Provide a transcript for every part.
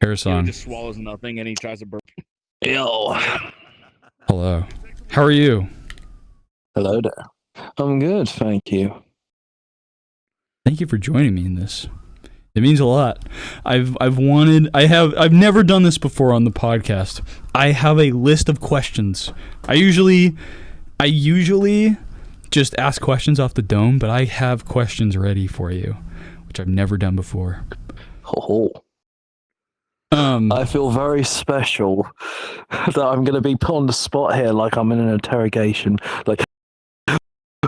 Harrisong. Just swallows nothing and he tries to burp. Yo. Hello. How are you? Hello there. I'm good, thank you. Thank you for joining me in this. It means a lot. I've never done this before on the podcast. I have a list of questions. I usually just ask questions off the dome, but I have questions ready for you, which I've never done before. Oh. I feel very special that I'm going to be put on the spot here like I'm in an interrogation. Like,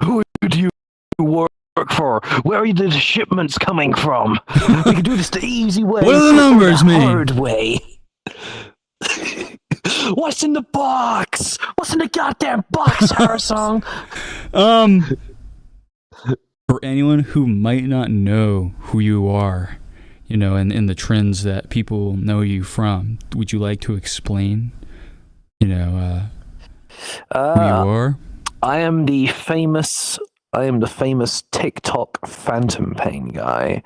who do you work for? Where are the shipments coming from? We can do this the easy way. What do the numbers mean? Hard way. What's in the box? What's in the goddamn box, Harrisong? For anyone who might not know who you are, you know, and the trends that people know you from, would you like to explain, who you are? I am the famous TikTok phantom pain guy.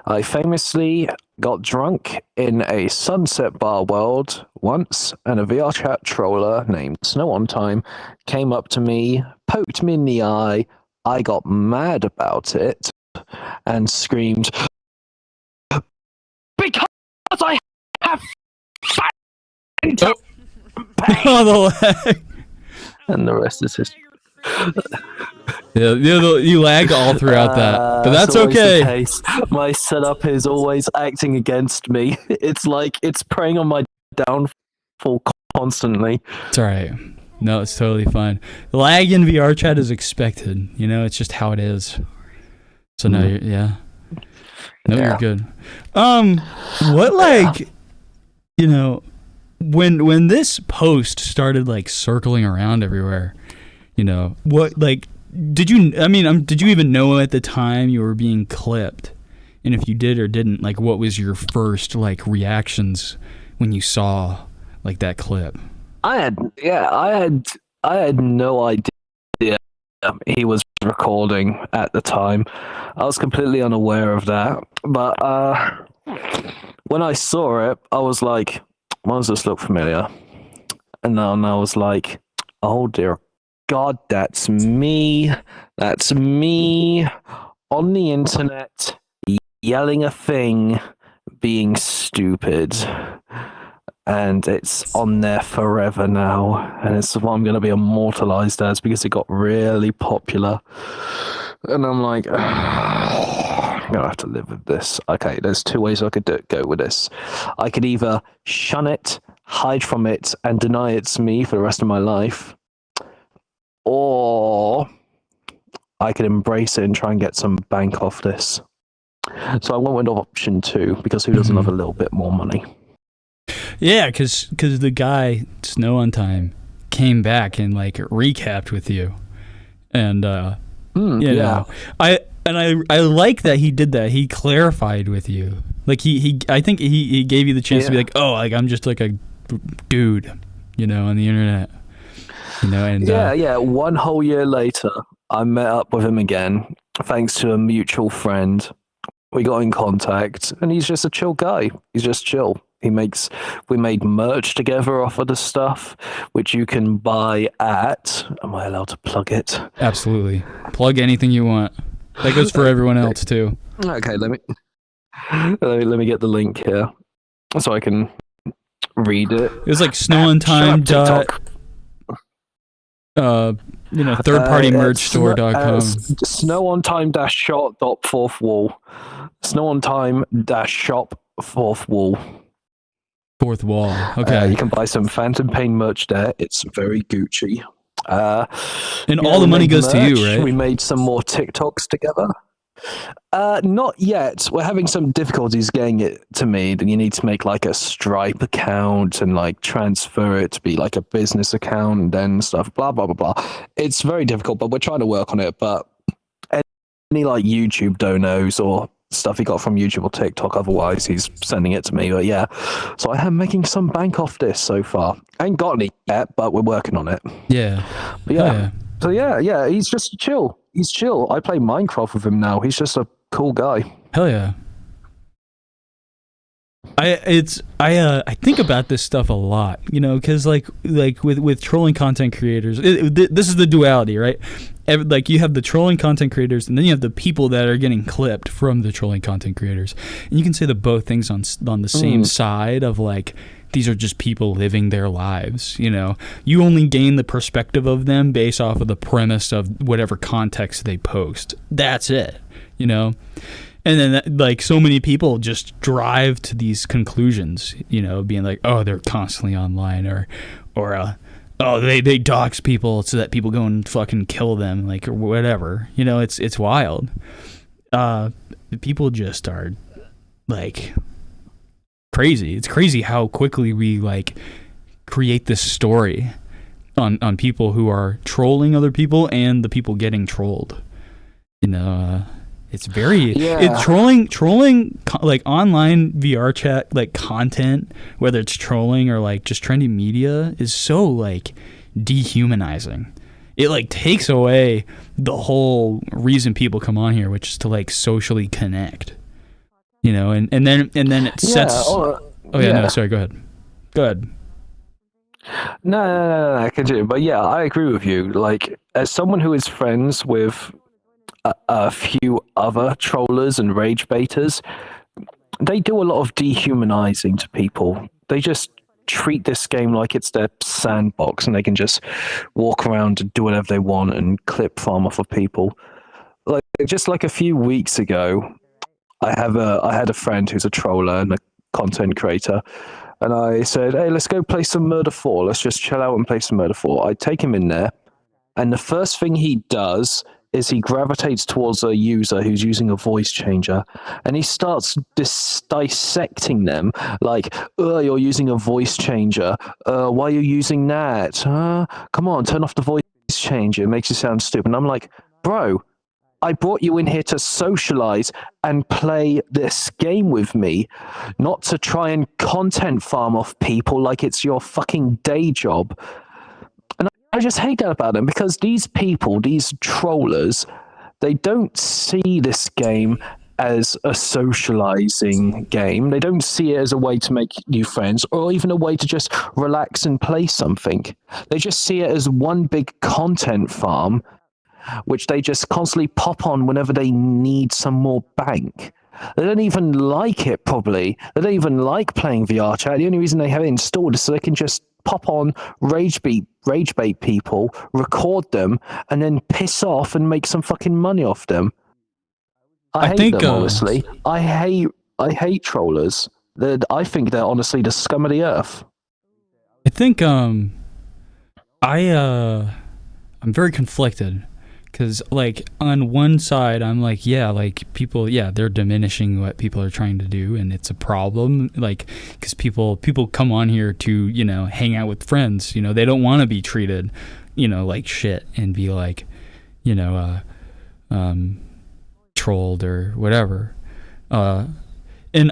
I famously got drunk in a Sunset Bar World once, and a VRChat troller named Snow on Time came up to me, poked me in the eye. I got mad about it and screamed, "Because I have phantom pain!" Oh, the lag. And the rest is history. Yeah, you lagged all throughout that, but that's okay. The case. My setup is always acting against me. It's like it's preying on my downfall constantly. It's all right. No, it's totally fine. Lag in VRChat is expected. You know, it's just how it is. So now you're, you're good. What, like, you know, when this post started like circling around everywhere, you know, what, like, did you even know at the time you were being clipped? And if you did or didn't, like, what was your first like reactions when you saw like that clip? I had no idea he was recording at the time. I was completely unaware of that. But when I saw it, I was like, why does this look familiar? And then I was like, oh dear God, that's me. That's me on the internet yelling a thing, being stupid. And it's on there forever now. And it's what I'm going to be immortalized as because it got really popular. And I'm like, I'm going to have to live with this. Okay, there's two ways I could go with this. I could either shun it, hide from it, and deny it's me for the rest of my life. Or I could embrace it and try and get some bank off this. So I went with option 2 because who doesn't have a little bit more money? Yeah, because the guy, Snow on Time, came back and like recapped with you. And, you know, I like that he did that. He clarified with you. Like I think he gave you the chance to be like, oh, like I'm just like a dude, you know, on the internet. You know, and one whole year later, I met up with him again, thanks to a mutual friend. We got in contact, and he's just a chill guy. He's just chill. We made merch together off of the stuff, which you can buy at. Am I allowed to plug it? Absolutely. Plug anything you want. That goes for everyone else too. Okay, let me get the link here so I can read it. It was like snowontime thirdpartymerchstore.com. Snowontime-shop.fourth-wall. Snowontime-shop fourth wall. Fourth wall. Okay. You can buy some Phantom Pain merch there. It's very Gucci. And all the money goes to you, right? We made some more TikToks together. Not yet. We're having some difficulties getting it to me. Then you need to make like a Stripe account and like transfer it to be like a business account and then stuff. Blah blah blah blah. It's very difficult, but we're trying to work on it. But any like YouTube donos or stuff he got from YouTube or TikTok, otherwise he's sending it to me. But yeah, so I am making some bank off this so far. I ain't got any yet, but we're working on it. Yeah. But so yeah, he's just chill. He's chill. I play Minecraft with him now. He's just a cool guy. Hell yeah. I think about this stuff a lot, because like with trolling content creators, this is the duality, right? Like you have the trolling content creators, and then you have the people that are getting clipped from the trolling content creators, and you can say that both things on the same side of like, these are just people living their lives. You only gain the perspective of them based off of the premise of whatever context they post. That's it. And then, like, so many people just drive to these conclusions, being like, oh, they're constantly online, or oh, they dox people so that people go and fucking kill them, like, or whatever. It's wild. People just are, like, crazy. It's crazy how quickly we, like, create this story on people who are trolling other people and the people getting trolled. It's very trolling like online VRChat like content, whether it's trolling or like just trendy media, is so like dehumanizing. It like takes away the whole reason people come on here, which is to like socially connect. And then it sets. No, sorry, go ahead. No, continue. But yeah, I agree with you. Like, as someone who is friends with a few other trollers and rage baiters, they do a lot of dehumanizing to people. They just treat this game like it's their sandbox, and they can just walk around and do whatever they want and clip farm off of people. Like, just like a few weeks ago, I had a friend who's a troller and a content creator, and I said, hey, let's go play some Murder 4. Let's just chill out and play some Murder 4. I take him in there, and the first thing he does is he gravitates towards a user who's using a voice changer, and he starts dissecting them, like, you're using a voice changer. Why are you using that? Come on, turn off the voice changer. It makes you sound stupid. And I'm like, bro, I brought you in here to socialize and play this game with me, not to try and content farm off people like it's your fucking day job. I just hate that about them, because these people, these trollers, they don't see this game as a socializing game. They don't see it as a way to make new friends, or even a way to just relax and play something. They just see it as one big content farm, which they just constantly pop on whenever they need some more bank. They don't even like it, probably. They don't even like playing VRChat. The only reason they have it installed is so they can just pop on rage bait people, record them, and then piss off and make some fucking money off them. I hate them, honestly. I hate trollers. I think they're honestly the scum of the earth. I think I'm very conflicted, because like on one side I'm like, yeah, like people, yeah, they're diminishing what people are trying to do, and it's a problem, like, because people come on here to hang out with friends. They don't want to be treated like shit and be like trolled or whatever. And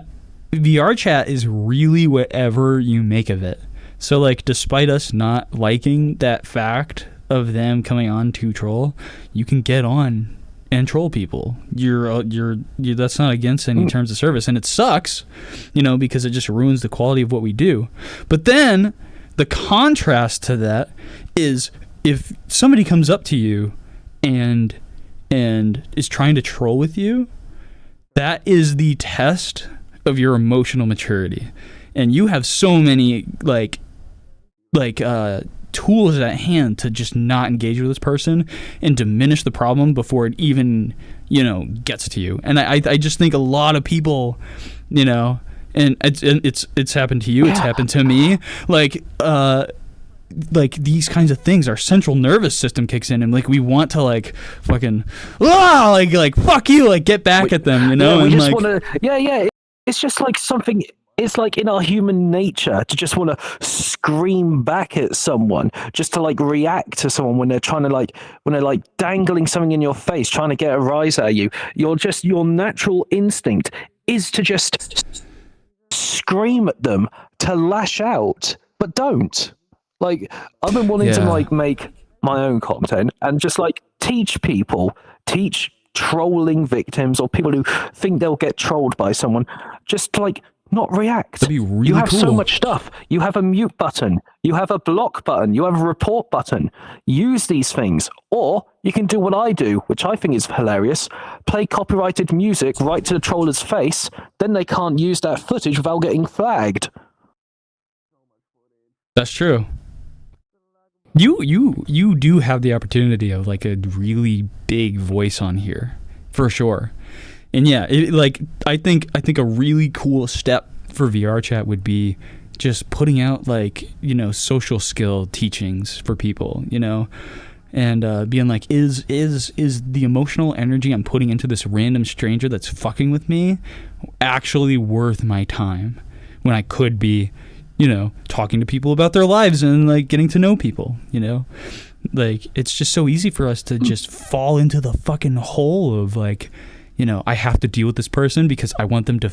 VRChat is really whatever you make of it. So like, despite us not liking that fact of them coming on to troll, you can get on and troll people. You're that's not against any terms of service, and it sucks, because it just ruins the quality of what we do. But then the contrast to that is, if somebody comes up to you and is trying to troll with you, that is the test of your emotional maturity. And you have so many tools at hand to just not engage with this person and diminish the problem before it even gets to you. And I just think a lot of people, and it's happened to you, it's happened to me, like these kinds of things, our central nervous system kicks in, and like we want to like fucking like fuck you, like get back at them, we and just like want to it's just like something. It's like in our human nature to just want to scream back at someone, just to like react to someone when they're trying to when they're dangling something in your face, trying to get a rise out of you. Your natural instinct is to just scream at them, to lash out, but don't. Like, I've been wanting to make my own content and just teach trolling victims or people who think they'll get trolled by someone, just to not react. That'd be really You have so cool. much stuff. You have a mute button. You have a block button. You have a report button. Use these things. Or you can do what I do, which I think is hilarious. Play copyrighted music right to the troller's face. Then they can't use that footage without getting flagged. That's true. You do have the opportunity of like a really big voice on here, for sure. And yeah, I think a really cool step for VRChat would be just putting out like, you know, social skill teachings for people, you know, and being like, is the emotional energy I'm putting into this random stranger that's fucking with me actually worth my time when I could be, you know, talking to people about their lives and like getting to know people, you know? Like, it's just so easy for us to just fall into the fucking hole of like, you know, I have to deal with this person because I want them to,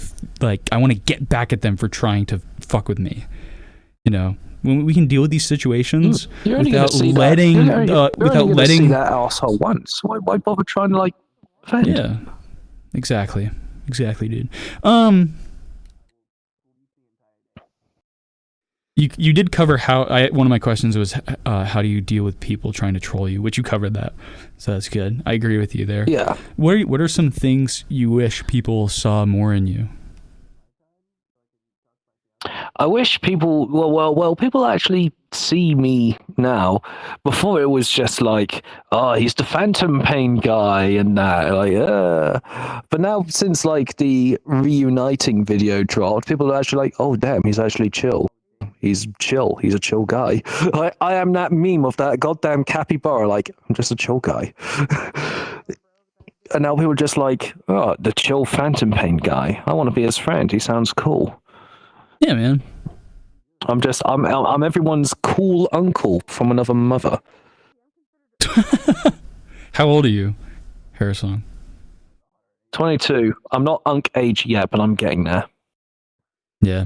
I want to get back at them for trying to fuck with me. You know, when we can deal with these situations without letting see that asshole once. Why bother trying to like offend? Yeah, exactly, dude. You did cover one of my questions was how do you deal with people trying to troll you, which you covered that, so that's good. I agree with you there. Yeah. What are some things you wish people saw more in you? I wish people people actually see me now. Before it was just like, oh, he's the Phantom Pain guy and that, but now since like the reuniting video dropped, people are actually like, oh damn, he's actually chill. He's chill. He's a chill guy. I am that meme of that goddamn capybara. Like, I'm just a chill guy. And now people are just like, oh, the chill Phantom Pain guy. I want to be his friend. He sounds cool. Yeah, man. I'm everyone's cool uncle from another mother. How old are you, Harrisong? 22. I'm not unk age yet, but I'm getting there. Yeah.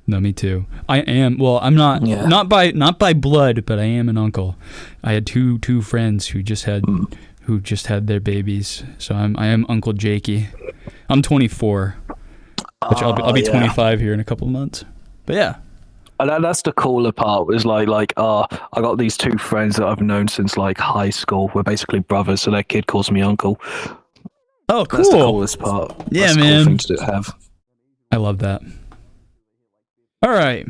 No, me too. I am. Well, I'm not. Yeah. Not by blood, but I am an uncle. I had two friends who just had their babies. So I am Uncle Jakey. I'm 24, which I'll be 25 here in a couple of months. But yeah. And that's the cooler part. Is I got these two friends that I've known since like high school. We're basically brothers, so their kid calls me uncle. Oh, cool. That's the coolest part. Yeah, that's man. A cool thing to have. I love that. All right.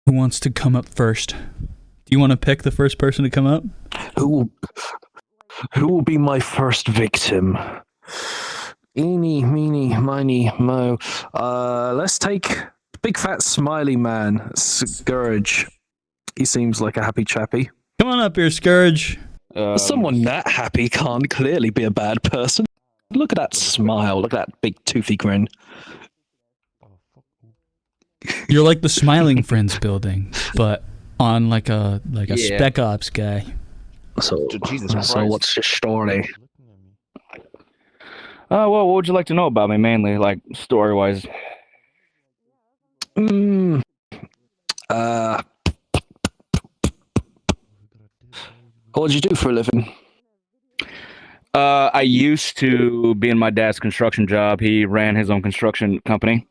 Who wants to come up first? Do you want to pick the first person to come up? Who will be my first victim? Eeny, meeny, miny, mo. Let's take big fat smiley man, Scourge. He seems like a happy chappy. Come on up here, Scourge. Someone that happy can't clearly be a bad person. Look at that smile. Look at that big toothy grin. You're like the Smiling Friends building, but on like a Spec Ops guy. So what's your story? Well, what would you like to know about me, mainly, like story-wise? What did you do for a living? I used to be in my dad's construction job. He ran his own construction company.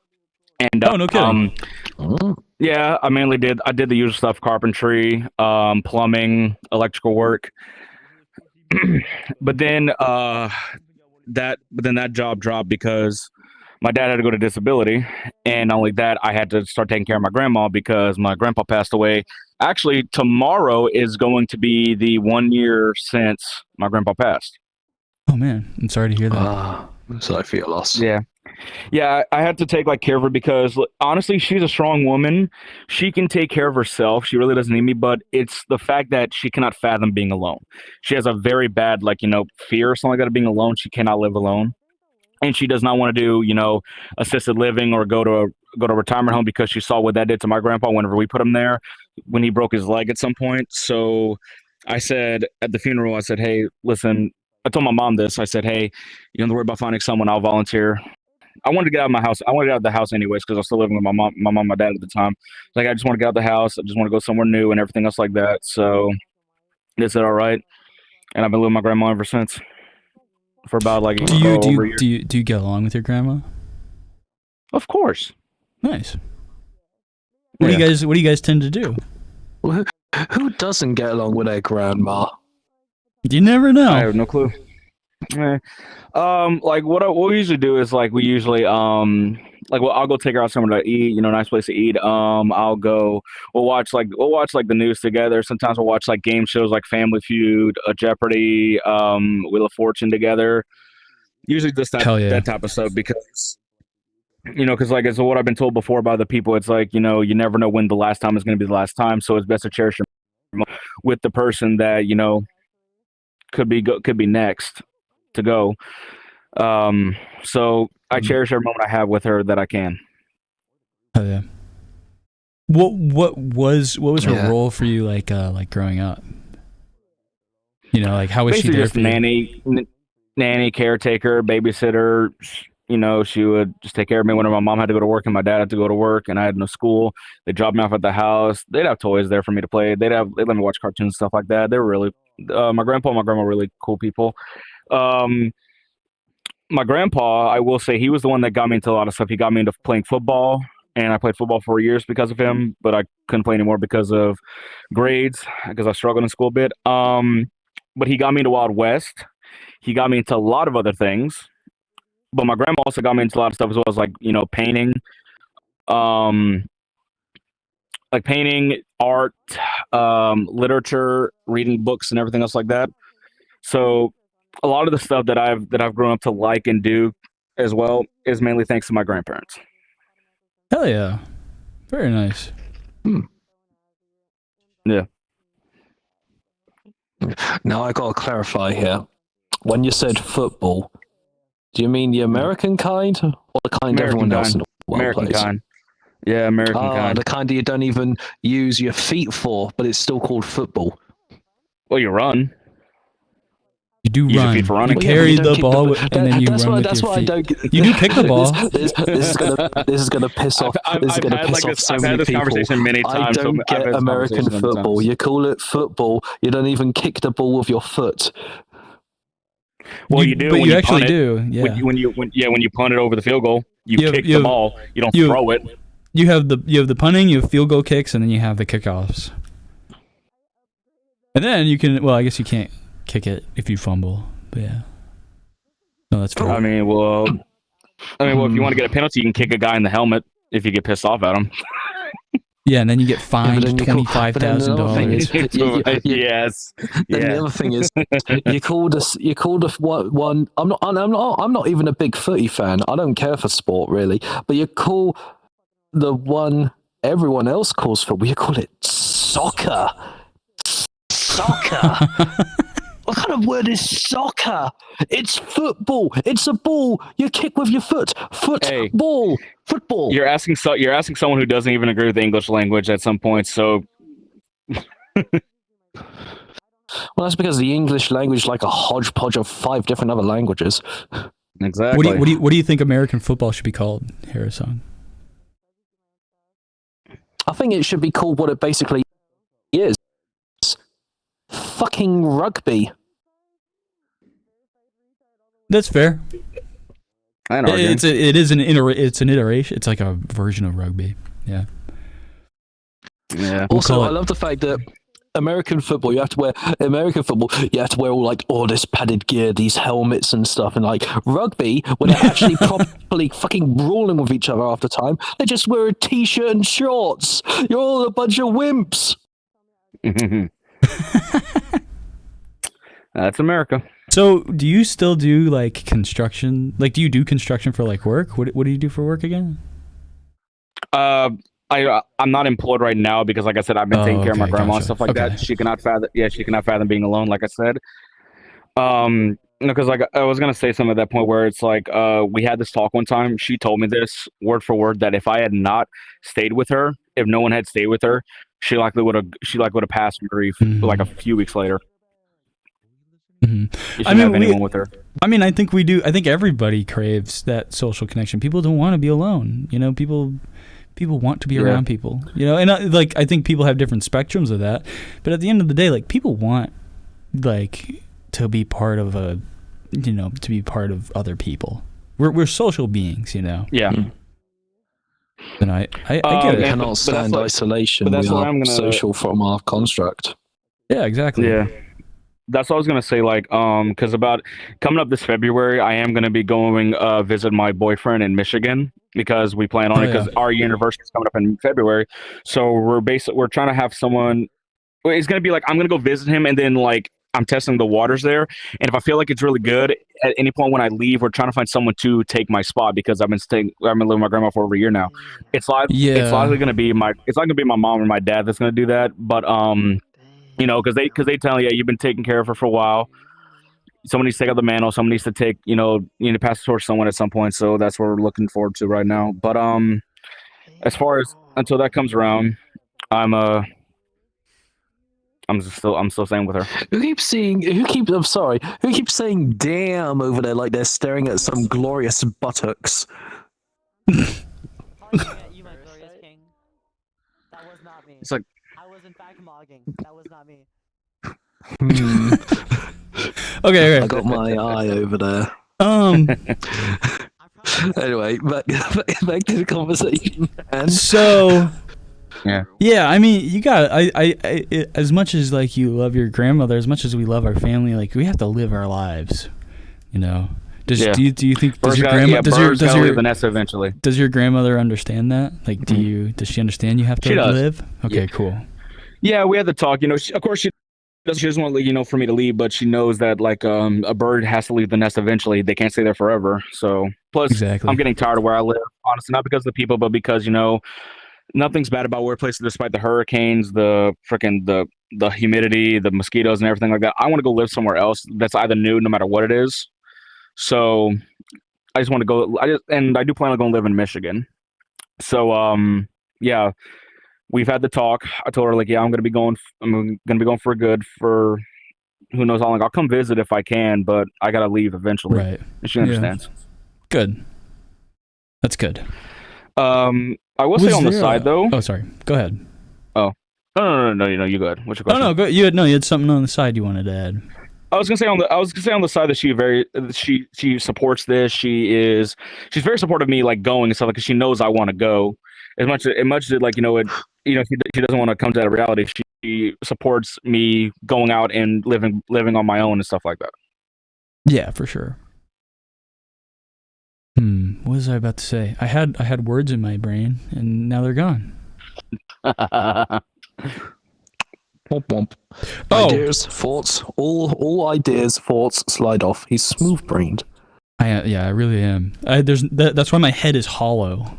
And no kidding. Yeah, I did the usual stuff: carpentry, plumbing, electrical work. But then that job dropped because my dad had to go to disability, and not only that, I had to start taking care of my grandma because my grandpa passed away. Actually, tomorrow is going to be the 1 year since my grandpa passed. Oh man, I'm sorry to hear that. So I feel lost. Yeah, I had to take care of her because honestly, she's a strong woman. She can take care of herself. She really doesn't need me, but it's the fact that she cannot fathom being alone. She has a very bad, fear or something like that of being alone. She cannot live alone. And she does not want to do, assisted living or go to a retirement home because she saw what that did to my grandpa whenever we put him there when he broke his leg at some point. So I said at the funeral, I said, hey, listen, I told my mom this. I said, hey, you don't have to worry about finding someone. I'll volunteer. I wanted to get out of my house. I wanted to get out of the house anyways because I was still living with my mom, my dad at the time. I just want to get out of the house. I just want to go somewhere new and everything else like that. So they said, all right. And I've been living with my grandma ever since. For about over a year. Do you get along with your grandma? Of course. Nice. What do you guys tend to do? Who doesn't get along with their grandma? You never know. I have no clue. Like what we usually do is like we usually like I'll go take her out somewhere to eat, nice place to eat. We'll watch like the news together. Sometimes we'll watch like game shows like Family Feud, Jeopardy, Wheel of Fortune together. Usually just that type of stuff because like it's what I've been told before by the people. It's like, you never know when the last time is going to be the last time. So it's best to cherish your with the person that, could be next to go. So I cherish every moment I have with her that I can. Oh yeah. What was her role for you like growing up? Like how was basically she there just for nanny, caretaker, babysitter. She would just take care of me whenever my mom had to go to work and my dad had to go to work and I had no school. They'd drop me off at the house. They'd have toys there for me to play. They'd let me watch cartoons and stuff like that. They were really my grandpa and my grandma were really cool people. My grandpa, I will say, he was the one that got me into a lot of stuff. He got me into playing football, and I played football for years because of him, but I couldn't play anymore because of grades, because I struggled in school a bit. But he got me into Wild West. He got me into a lot of other things. But my grandma also got me into a lot of stuff as well as like, painting. Like painting, art, literature, reading books and everything else like that. So a lot of the stuff that I've grown up to like and do as well is mainly thanks to my grandparents. Hell yeah. Very nice. Yeah. Now I gotta clarify here. When you said football, do you mean the American kind or the kind everyone else in the world American plays? kind. Yeah, American kind. The kind that you don't even use your feet for, but it's still called football. Well, you run. You do Use your run. feet for running. You carry the ball and then you run with your feet. You do kick the ball. This is gonna piss off. This is gonna piss off so many people. I've had this conversation many times. I don't get American football. You call it football. You don't even kick the ball with your foot. Well, you do. But you actually punt do. Yeah. Yeah. When you punt it over the field goal, you kick the ball. You don't throw it. You have the punting, you have field goal kicks, and then you have the kickoffs. And then you can. Well, I guess you can't kick it if you fumble. But yeah. No, that's fair. I mean, if you want to get a penalty, you can kick a guy in the helmet if you get pissed off at him. Yeah, and then you get fined $25,000. Yes. Then the other thing is, you called us one. I'm not even a big footy fan. I don't care for sport really, but you call the one everyone else calls for. You call it soccer. Soccer. What kind of word is soccer? It's football. It's a ball you kick with your foot. Football. Football. You're asking someone who doesn't even agree with the English language at some point. So, well, that's because the English language is like a hodgepodge of 5 different other languages. Exactly. What do you think American football should be called, Harrisong? I think it should be called what it basically is. Fucking rugby. That's fair. It's an iteration. It's like a version of rugby. Yeah. Yeah. Also, I love the fact that American football, you have to wear all like all this padded gear, these helmets and stuff, and like rugby, when they're actually properly fucking brawling with each other after time, they just wear a t-shirt and shorts. You're all a bunch of wimps. That's America. So, do you still do like construction? Like, do you do construction for like work? What do you do for work again? I'm not employed right now because, like I said, I've been taking care of my grandma and stuff like that. She cannot fathom being alone. Like I said, because like I was gonna say something at that point where it's like, we had this talk one time. She told me this word for word that if I had not stayed with her, if no one had stayed with her, she likely would have passed from grief like a few weeks later. Mm-hmm. I mean, anyone with her. I mean, I think we do. I think everybody craves that social connection. People don't want to be alone. People want to be around people. And I think people have different spectrums of that. But at the end of the day, like people want like to be part of to be part of other people. We're social beings. Yeah. Then I get We it. cannot stand isolation. but that's we why are I'm gonna- social from our construct. Yeah, exactly. Yeah. That's what I was gonna say. Like, because about coming up this February, I am gonna be going visit my boyfriend in Michigan because we plan on Oh, it because our university is coming up in February. So we're trying to have someone. It's gonna be like I'm gonna go visit him, and then like I'm testing the waters there. And if I feel like it's really good, at any point when I leave, we're trying to find someone to take my spot because I've been living with my grandma for over a year now. It's likely gonna be my mom or my dad that's gonna do that. But you know, because they tell you, yeah, you've been taking care of her for a while. Someone needs to take out the mantle. Someone needs to take, you need to pass the torch to someone at some point. So that's what we're looking forward to right now. But as far as until that comes around, I'm still staying with her. Who keeps saying damn over there like they're staring at some glorious buttocks? You, my glorious king. That was not me. It's like I was in fact mogging. That was not me. Okay. I got my eye over there. Anyway, back to the conversation. And So yeah. I mean, you got I as much as like you love your grandmother, as much as we love our family, like we have to live our lives, you know. Do you think does your grandma leave the nest eventually? Does your grandmother understand that? Like, does she understand you have to live? Okay, cool. Yeah, we had to talk. You know, of course she doesn't want for me to leave, but she knows that like a bird has to leave the nest eventually. They can't stay there forever. So plus, Exactly. I'm getting tired of where I live. Honestly, not because of the people, but because nothing's bad about workplaces despite the hurricanes, the humidity, the mosquitoes, and everything like that. I want to go live somewhere else that's either new, no matter what it is. So I just want to go. I do plan on going to live in Michigan. So yeah. We've had the talk. I told her like, yeah, I'm gonna be going for good for who knows how long. I'll come visit if I can, but I gotta leave eventually. Right. And she understands. Good. That's good. I will say on the side though. Oh, sorry. Go ahead. Oh. No. You go ahead. What's your question? Oh no, go. You had something on the side you wanted to add. I was gonna say on the side that she supports this. She's very supportive of me like going and stuff because she knows I want to go. As much as like she doesn't want to come to that reality. She supports me going out and living on my own and stuff like that. Yeah, for sure. What was I about to say? I had words in my brain and now they're gone. Womp womp. Ideas, thoughts, all ideas, thoughts slide off. He's smooth brained. I really am. That's why my head is hollow.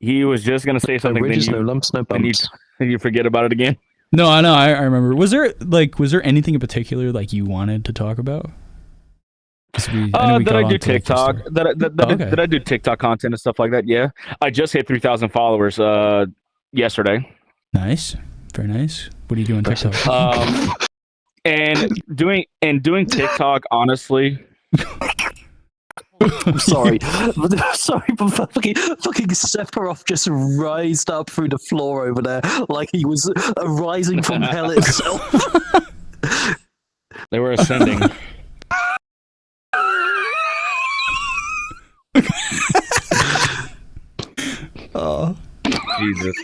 He was just gonna say something. No ridges, no lumps, no bumps. And you forget about it again. No, I know. I remember. Was there anything in particular like you wanted to talk about? That I do TikTok. That I do TikTok content and stuff like that. Yeah, I just hit 3,000 followers yesterday. Nice, very nice. What are you doing on TikTok? And doing TikTok, honestly. I'm sorry, but fucking Sephiroth just rised up through the floor over there like he was rising from hell itself. They were ascending. Oh, Jesus.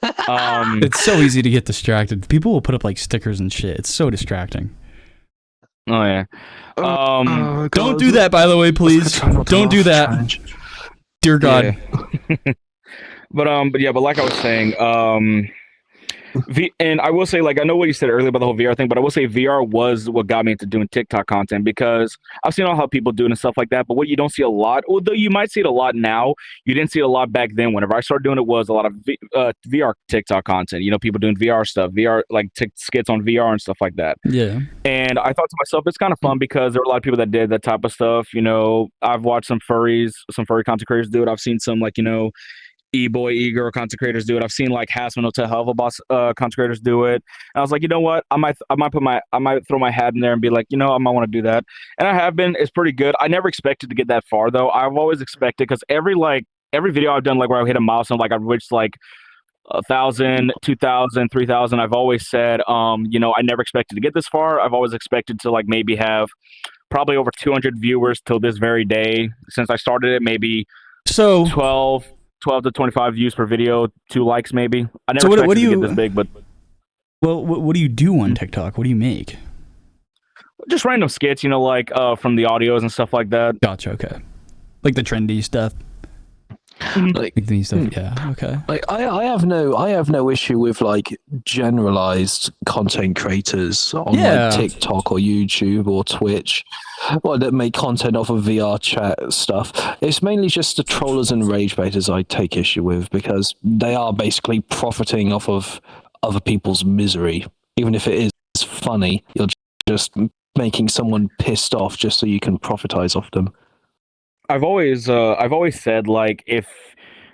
It's so easy to get distracted. People will put up like stickers and shit. It's so distracting. Oh yeah. Don't do that, by the way, please. Don't do that. Challenge. Dear God. Yeah. But like I was saying, and I will say, like, I know what you said earlier about the whole VR thing, but I will say VR was what got me into doing TikTok content because I've seen all how people do it and stuff like that. But what you don't see a lot, although you might see it a lot now, you didn't see it a lot back then. Whenever I started doing it, was a lot of VR TikTok content. People doing VR stuff, VR like skits on VR and stuff like that. Yeah. And I thought to myself, it's kind of fun because there were a lot of people that did that type of stuff. I've watched some furry content creators do it. I've seen some e-boy, e-girl content creators do it. I've seen like Hasman Hotel Helva Boss content creators do it. And I was like, you know what? I might throw my hat in there and be like, I might want to do that. And I have been. It's pretty good. I never expected to get that far though. I've always expected because every video I've done, like where I hit a milestone, like I've reached like 1,000, 2,000, 3,000. I've always said, I never expected to get this far. I've always expected to like maybe have probably over 200 viewers till this very day. Since I started it, maybe So 12 12 to 25 views per video, 2 likes maybe. I never So expected what do to you? get this big, but Well, what do you do on TikTok? What do you make? just random skits, like from the audios and stuff like that. Gotcha. Okay. Like the trendy stuff. Like, Like the stuff. Yeah. Okay. like I have no issue with like generalized content creators on Yeah. like TikTok or YouTube or Twitch, well, that make content off of VR chat stuff. It's mainly just the trollers and rage baiters I take issue with, because they are basically profiting off of other people's misery. Even if it is funny, you're just making someone pissed off just so you can profitize off them. I've always said, like, if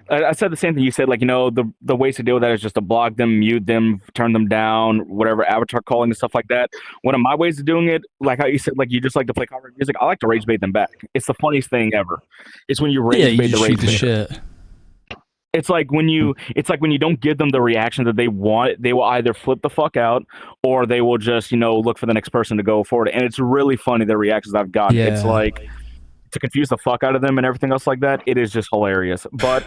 I said the same thing you said, like, the ways to deal with that is just to block them, mute them, turn them down, whatever, avatar calling and stuff like that. One of my ways of doing it, like how you said, like, you just like to play copyright music, I like to rage bait them back. It's the funniest thing ever. It's when you rage Yeah. You bait the just rage shoot the baiter. shit. It's like when you don't give them the reaction that they want, they will either flip the fuck out or they will just, look for the next person to go forward. And it's really funny, the reactions I've gotten. Yeah. It's like, to confuse the fuck out of them and everything else like that. It is just hilarious. But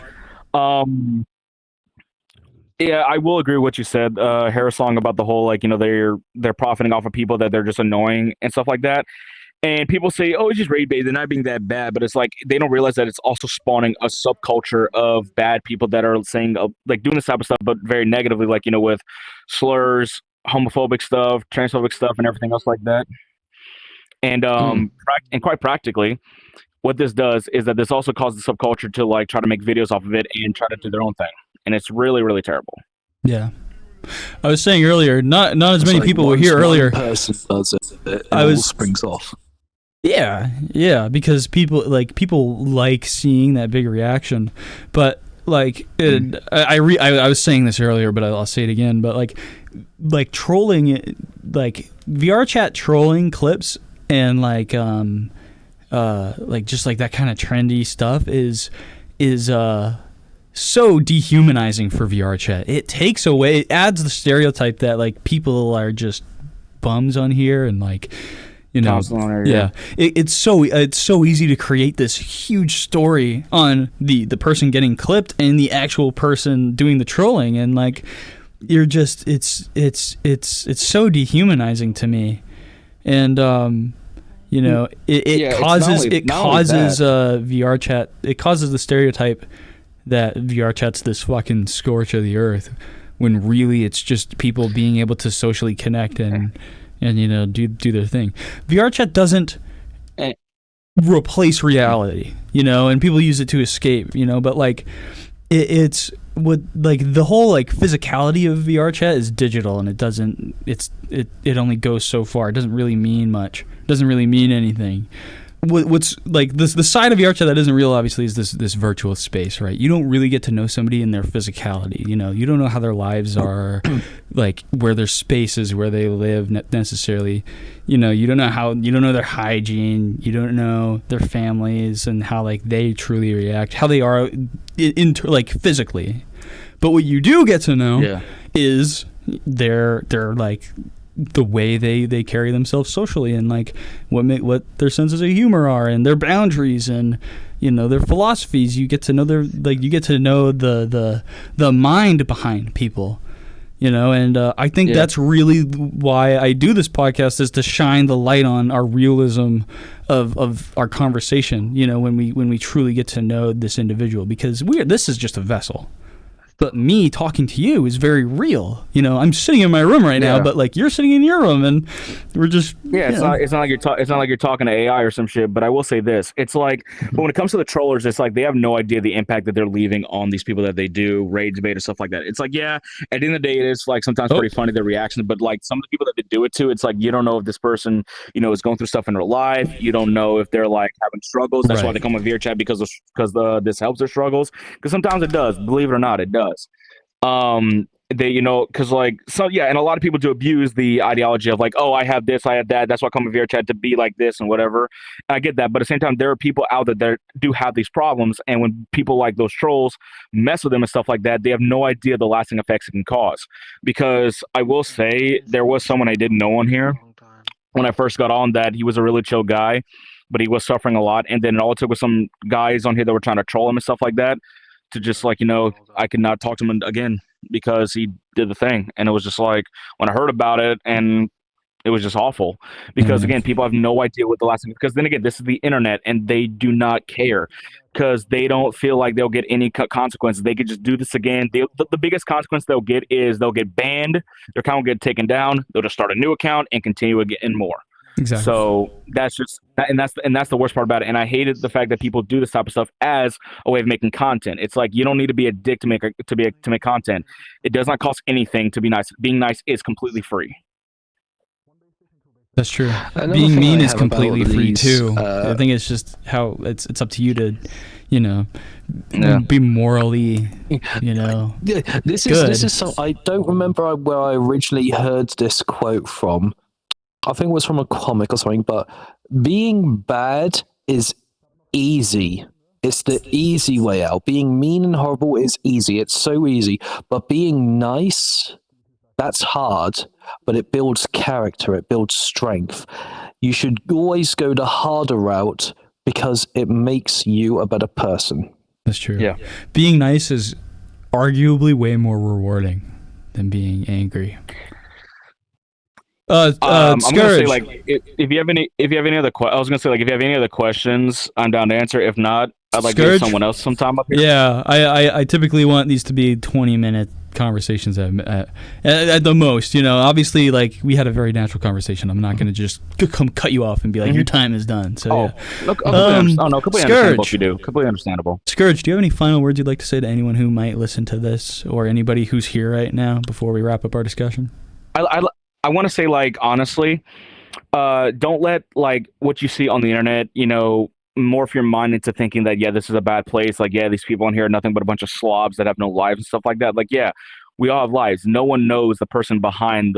yeah, I will agree with what you said, Harrisong, about the whole, like, they're profiting off of people that they're just annoying and stuff like that. And people say, oh, it's just rage bait, they're not being that bad, but it's like they don't realize that it's also spawning a subculture of bad people that are saying, like, doing this type of stuff, but very negatively, like, with slurs, homophobic stuff, transphobic stuff, and everything else like that. And and quite practically, what this does is that this also causes the subculture to, like, try to make videos off of it and try to do their own thing, and it's really, really terrible. Yeah. I was saying earlier, not as It's many like people were once here one earlier. person does it, it I all was- springs off. Yeah, because people like seeing that big reaction, but like I was saying this earlier, but I'll say it again. But like trolling, like VRChat trolling clips and like just like that kind of trendy stuff is so dehumanizing for VRChat. It takes away, it adds the stereotype that like people are just bums on here and like. Yeah. It's so easy to create this huge story on the person getting clipped and the actual person doing the trolling, and like you're just it's so dehumanizing to me, and it causes VRChat, it causes the stereotype that VRChat's this fucking scorch of the earth, when really it's just people being able to socially connect and do their thing. VRChat doesn't replace reality, and people use it to escape, but like it's what, like, the whole like physicality of VRChat is digital, and it only goes so far. It doesn't really mean much. It doesn't really mean anything. What's like the side of VRChat that isn't real, obviously, is this virtual space, right? You don't really get to know somebody in their physicality. You don't know how their lives are, like where their space is, where they live necessarily. You don't know their hygiene. You don't know their families and how like they truly react, how they are like physically. But what you do get to know is their like the way they carry themselves socially, and like what their senses of humor are, and their boundaries, and their philosophies. You get to know the mind behind people, and I think that's really why I do this podcast, is to shine the light on our realism of our conversation, when we truly get to know this individual, because this is just a vessel. But me talking to you is very real. I'm sitting in my room right now, but like you're sitting in your room, and we're just it's not like you're talking to AI or some shit. But I will say this: it's like, but when it comes to the trollers, it's like they have no idea the impact that they're leaving on these people that they do rage bait or stuff like that. It's like, at the end of the day, it is like sometimes pretty funny, their reactions. But like some of the people that they do it to, it's like you don't know if this person is going through stuff in their life. You don't know if they're like having struggles. That's why they come with VRChat, because this helps their struggles. Because sometimes it does. Believe it or not, it does. Because like, so and a lot of people do abuse the ideology of like, oh, I have this, I have that, that's why I come with VRChat, to be like this and whatever. And I get that, but at the same time, there are people out there that do have these problems, and when people like those trolls mess with them and stuff like that, they have no idea the lasting effects it can cause. Because I will say, there was someone I didn't know on here when I first got on, that he was a really chill guy, but he was suffering a lot, and then all it took was some guys on here that were trying to troll him and stuff like that. to just like, I could not talk to him again because he did the thing. And it was just like, when I heard about it, and it was just awful because again, people have no idea what the last thing, because then again, this is the internet and they do not care because they don't feel like they'll get any consequences. They could just do this again. The biggest consequence they'll get is they'll get banned. Their account will get taken down. They'll just start a new account and continue again more. Exactly. So that's just, and that's the worst part about it. And I hated the fact that people do this type of stuff as a way of making content. It's like, you don't need to be a dick to make content. It does not cost anything to be nice. Being nice is completely free. That's true. Another Being thing mean I is have completely about free these, too. I think it's just how it's up to you to, Yeah. be morally, Yeah, this good. is some. I don't remember where I originally heard this quote from. I think it was from a comic or something. But being bad is easy. It's the easy way out. Being mean and horrible is easy. It's so easy. But being nice, that's hard. But it builds character. It builds strength. You should always go the harder route because it makes you a better person. That's true. Yeah. Being nice is arguably way more rewarding than being angry. I'm gonna say, Scourge. like, if you have any other I was gonna say, like, if you have any other questions, I'm down to answer. If not, I'd like to Scourge? give someone else some time up here. Yeah, I typically want these to be 20-minute conversations at the most. Obviously, like, we had a very natural conversation. I'm not gonna just come cut you off and be like, your time is done. So completely understandable if you do. Completely understandable. Scourge, do you have any final words you'd like to say to anyone who might listen to this, or anybody who's here right now before we wrap up our discussion? I want to say, like, honestly, don't let, like, what you see on the internet, morph your mind into thinking that, yeah, this is a bad place. Like, yeah, these people in here are nothing but a bunch of slobs that have no lives and stuff like that. Like, yeah, we all have lives. No one knows the person behind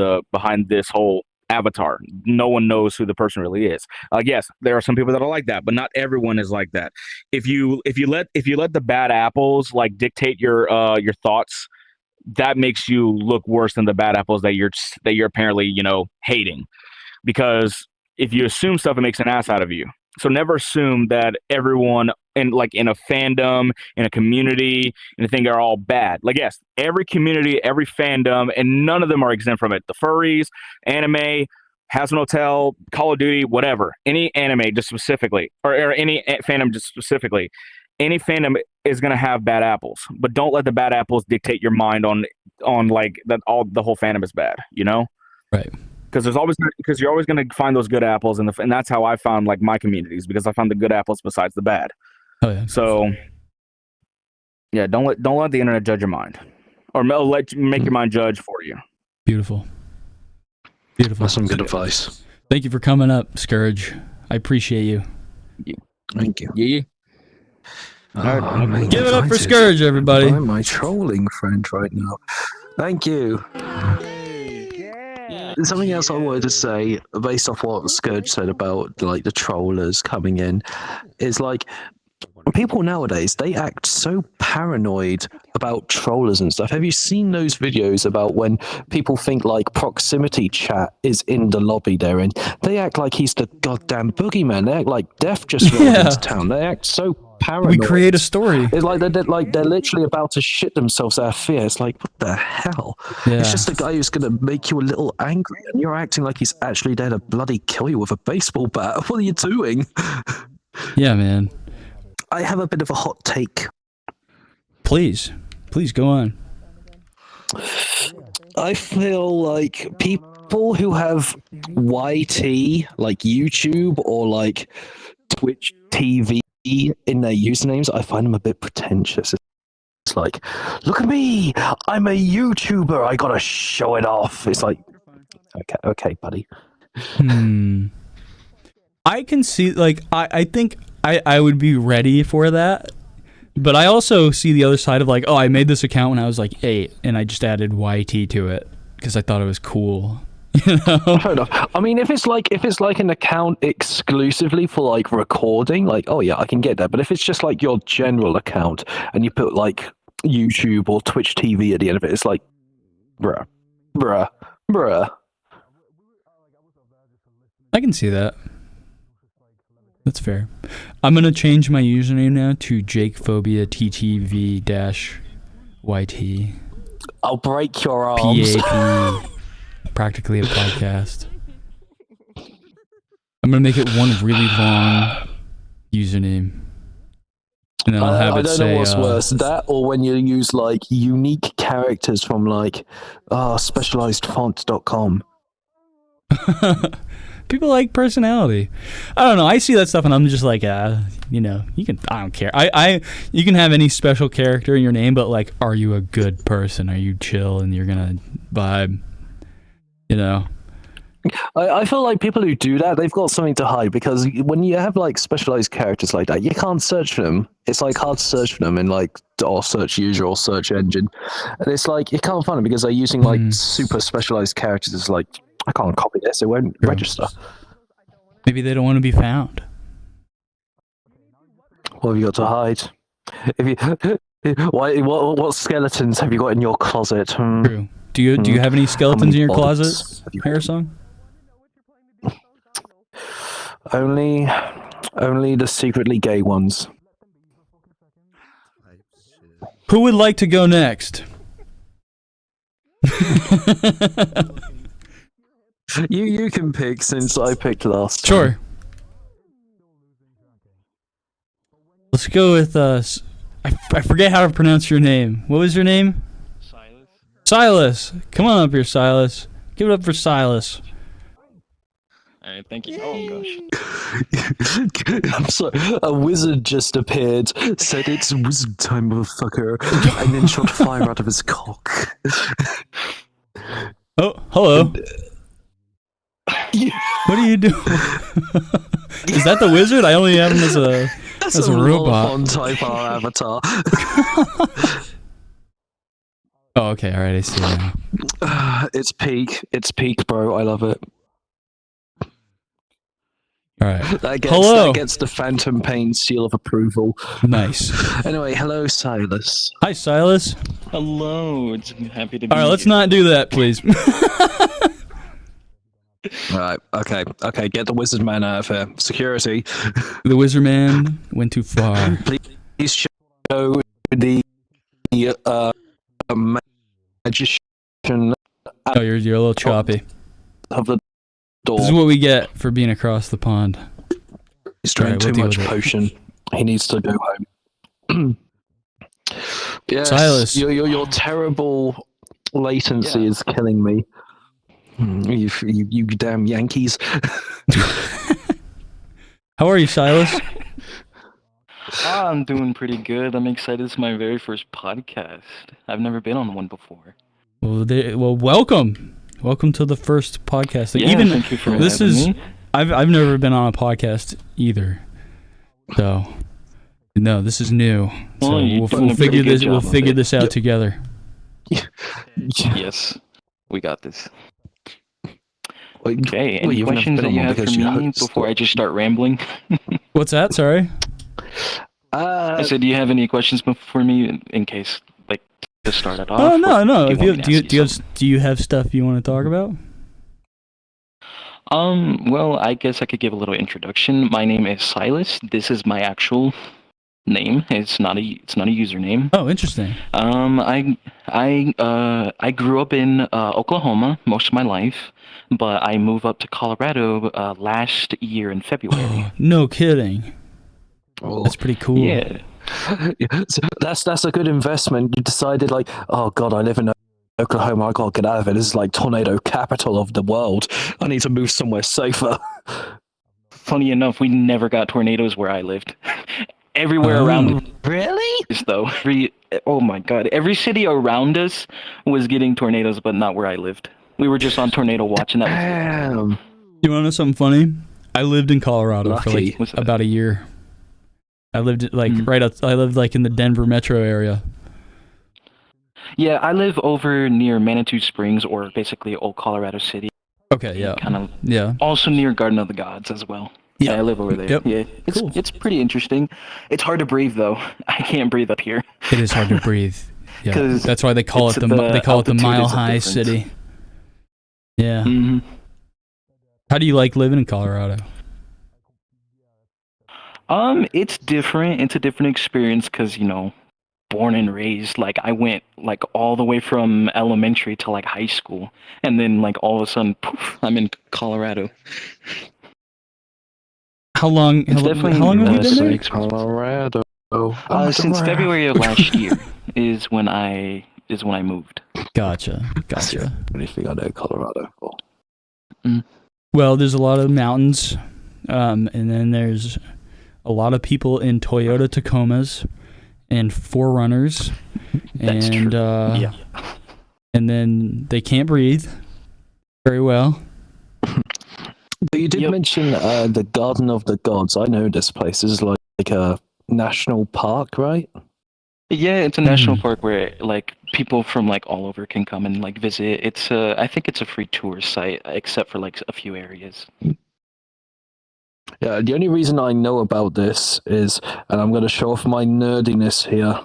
this whole avatar. No one knows who the person really is. Yes, there are some people that are like that, but not everyone is like that. If you let the bad apples, like, dictate your thoughts, that makes you look worse than the bad apples that you're apparently, hating. Because if you assume stuff, it makes an ass out of you. So never assume that everyone in a fandom, in a community, anything are all bad. Like, yes, every community, every fandom, and none of them are exempt from it. The furries, anime, Hazard Hotel, Call of Duty, whatever. Any anime just specifically, or any fandom just specifically. Any fandom is going to have bad apples, but don't let the bad apples dictate your mind on like that the whole fandom is bad, Right. Because you're always going to find those good apples, and that's how I found, like, my communities, because I found the good apples besides the bad. Oh yeah. So yeah, don't let the internet judge your mind, or make your mind judge for you. Beautiful. That's some good advice. Thank you for coming up, Scourge. I appreciate you. Thank you. Yeah. I'm Give it up for excited. Scourge, everybody. I'm my trolling friend right now. Thank you. Something else I wanted to say, based off what Scourge said about, like, the trollers coming in, is like, people nowadays, they act so paranoid about trollers and stuff. Have you seen those videos about when people think, like, proximity chat is in the lobby they're in? They act like he's the goddamn boogeyman. They act like death just rolled into town. They act so paranoid. We create a story. It's like they're literally about to shit themselves out of fear. It's like, what the hell? Yeah. It's just a guy who's gonna make you a little angry, and you're acting like he's actually there to bloody kill you with a baseball bat. What are you doing? Yeah, man. I have a bit of a hot take. Please go on. I feel like people who have YT, like YouTube or like Twitch TV in their usernames, I find them a bit pretentious. It's like, look at me, I'm a YouTuber, I gotta show it off. It's like, okay, buddy. I can see, like, I think I would be ready for that, but I also see the other side of, like, oh, I made this account when I was like 8 and I just added YT to it because I thought it was cool. Fair enough. I mean, if it's like an account exclusively for, like, recording, like, oh yeah, I can get that. But if it's just like your general account and you put, like, YouTube or Twitch TV at the end of it, it's like, bruh. I can see that. That's fair. I'm gonna change my username now to JakePhobia_TTV-YT. I'll break your arms. PAP. Practically a podcast. I'm gonna make it one really long username. And then I'll have I it don't say, know what's worse, that or when you use like unique characters from like specializedfont.com. People like personality. I don't know. I see that stuff and I'm just like, I don't care. You can have any special character in your name, but like, are you a good person? Are you chill and you're gonna vibe? I feel like people who do that, they've got something to hide, because when you have like specialized characters like that, you can't search for them. It's like hard to search for them in like or search user or search engine, and it's like you can't find them because they're using like super specialized characters. It's like, I can't copy this; it won't register. Maybe they don't want to be found. What have you got to hide? If you what skeletons have you got in your closet? True. Do you have any skeletons in your closet, Harrisong? Only the secretly gay ones. Who would like to go next? You can pick, since I picked last. Sure. Let's go with I forget how to pronounce your name. What was your name? Silas. Come on up here, Silas. Give it up for Silas. Alright, thank you. Oh gosh. I'm sorry. A wizard just appeared, said it's wizard time, motherfucker, and then shot fire out of his cock. Oh, hello. What are you doing? Is that the wizard? I only have him as a robot. Type R avatar. Oh, okay. All right, I see now. It's peak, bro. I love it. All right. That gets the Phantom Pain seal of approval. Nice. Anyway, hello, Silas. Hi, Silas. Hello. It's happy to be All right, let's here. not do that, please. All right. Okay. Get the wizard man out of here. Security. The wizard man went too far. Please show the magician Oh, you're a little choppy. of the door. This is what we get for being across the pond. He's drank Alright, too we'll much deal with it. potion. He needs to go home. Yes, Silas. your terrible latency is killing me. You damn Yankees. How are you, Silas? I'm doing pretty good. I'm excited. This is my very first podcast. I've never been on one before. Well, welcome. Welcome to the first podcast. Yeah, thank you for having me. I've never been on a podcast either. So, no, this is new. So Well, you're doing we'll a pretty figure good this. We'll job of figure it. this out together. Yes, we got this. Wait, Okay, well, any you've never questions been that on you one have for because you me host. before I just start rambling? What's that? Sorry. I said, do you have any questions for me in case, like, to start it off? Oh no, or no. do If you you want me to ask something? do you have stuff you want to talk about? Well, I guess I could give a little introduction. My name is Silas. This is my actual name. It's not a username. Oh, interesting. I grew up in Oklahoma most of my life, but I moved up to Colorado last year in February. Oh, no kidding. That's pretty cool. Yeah. So that's a good investment. You decided, like, oh god, I live in Oklahoma. I gotta get out of it. This is like tornado capital of the world. I need to move somewhere safer. Funny enough, we never got tornadoes where I lived. Everywhere around Really? us, though. Oh my god. Every city around us was getting tornadoes, but not where I lived. We were just on tornado watch, and that was it. Damn. You want to know something funny? I lived in Colorado Lucky. for like What's that? about a year. I lived like Mhm. I lived like in the Denver metro area. Yeah, I live over near Manitou Springs, or basically Old Colorado City. Okay, yeah. Kind of Yeah. also near Garden of the Gods as well. Yeah, I live over there. Yep. Yeah, Cool. it's pretty interesting. It's hard to breathe though. I can't breathe up here. It is hard to breathe. Yeah. 'Cause That's why they call it it's the the they call it the altitude Mile is a High difference. City. Yeah. Hmm. How do you like living in Colorado? It's different. It's a different experience because, born and raised, like I went like all the way from elementary to like high school, and then like all of a sudden, poof, I'm in Colorado. How long? It's definitely How long have you been different there? experience. Colorado. Since February of last year is when I moved. Gotcha. Anything I know Colorado for. Well, there's a lot of mountains, and then there's a lot of people in Toyota Tacomas and 4Runners, That's and true. Yeah. and then they can't breathe very well. But you did Yep. mention the Garden of the Gods. I know this place is like a national park, right? Yeah, it's a national park where like people from like all over can come and like visit. It's I think it's a free tour site except for like a few areas. Yeah, the only reason I know about this is, and I'm going to show off my nerdiness here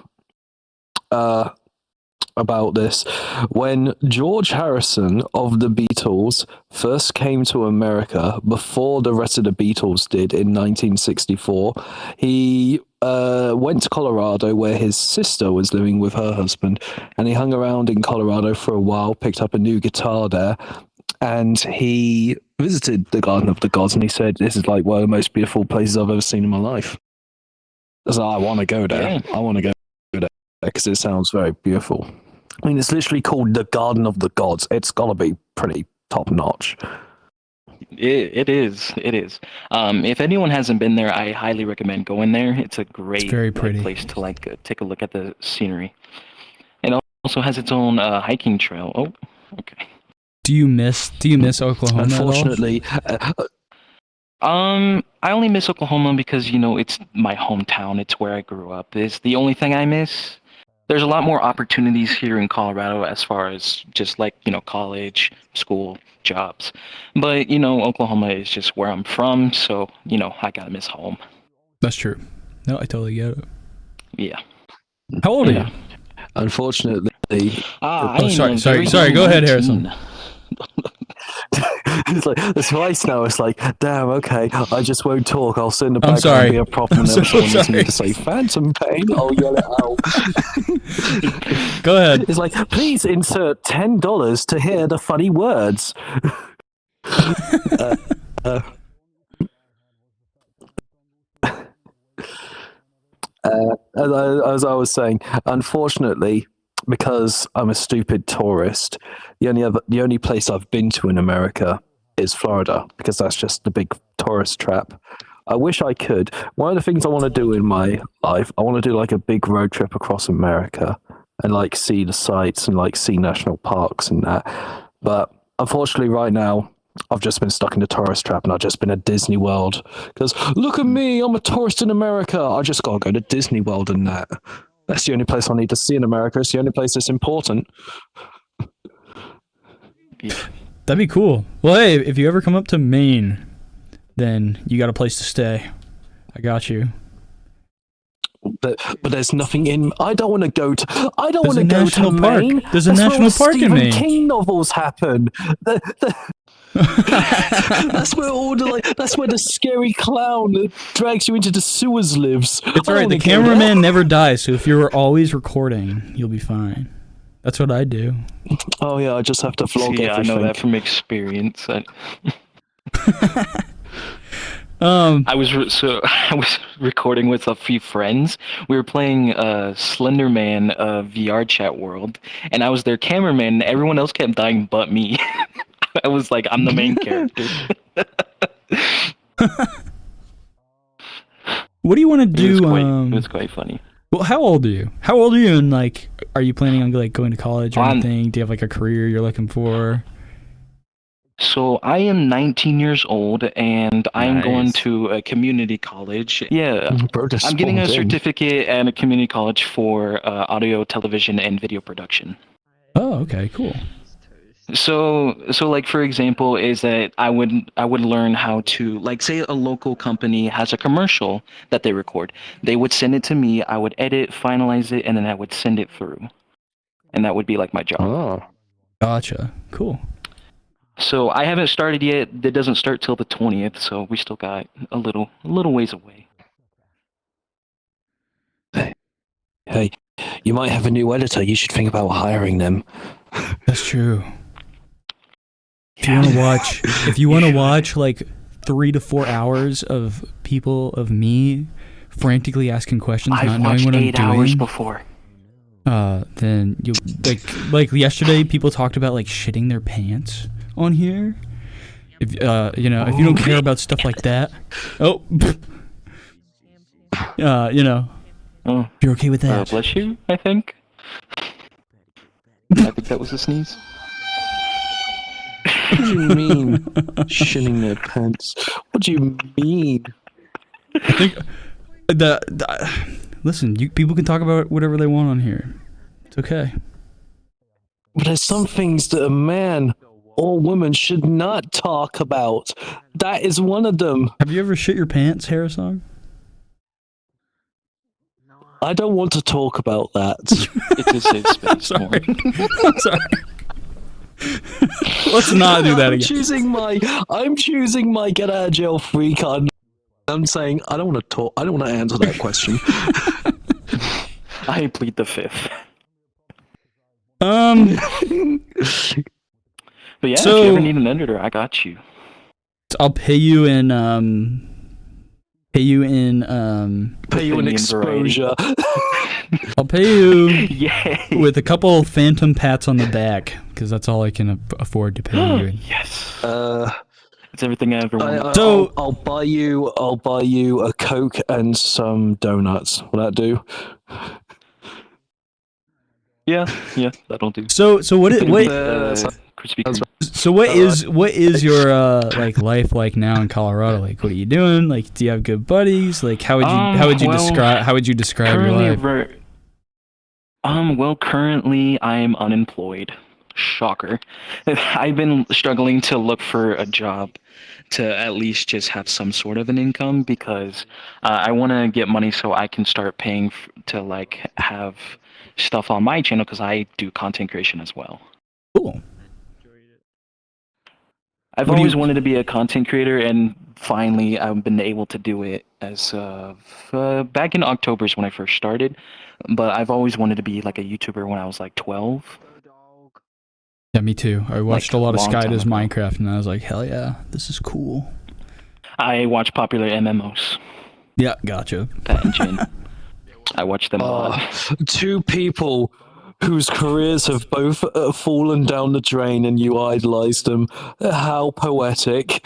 about this. When George Harrison of the Beatles first came to America, before the rest of the Beatles did in 1964, he went to Colorado where his sister was living with her husband, and he hung around in Colorado for a while, picked up a new guitar there, and he visited the Garden of the Gods, and he said, "This is like one of the most beautiful places I've ever seen in my life." So I want to go there. Yeah. I want to go there because it sounds very beautiful. I mean, it's literally called the Garden of the Gods. It's got to be pretty top notch. It is. It is. If anyone hasn't been there, I highly recommend going there. It's a great very like, pretty. place to like take a look at the scenery. It also has its own hiking trail. Oh, okay. Do you miss Oklahoma at all? Unfortunately, I only miss Oklahoma because it's my hometown. It's where I grew up. It's the only thing I miss. There's a lot more opportunities here in Colorado as far as just like college, school, jobs. But Oklahoma is just where I'm from, so I gotta miss home. That's true. No, I totally get it. Yeah. How old are you? unfortunately, I am sorry. a very Go ahead, 19. Harrison. it's like twice now. It's like, damn, okay, I just won't talk. I'll sit in the I'm background sorry. and be a prop I'm whenever so someone needs me sorry. to say phantom pain. I'll yell it out. Go ahead. It's like, please insert $10 to hear the funny words. As I was saying, unfortunately, because I'm a stupid tourist, the only place I've been to in America is Florida, because that's just the big tourist trap. I wish I could. One of the things I want to do in my life, I want to do like a big road trip across America and like see the sights and like see national parks and that. But unfortunately, right now, I've just been stuck in the tourist trap and I've just been at Disney World. Because look at me, I'm a tourist in America. I just got to go to Disney World and that. That's the only place I need to see in America. It's the only place that's important. Yeah. That'd be cool. Well, hey, if you ever come up to Maine, then you got a place to stay. I got you. But there's nothing in. I don't want to go to. I don't There's want to a go national to park. Maine. There's a That's where national all the park in Stephen Maine. King novels happen. That's where all the that's where the scary clown that drags you into the sewers lives. It's I alright. don't The wanna go there. cameraman never dies, so if you're always recording, you'll be fine. That's what I do. Oh yeah, I just have to vlog Yeah, I everything. know that from experience. Um, I was I was recording with a few friends. We were playing Slender Man VRChat world, and I was their cameraman. And everyone else kept dying but me. I was like, I'm the main character. what do you want to It do? was quite funny. Well, how old are you? How old are you? And like, are you planning on like going to college or I'm- anything? Do you have like a career you're looking for? So I am 19 years old, and I'm going Nice. to a community college. Yeah, Bro, just I'm getting a spawned in. certificate at a community college for audio, television, and video production. Oh, okay, cool. So like for example, is that I would learn how to, like, say a local company has a commercial that they record. They would send it to me. I would edit, finalize it, and then I would send it through. And that would be like my job. Oh. Gotcha. Cool. So I haven't started yet. It doesn't start till the 20th, so we still got a little ways away. hey, you might have a new editor. You should think about hiring them. That's true. If you want to watch like 3 to 4 hours of me frantically asking questions, I've not knowing watched what I'm 8 hours doing, before. then you like yesterday people talked about like shitting their pants on here. If if you don't care about stuff like that, oh, Oh, if you're okay with that. bless you, I think. I think that was a sneeze. What do you mean, shitting their pants? What do you mean? I think listen, people can talk about whatever they want on here. It's okay. But there's some things that a man or woman should not talk about. That is one of them. Have you ever shit your pants, Harrisong? I don't want to talk about that. It's a safe space. Sorry. I'm sorry. Let's not do that again. I'm choosing my get out of jail free card. I'm saying I don't want to talk. I don't want to answer that question. I plead the fifth. But yeah, So- if you ever need an editor, I got you. I'll pay you in Pay you Opinion an variety. exposure. I'll pay you Yay! with a couple phantom pats on the back because that's all I can afford to pay you. in. Yes. Uh, It's everything I ever wanted. So- I'll buy you a Coke and some donuts. Will that do? Yeah, that'll do. So what is Crispy Kreme. so what is your like life like now in Colorado? Like, what are you doing? Like, do you have good buddies? Like, how would you describe your life? Currently I'm unemployed. Shocker. I've been struggling to look for a job to at least just have some sort of an income because I want to get money so I can start paying to like have stuff on my channel because I do content creation as well. Cool. I've What do always you- wanted to be a content creator, and finally I've been able to do it as back in October is when I first started, but I've always wanted to be like a YouTuber when I was like 12. Yeah, me too. I watched a lot of long time Skydoes ago. Minecraft, and I was like, hell yeah, this is cool. I watch popular MMOs, Yeah, gotcha. Pat and Jin. I watch them a lot. Two people whose careers have both fallen down the drain and you idolized them. How poetic.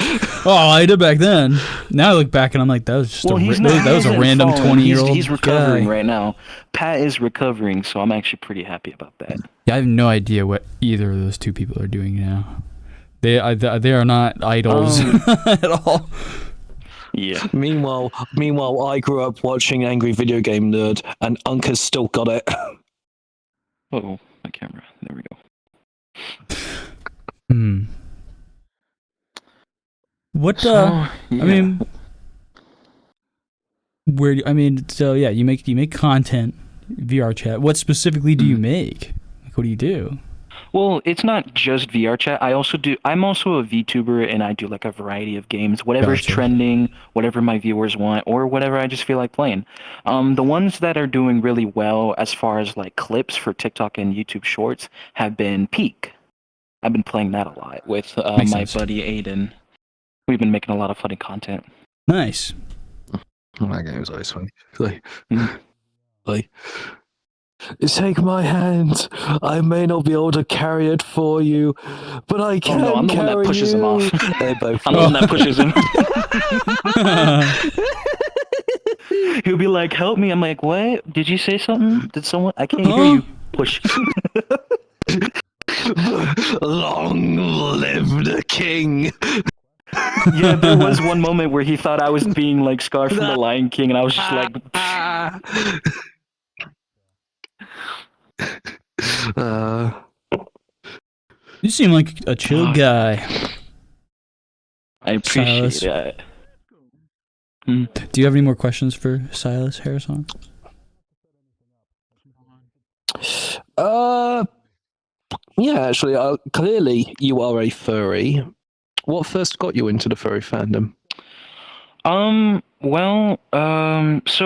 Oh, I did back then. Now I look back and I'm like, that was just that was a random 20-year-old. He's recovering guy. right now. Pat is recovering, so I'm actually pretty happy about that. Yeah, I have no idea what either of those two people are doing now. They are not idols at all. Yeah. Meanwhile, I grew up watching Angry Video Game Nerd, and Unca's still got it. Oh, my camera. There we go. What? So, I yeah. mean, so yeah, you make content, VRChat. What specifically do you make? Like, what do you do? Well, it's not just VRChat. I'm also a VTuber, and I do like a variety of games, whatever's Gotcha. trending, whatever my viewers want, or whatever I just feel like playing. The ones that are doing really well as far as like clips for TikTok and YouTube Shorts have been Peak. I've been playing that a lot with Makes my sense. buddy Aiden. We've been making a lot of funny content. Nice. That game was always funny. Mhm. Like, take my hand. I may not be able to carry it for you, but I can no, I'm the one that carry pushes him you. off. They both. I'm the one that pushes him. He'll be like, "Help me!" I'm like, "What? Did you say something? Did someone? I can't hear you." Push. Long live the king. Yeah, there was one moment where he thought I was being like Scar from The Lion King, and I was just like, You seem like a chill guy. I appreciate Silas. that. Do you have any more questions for Silas Harrison? Yeah, actually, clearly you are a furry. What first got you into the furry fandom? So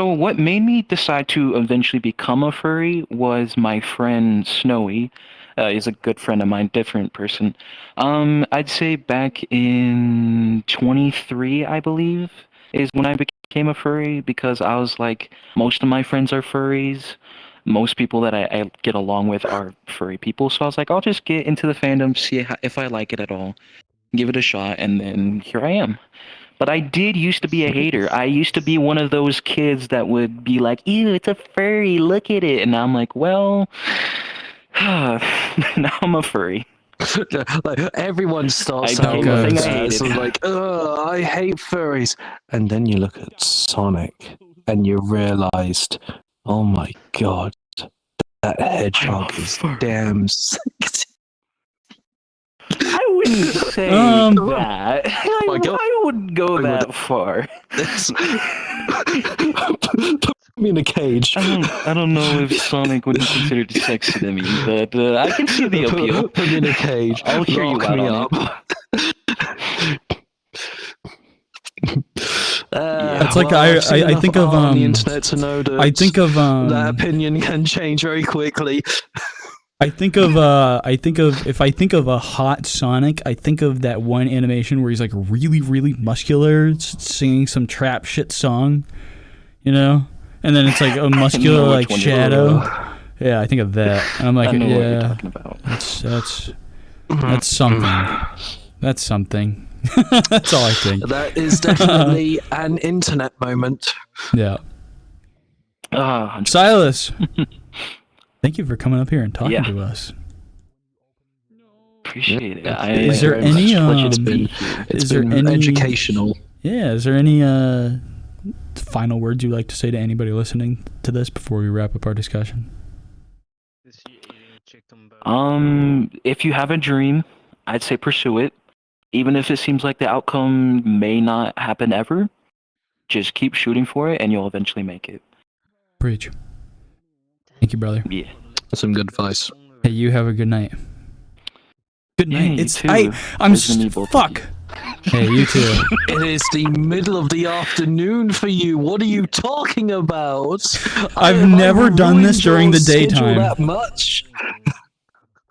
what made me decide to eventually become a furry was my friend Snowy. Is a good friend of mine, different person. I'd say back in 23, I believe, is when I became a furry because I was like, most of my friends are furries. Most people that I get along with are furry people, so I was like, I'll just get into the fandom, see if I like it at all, give it a shot, and then here I am. But I did used to be a hater. I used to be one of those kids that would be like, ew, it's a furry, look at it. And I'm like, well, now I'm a furry. Like everyone starts I out became the like thing I that. hated. So like, I hate furries. And then you look at Sonic and you realized, oh my god, that hedgehog I'm a is furry. damn sexy. I wouldn't say that. My God. I wouldn't go I would- that far. Put me in a cage. I don't know if Sonic would be considered sexy to me, but I can see the appeal. Put me in a cage. I'll hear you lock out me on up. It's like I've seen I enough think of art on the internet to know that I think of that opinion can change very quickly. I think of if I think of a hot Sonic, I think of that one animation where he's like really, really muscular, singing some trap shit song, you know, and then it's like a muscular which like one you're shadow. Yeah, I think of that, and I'm like, I know what you're yeah, talking about. that's something. That's something. That's all I think. That is definitely an internet moment. Yeah, Silas. Thank you for coming up here and talking Yeah. to us. Appreciate it. Is there any pleasure to be here. It's is there been any educational. Yeah, is there any final words you'd like to say to anybody listening to this before we wrap up our discussion? If you have a dream, I'd say pursue it. Even if it seems like the outcome may not happen ever, just keep shooting for it and you'll eventually make it. Preach. Thank you, brother. Yeah. That's some good advice. Hey, you have a good night. Good Yeah, night. you It's too. I'm Pleasure to meet both of fuck. Hey, you too. It is the middle of the afternoon for you. What are you talking about? I've never done this ruined during the your schedule daytime. That much.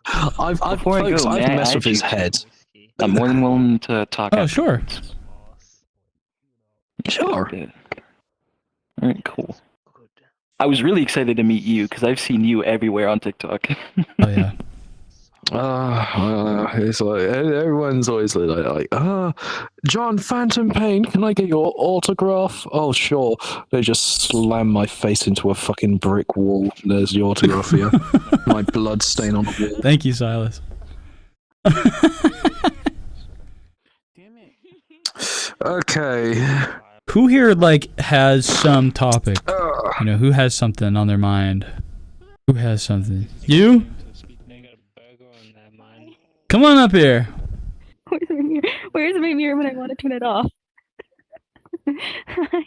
I've Before I folks, go, I've may I messed add with his you to- head. I'm more than willing to talk. Oh, sure. Sure. Yeah. All right, cool. I was really excited to meet you because I've seen you everywhere on TikTok. Oh yeah. It's like everyone's always like, John Phantom Pain, can I get your autograph? Oh, sure. They just slam my face into a fucking brick wall. There's the autograph here. My blood stain on the wall. Thank you, Silas. Okay. Who here like has some topic? You know, who has something on their mind? Who has something? You? Come on up here. Where's my mirror when I want to turn it off?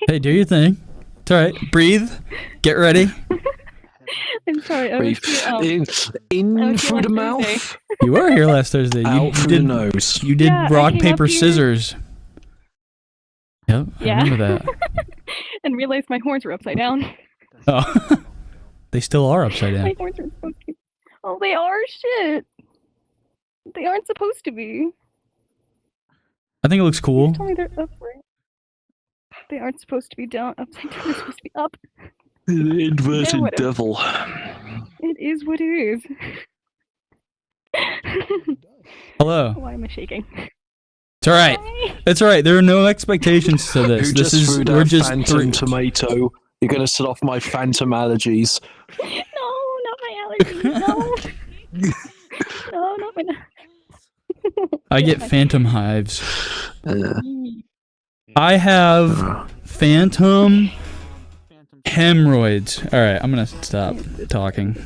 Hey, do your thing. It's all right. Breathe. Get ready. I'm sorry. I Breathe was in I was through here the last mouth, Thursday. You were here last Thursday. out through the nose. You did Yeah, I rock, came paper, up here. scissors. Yep, I Yeah. remember that. and realized my horns were upside down. Oh, they still are upside My down. horns are supposed to be. Oh, they are shit. They aren't supposed to be. I think it looks cool. You told me they're upright. They aren't supposed to be down, upside down. They're supposed to be up. The inverted whatever. devil. It is what it is. Hello. Why am I shaking? It's all right. Hi. It's all right. There are no expectations to this. Who This just is threw that we're just phantom tomato? You're gonna set off my phantom allergies. No, not my allergies. No. No, not my. I get phantom hives. Uh, I have phantom hemorrhoids. All right, I'm gonna stop talking.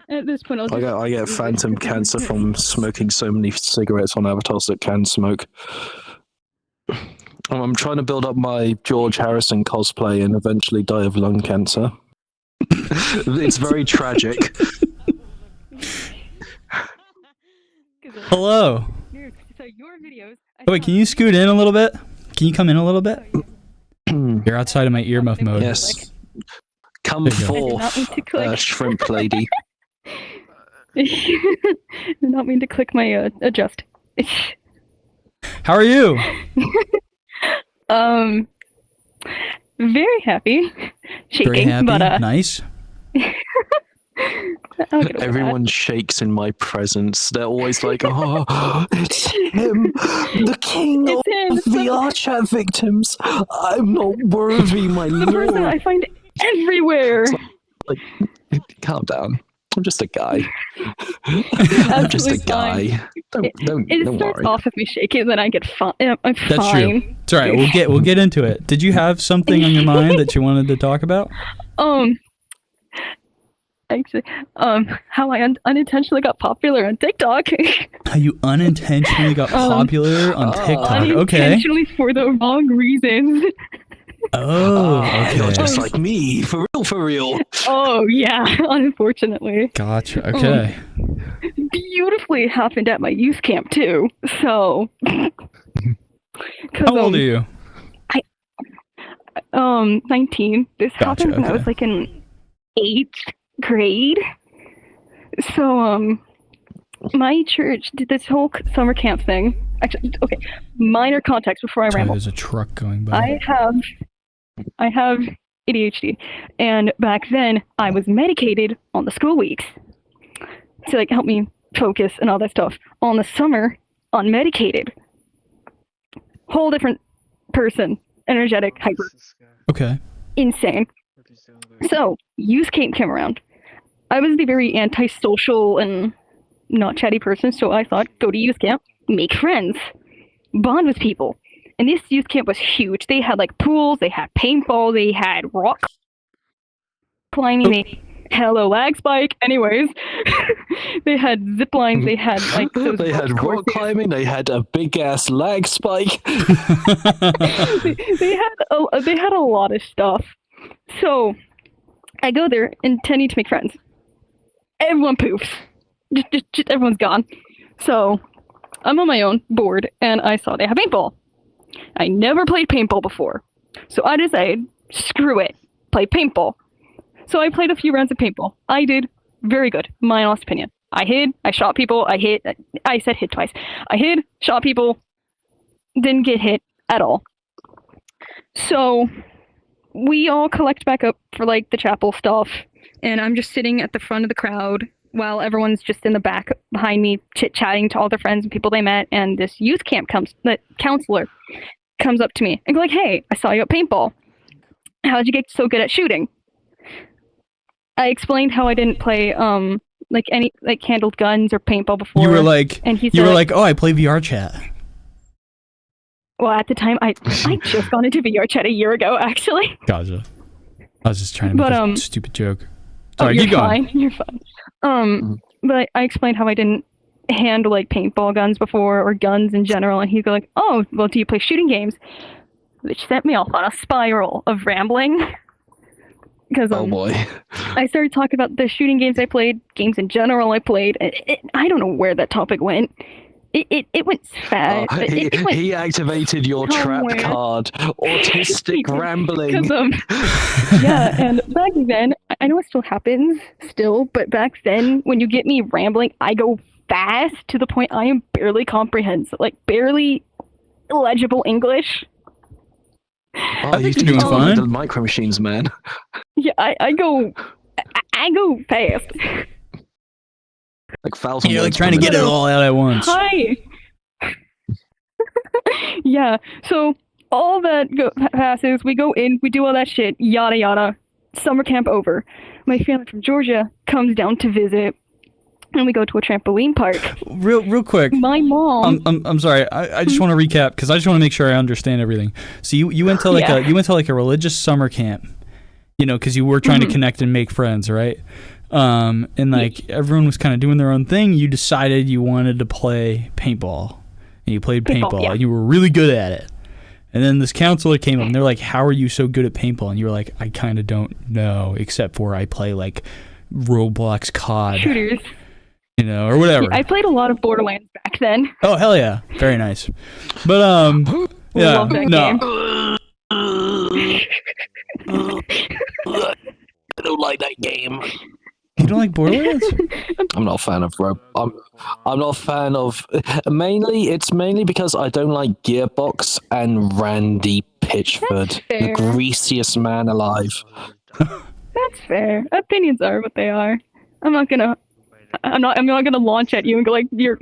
At this point, I'll just. I get phantom cancer from smoking so many cigarettes on avatars that can smoke. I'm trying to build up my George Harrison cosplay and eventually die of lung cancer. It's very tragic. Hello. So your videos. Wait, can you scoot in a little bit? Can you come in a little bit? You're outside of my earmuff mode. Yes. Come There you go. I did not forth, mean to click. shrimp lady. I did not mean to click my adjust. How are you? Very happy. Shaking, Very happy. but Nice. I'll get over Everyone shakes in my presence. They're always like, "Oh, it's him, the king It's of him, VRChat victims. I'm not worthy, my that. The person lord." I find everywhere. Like, calm down. I'm just a guy. I'm just a Absolutely guy. fine. Don't It worry. starts off with me shaking, then I get fine. I'm That's fine. true. It's all right. We'll get into it. Did you have something on your mind that you wanted to talk about? Actually, how I unintentionally got popular on TikTok. How you unintentionally got popular on TikTok. Okay. Unintentionally for the wrong reasons. Oh, You're okay. just like me, for real, for real. Oh yeah, unfortunately. Gotcha. Okay. Beautifully happened at my youth camp too. So. How old are you? 19. This Gotcha, happened when I was okay. like in 8th grade. So my church did this whole summer camp thing. Actually, okay, minor context before I Sorry, ramble. there's a truck going by. I have ADHD, and back then I was medicated on the school weeks to like help me focus and all that stuff. On the summer, unmedicated, whole different person, energetic, hyper, Okay. insane. So youth camp came around. I was the very antisocial and not chatty person, so I thought, go to youth camp, make friends, bond with people. And this youth camp was huge. They had like pools, they had paintball, they had rock climbing, they had a lag spike. Anyways, they had zip lines, they had like those They had rope rock courses. climbing, they had a big ass lag spike. they had a lot of stuff. So I go there intending to make friends. Everyone poofs. Just everyone's gone. So I'm on my own, bored, and I saw they have paintball. I never played paintball before. So I decided, screw it, play paintball. So I played a few rounds of paintball. I did very good, my honest opinion. I hid, I shot people, I said hit twice. I hid, shot people, didn't get hit at all. So we all collect back up for like the chapel stuff, and I'm just sitting at the front of the crowd while everyone's just in the back behind me chit-chatting to all their friends and people they met, and this youth camp the counselor comes up to me and go like, hey, I saw you at paintball. How'd you get so good at shooting? I explained how I didn't play like any like handled guns or paintball before. You were like, and he said, oh, I play VRChat. well, at the time I just got into VRChat a year ago, actually. Gotcha. I was just trying to make a stupid joke. Sorry, you're keep going. fine. You're fine. But I explained how I didn't handle like paintball guns before or guns in general, and he'd go like, oh, well, do you play shooting games? Which sent me off on a spiral of rambling. Because Oh boy. I started talking about the shooting games I played, games in general I played. I don't know where that topic went. It went fast. He activated your somewhere. trap card. Autistic rambling. 'Cause, yeah, and back then, I know it still happens, but back then, when you get me rambling, I go fast to the point I am barely comprehensive, like barely legible English. Oh, I think you you're doing told fine. me the micro machines, man. Yeah, I go fast. Like 1,000 You're like words trying per to get it minute. all out at once. Hi. Yeah, so all that passes, we go in, we do all that shit, yada yada. Summer camp over. My family from Georgia comes down to visit, and we go to a trampoline park. Real quick. My mom. I'm sorry. I just want to recap because I just want to make sure I understand everything. So you went to like a religious summer camp, you know, because you were trying to connect and make friends, right? And like everyone was kind of doing their own thing. You decided you wanted to play paintball, and you played paintball, yeah. and you were really good at it. And then this counselor came up, and they're like, "How are you so good at paintball?" And you were like, "I kind of don't know, except for I play like Roblox COD, Shooters. you know, or whatever." I played a lot of Borderlands back then. Oh hell yeah, very nice. But Yeah, Love that no. I don't like that game. You don't like Borderlands? I'm not a fan of I'm not a fan of it's mainly because I don't like Gearbox and Randy Pitchford, the fair. greasiest man alive. That's fair. Opinions are what they are. I'm not gonna launch at you and go like you're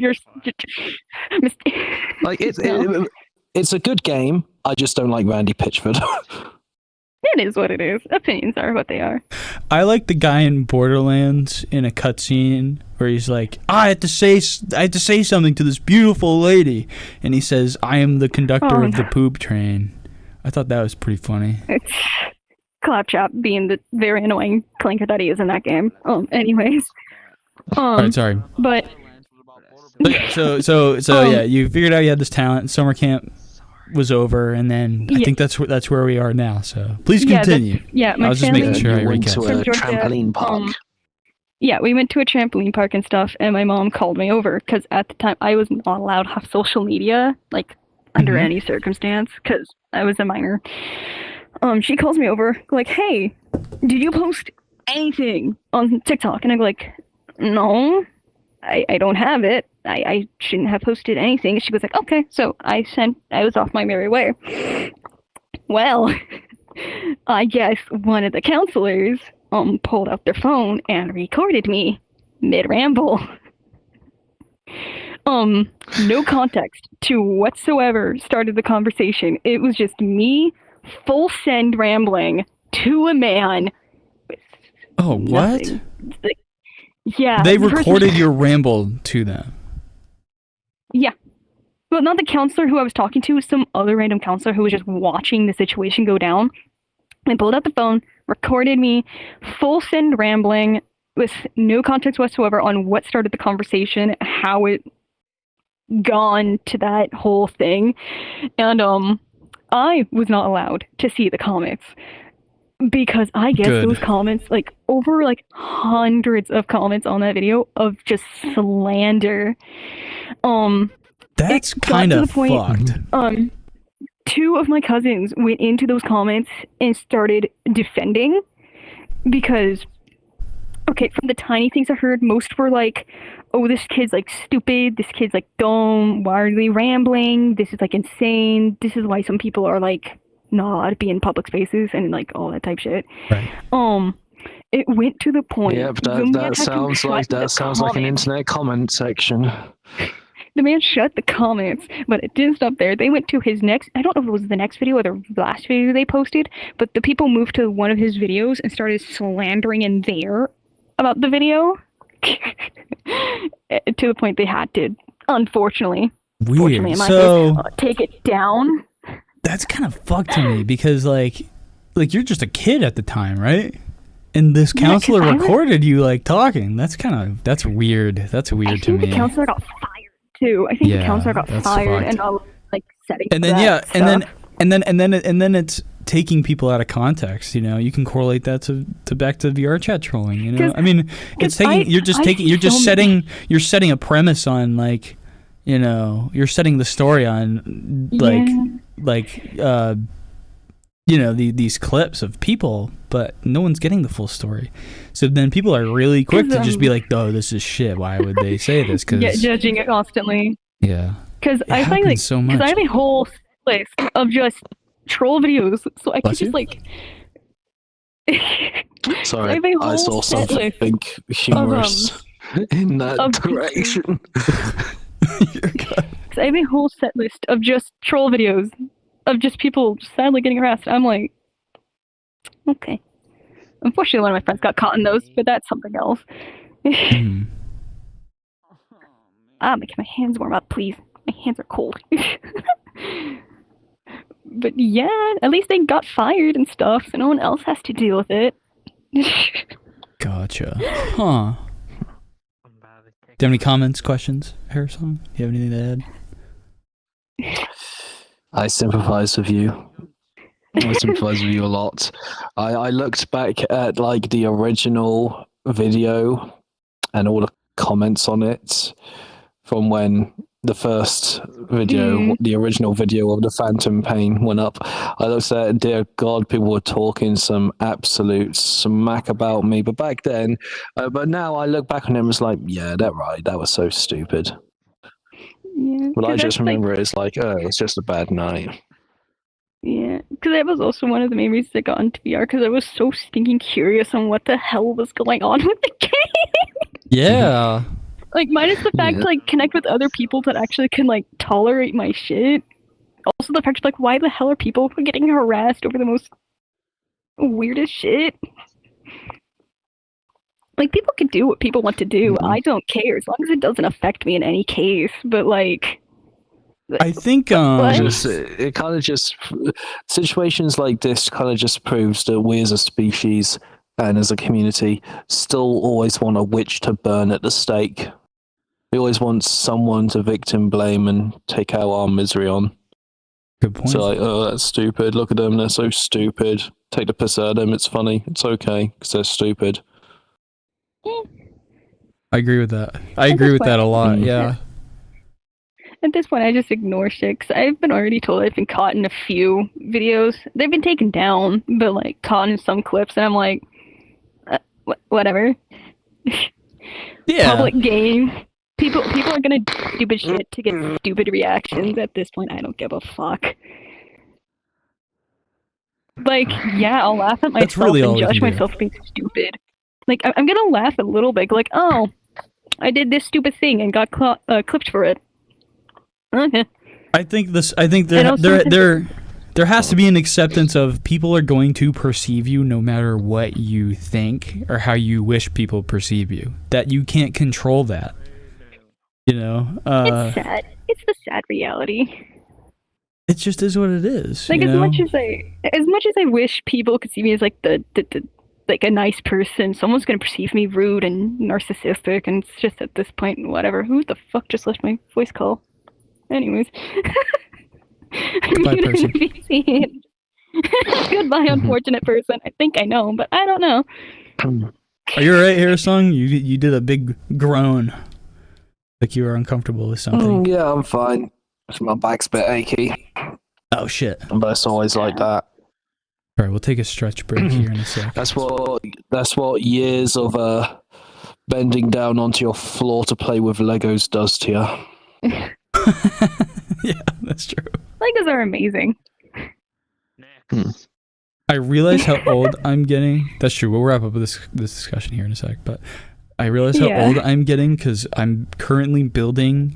Like No. it's a good game. I just don't like Randy Pitchford. It is what it is. Opinions are what they are. I like the guy in Borderlands in a cutscene where he's like, I had to say something to this beautiful lady, and he says, I am the conductor of the poop train. I thought that was pretty funny. It's Claptrap being the very annoying clinker that he is in that game. Anyways. All right, sorry. But yeah, so yeah, you figured out you had this talent. Summer camp was over, and then I think that's where we are now. So please continue. My I was just family making sure I went to recap. a trampoline park. Yeah, we went to a trampoline park and stuff, and my mom called me over because at the time I was not allowed to have social media, like under any circumstance, because I was a minor. She calls me over, like, hey, did you post anything on TikTok? And I'm like, no, I don't have it. I shouldn't have posted anything. She was like, okay. So I was off my merry way. Well, I guess one of the counselors pulled out their phone and recorded me mid-ramble. No context to whatsoever started the conversation. It was just me full send rambling to a man. Oh, what? Nothing. Yeah. They the person- recorded your ramble to them. Yeah. Well, not the counselor who I was talking to, some other random counselor who was just watching the situation go down. They pulled out the phone, recorded me, full send rambling with no context whatsoever on what started the conversation, how it gone to that whole thing. And I was not allowed to see the comments. Because I guess those comments, like over like hundreds of comments on that video of just slander. That's kind of fucked. Two of my cousins went into those comments and started defending because, okay, from the tiny things I heard, most were like, oh, this kid's like stupid, this kid's like dumb, why are they rambling, this is like insane, this is why some people are like not allowed to be in public spaces and like all that type shit. Right. It went to the point. Yeah, but that sounds like an internet comment section. The man shut the comments, but it didn't stop there. They went to his next, I don't know if it was the next video or the last video they posted, but the people moved to one of his videos and started slandering in there about the video. To the point they had to, unfortunately. Weird. In my So case, take it down. that's kind of fucked to me because like you're just a kid at the time, right? And this counselor recorded you like talking. That's weird. That's weird to me. I think the counselor got fired too. I think the counselor got fired fucked. and all like setting. And then and then it's taking people out of context. You know, you can correlate that to back to VRChat trolling. You know, I mean, it's taking you're setting a premise on like, you know, you're setting the story on you know, these clips of people, but no one's getting the full story. So then people are really quick to just be like, oh, this is shit. Why would they say this? Because judging it constantly. Yeah. Because I find like, so much. because I have a whole list of just troll videos, so I can just like. Sorry, I saw something humorous in that direction. I have a whole set list of just troll videos of just people sadly getting harassed. I'm like, okay. Unfortunately, one of my friends got caught in those, but that's something else. Making my hands warm up, please. My hands are cold. But yeah, at least they got fired and stuff, so no one else has to deal with it. Gotcha. Huh. Do you have any comments, questions, Harrisong? Do you have anything to add? I sympathize with you. I sympathize with you a lot. I looked back at like the original video and all the comments on it from when the first video, the original video of the Phantom Pain went up, I looked at it, dear God, people were talking some absolute smack about me. But back then, but now I look back on it and was like, yeah, they're right. That was so stupid. Yeah, But I 'cause just that's, like, remember it's like, oh, it's just a bad night. yeah, because that was also one of the main reasons I got into VR, because I was so stinking curious on what the hell was going on with the game. Yeah. Like, minus the fact Yeah. to, like, connect with other people that actually can, like, tolerate my shit. Also the fact of, like, why the hell are people getting harassed over the most weirdest shit? Like, people can do what people want to do. Mhm. I don't care, as long as it doesn't affect me in any case. But, like... I think What? It kind of just situations like this kind of just proves that we as a species and as a community still always want a witch to burn at the stake. We always want someone to victim blame and take out our misery on. good point. So like, oh, that's stupid. Look at them, they're so stupid. Take the piss out of them. It's funny. It's okay because they're stupid. I agree with that. I agree with that a lot. Yeah. At this point, I just ignore shit, 'cause I've been already told I've been caught in a few videos. They've been taken down, but, like, caught in some clips, and I'm like, whatever. Yeah. Public game. People are gonna do stupid shit to get stupid reactions. At this point, I don't give a fuck. Like, yeah, I'll laugh at That's myself really all and we can judge do. myself for being stupid. Like, I'm gonna laugh a little bit, like, oh, I did this stupid thing and got clipped for it. Okay. I think And there also- there has to be an acceptance of people are going to perceive you no matter what you think or how you wish people perceive you. That you can't control that. You know? It's sad. It's the sad reality. It just is what it is. Like, you as know? much as I wish people could see me as like the like a nice person, someone's gonna perceive me rude and narcissistic, and it's just at this point, whatever. Who the fuck just left my voice call? Anyways. Goodbye, person. Goodbye, unfortunate person. I think I know, but I don't know. Are you alright, Harrisong? You did a big groan. Like you were uncomfortable with something. Yeah, I'm fine. My back's a bit achy, Oh shit. but it's always like that. Alright, we'll take a stretch break here in a sec. That's what years of bending down onto your floor to play with Legos does to you. Yeah, that's true. Legos are amazing. I realize how old I'm getting. That's true. We'll wrap up with this discussion here in a sec. But I realize how old I'm getting because I'm currently building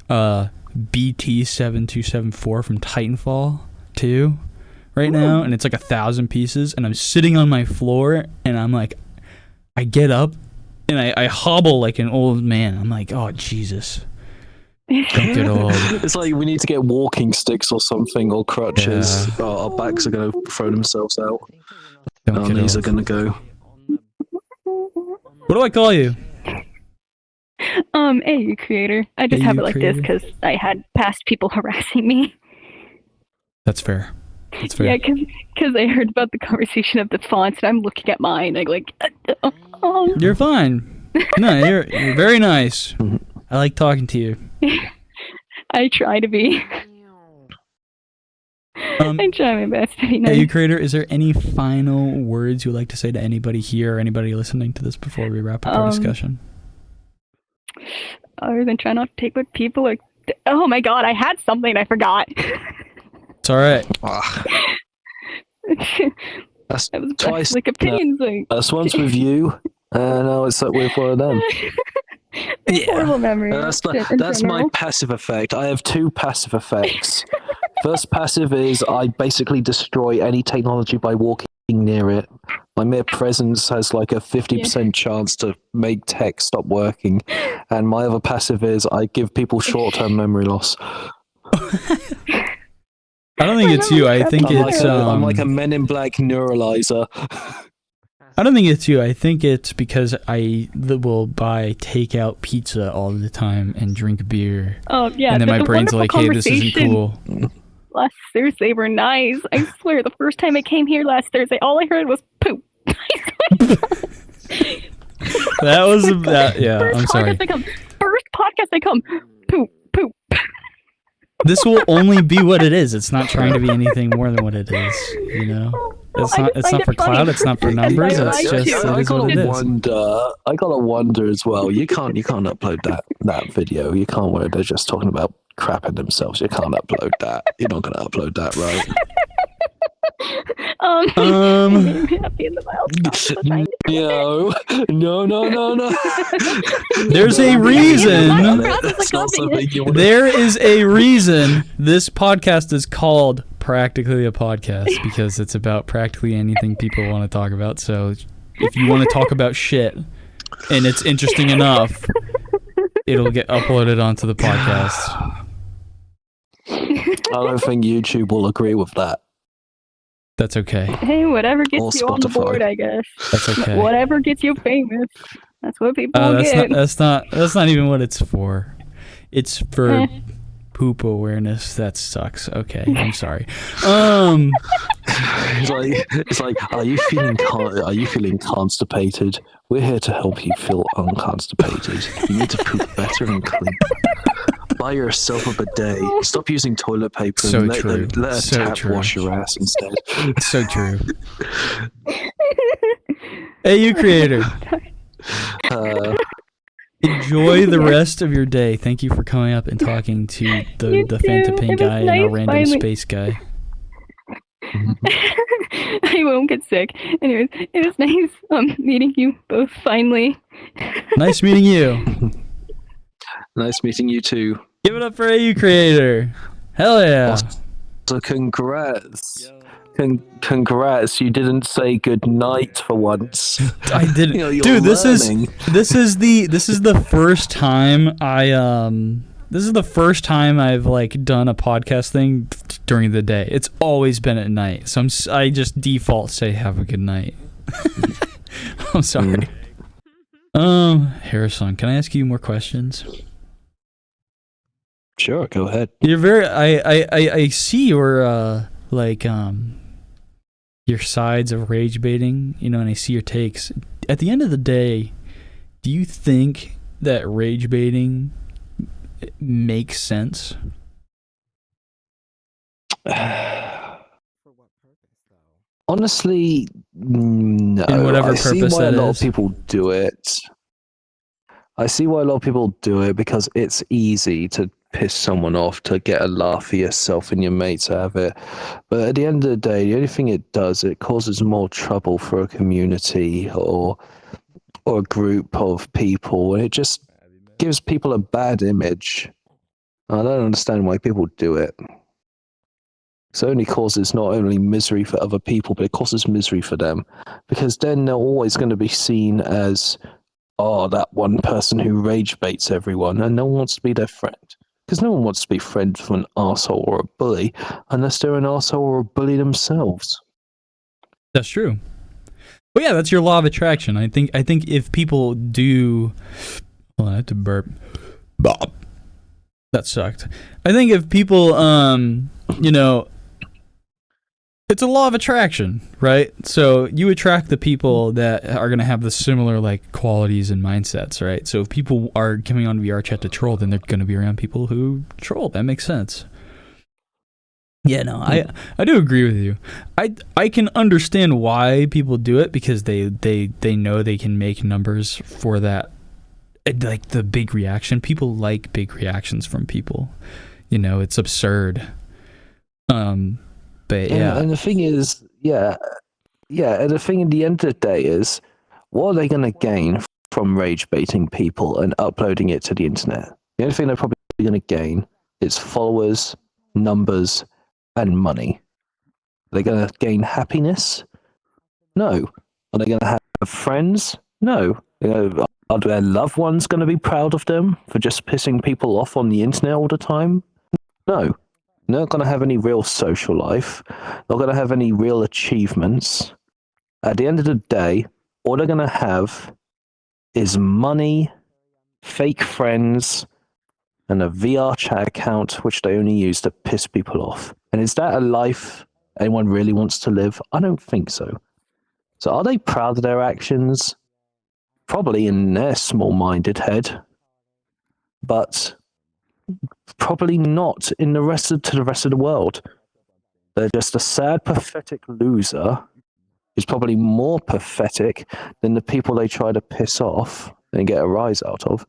BT7274 from Titanfall 2 right now, and it's like 1,000 pieces. And I'm sitting on my floor, and I'm like, I get up, and I hobble like an old man. I'm like, oh Jesus. Don't get old. It's like we need to get walking sticks or something, or crutches. Yeah. Our backs are going to throw themselves out. Don't Our get knees are old. going to go. What do I call you? Hey, creator. I just Hey, have you it like this creator. because I had past people harassing me. That's fair. That's fair. Yeah, because I heard about the conversation of the fonts, and I'm looking at mine, like You're fine. No, you're very nice. I like talking to you. I try to be. I try my best to be nice. Hey, you creator, is there any final words you would like to say to anybody here or anybody listening to this before we wrap up our discussion? Other than try not to take what people are... Oh my god, I had something I forgot. It's all right. That's I was twice. like opinions. Like, That's once with you, and now it's with one of them. horrible memory. That's in my general. passive effect. I have two passive effects. First passive is I basically destroy any technology by walking near it. My mere presence has like a 50% chance to make tech stop working. And my other passive is I give people short-term memory loss. I don't think it's you. I think it's I'm like a Men in Black neuralizer. I don't think it's you. I think it's because I will buy takeout pizza all the time and drink beer. Oh yeah, And then my the brain's like, wonderful hey, this isn't conversation cool. Last Thursday were nice. I swear, the first time I came here last Thursday, all I heard was poop. That was that. Yeah, First I'm sorry. Podcast I come. Poop, poop. This will only be what it is. It's not trying to be anything more than what it is. You know, it's I not. just It's find not for it funny. clout. It's not for numbers. I It's like just to. it is what it is. I gotta wonder as well. You can't upload that video. You can't where they're just talking about crapping themselves. You can't upload that. You're not gonna upload that, right? Happy in the mild. No. There's a reason. That's not something you want. There is a reason this podcast is called Practically a Podcast, because it's about practically anything people want to talk about. So if you want to talk about shit and it's interesting enough, it'll get uploaded onto the podcast. I don't think YouTube will agree with that. That's okay. Hey, whatever gets Or you on the Spotify. board, I guess. That's okay. Whatever gets you famous. That's what people get. That's not even what it's for. It's for poop awareness. That sucks. Okay, I'm sorry. It's like, are you feeling constipated? We're here to help you feel unconstipated. You need to poop better and clean. Buy yourself a bidet. Stop using toilet paper. So and true. Let a So tap true. wash your ass instead. So true. Hey, you creator. Enjoy the rest of your day. Thank you for coming up and talking to the You Fanta too. Pink It was guy and our nice random finally- space guy. I won't get sick. Anyways, it was nice meeting you both finally. Nice meeting you. Nice meeting you too. Give it up for AU Creator. Hell yeah. So congrats. Congrats. You didn't say good night for once. I didn't. You know, you're Dude, this learning. is the first time I've like done a podcast thing during the day. It's always been at night. So I just default say have a good night. I'm sorry. Harrisong, can I ask you more questions? Sure, go ahead. You're very I see your your sides of rage baiting, you know, and I see your takes. At the end of the day, do you think that rage baiting makes sense? Honestly, no. In whatever I see purpose why a that lot is. of people do it. I see why a lot of people do it because it's easy to piss someone off, to get a laugh for yourself and your mates have it. But at the end of the day, the only thing it does, it causes more trouble for a community or a group of people, and it just gives people a bad image. I don't understand why people do it. It only causes not only misery for other people, but it causes misery for them. Because then they're always going to be seen as, oh, that one person who rage baits everyone, and no one wants to be their friend. Because no one wants to be friends with an arsehole or a bully, unless they're an arsehole or a bully themselves. That's true. Well, yeah, that's your law of attraction. I think if people do, hold on, I have to burp. Bob. That sucked. I think if people, you know, it's a law of attraction, right? So you attract the people that are going to have the similar like qualities and mindsets, right? So if people are coming on VRChat to troll, then they're going to be around people who troll. That makes sense. Yeah, no, I do agree with you. I can understand why people do it because they know they can make numbers for that, like the big reaction. People like big reactions from people. You know, it's absurd. But yeah, And the thing is, and the thing at the end of the day is, what are they going to gain from rage baiting people and uploading it to the internet? The only thing they're probably going to gain is followers, numbers, and money. Are they going to gain happiness? No. Are they going to have friends? No. Are their loved ones going to be proud of them for just pissing people off on the internet all the time? No. They're not going to have any real social life. Not going to have any real achievements. At the end of the day, all they're going to have is money, fake friends, and a VRChat account, which they only use to piss people off. And is that a life anyone really wants to live? I don't think so. So are they proud of their actions? Probably in their small-minded head. But Probably not in the rest of the world. They're just a sad, pathetic loser who's probably more pathetic than the people they try to piss off and get a rise out of.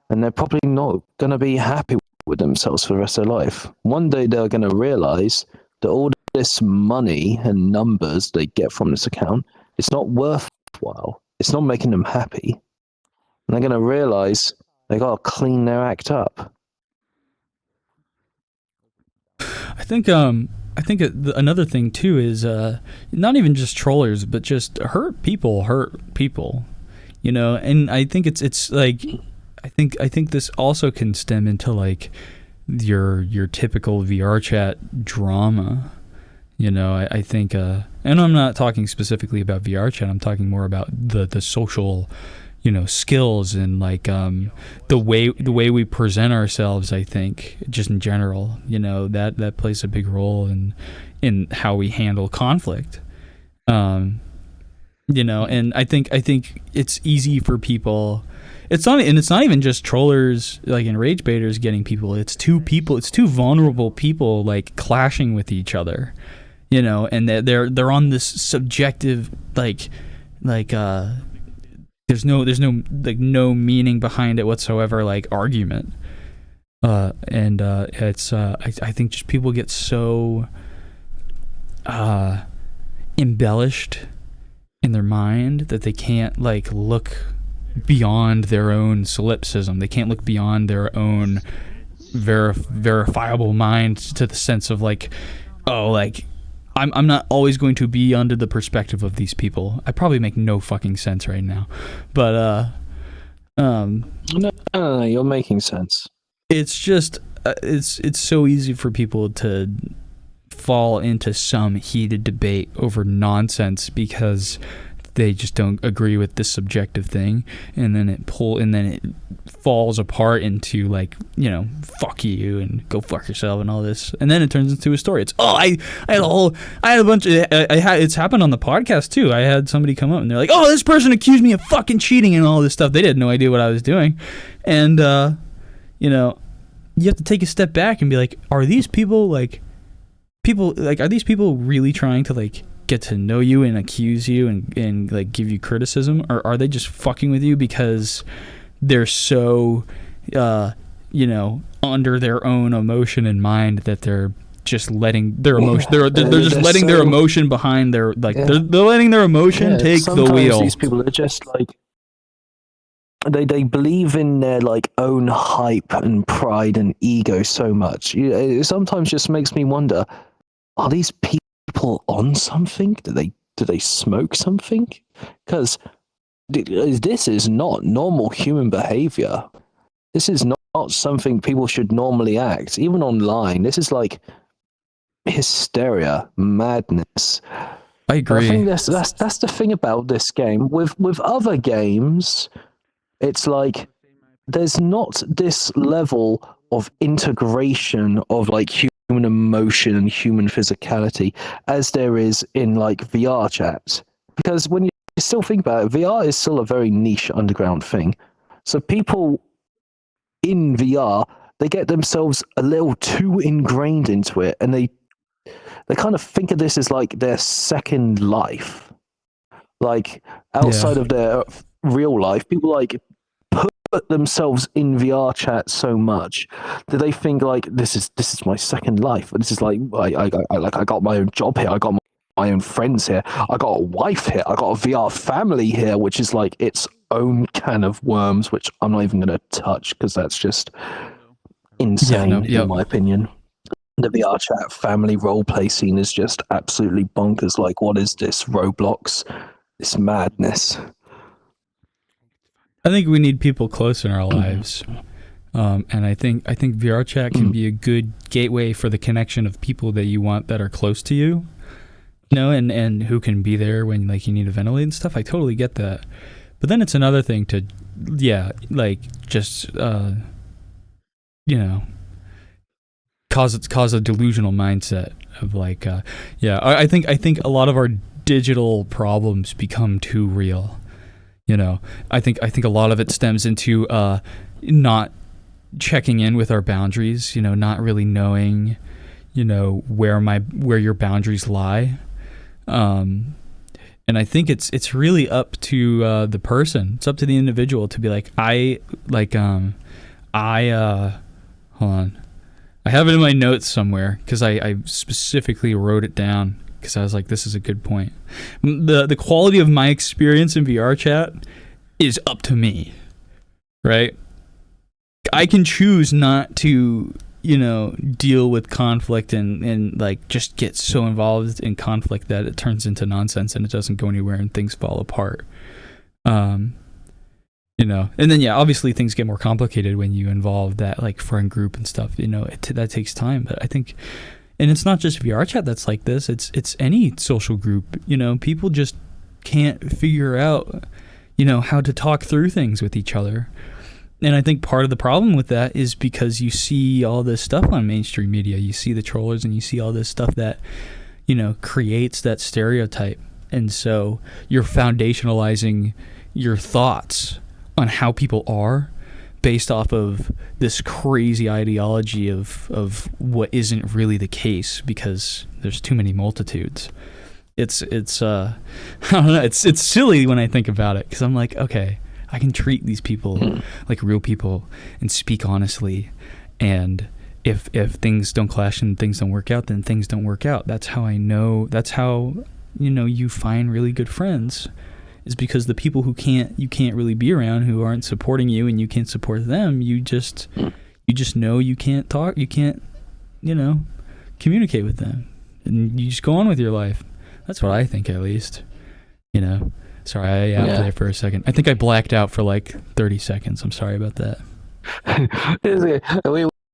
And they're probably not going to be happy with themselves for the rest of their life. One day they're going to realize that all this money and numbers they get from this account, it's not worthwhile. It's not making them happy. And they're going to realize they got to clean their act up. I think another thing too is not even just trollers, but just hurt people, you know. And I think it's like I think this also can stem into like your typical VRChat drama, you know. I think and I'm not talking specifically about VRChat. I'm talking more about the social, you know, skills and like the way we present ourselves. I think just in general, you know, that plays a big role in how we handle conflict. You know, and I think it's easy for people. It's not even just trollers like and rage baiters getting people. It's two vulnerable people like clashing with each other, you know, and they're on this subjective like there's no like no meaning behind it whatsoever, like argument. It's I think just people get so embellished in their mind that they can't like look beyond their own solipsism. They can't look beyond their own verifiable mind to the sense of like, oh, like I'm not always going to be under the perspective of these people. I probably make no fucking sense right now, but No, you're making sense. It's just it's so easy for people to fall into some heated debate over nonsense because they just don't agree with this subjective thing, and then it falls apart into like, you know, fuck you and go fuck yourself and all this, and then it turns into a story. It's it's happened on the podcast too. I had somebody come up and they're like, oh, this person accused me of fucking cheating and all this stuff. They had no idea what I was doing, and you know, you have to take a step back and be like, are these people are these people really trying to like get to know you and accuse you and like give you criticism, or are they just fucking with you because they're so you know, under their own emotion and mind that they're just letting their emotion they're just letting their emotion behind their like they're letting their emotion take the wheel. These people are just like they believe in their like own hype and pride and ego so much. It sometimes just makes me wonder, are these people on something? Do they smoke something? Because this is not normal human behavior. This is not something people should normally act. Even online, this is like hysteria, madness. I agree. I think that's the thing about this game. With other games, it's like there's not this level of integration of like human emotion and human physicality as there is in like VRChat. Because when you still think about it, VR is still a very niche underground thing. So people in VR, they get themselves a little too ingrained into it, and they kind of think of this as like their second life. Like outside of their real life, people like put themselves in VRChat so much that they think like this is my second life. This is like I got my own job here. I got my own friends here. I got a wife here. I got a VR family here, which is like its own can of worms, which I'm not even going to touch because that's just insane in my opinion. The VRChat family roleplay scene is just absolutely bonkers. Like, what is this? Roblox? This madness. I think we need people close in our lives, and I think VRChat can be a good gateway for the connection of people that you want that are close to you, you know, and who can be there when like you need to ventilate and stuff. I totally get that, but then it's another thing to, like just you know, cause a delusional mindset of like, I think a lot of our digital problems become too real. You know, I think a lot of it stems into not checking in with our boundaries, not really knowing, where your boundaries lie. And I think it's really up to the person. It's up to the individual to be like, hold on. I have it in my notes somewhere because I specifically wrote it down because I was like, this is a good point. The quality of my experience in VRChat is up to me, right? I can choose not to, deal with conflict and like just get so involved in conflict that it turns into nonsense and it doesn't go anywhere and things fall apart. And then obviously things get more complicated when you involve that like friend group and stuff. That takes time. But I think, and it's not just VRChat that's like this. It's any social group. People just can't figure out, how to talk through things with each other. And I think part of the problem with that is because you see all this stuff on mainstream media. You see the trollers and you see all this stuff that, creates that stereotype. And so you're foundationalizing your thoughts on how people are based off of this crazy ideology of what isn't really the case because there's too many multitudes. It's I don't know, it's silly when I think about it because I'm like, okay, I can treat these people like real people and speak honestly, and if things don't clash and things don't work out, then things don't work out. That's how I know. That's how you find really good friends. Is because the people you can't really be around, who aren't supporting you and you can't support them, you just know you can't talk, you can't, communicate with them. And you just go on with your life. That's what I think, at least. Sorry, I yapped there for a second. I think I blacked out for like 30 seconds. I'm sorry about that.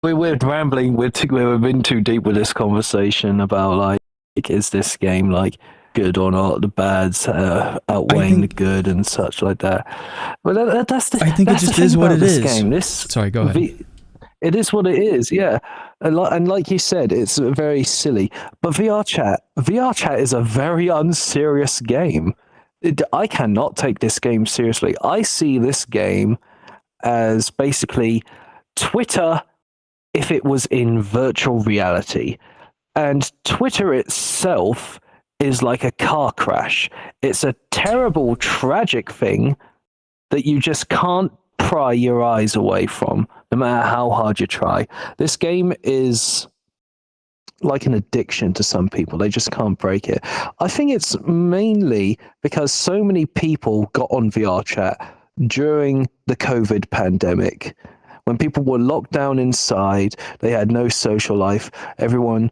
We're rambling. We've been too deep with this conversation about like is this game like good or not, the bads outweighing the good and such like that. But that's the. I think it just is what it is. Game. Sorry, go ahead. It is what it is, yeah. And like you said, it's very silly. But VRChat is a very unserious game. I cannot take this game seriously. I see this game as basically Twitter if it was in virtual reality. And Twitter itself is like a car crash. It's a terrible, tragic thing that you just can't pry your eyes away from, no matter how hard you try. This game is like an addiction to some people. They just can't break it. I think it's mainly because so many people got on VRChat during the COVID pandemic. When people were locked down inside, they had no social life. Everyone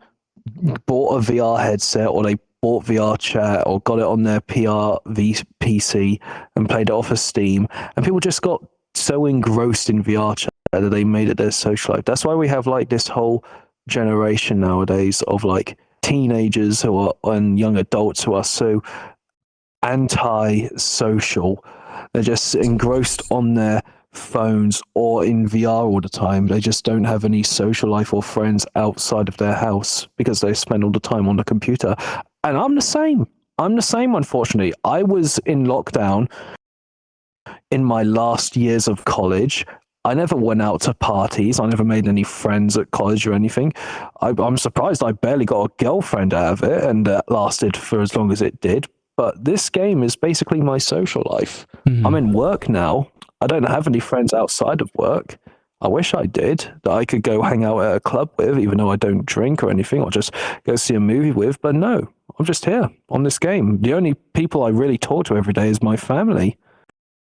bought a VR headset, or they bought VRChat or got it on their PC and played it off of Steam. And people just got so engrossed in VRChat that they made it their social life. That's why we have like this whole generation nowadays of like teenagers and young adults who are so anti-social. They're just engrossed on their phones or in VR all the time. They just don't have any social life or friends outside of their house because they spend all the time on the computer. And I'm the same, unfortunately. I was in lockdown in my last years of college. I never went out to parties. I never made any friends at college or anything. I'm surprised I barely got a girlfriend out of it, and that lasted for as long as it did. But this game is basically my social life. Mm-hmm. I'm in work now. I don't have any friends outside of work. I wish I did, that I could go hang out at a club with, even though I don't drink or anything, or just go see a movie with. But no, I'm just here on this game. The only people I really talk to every day is my family,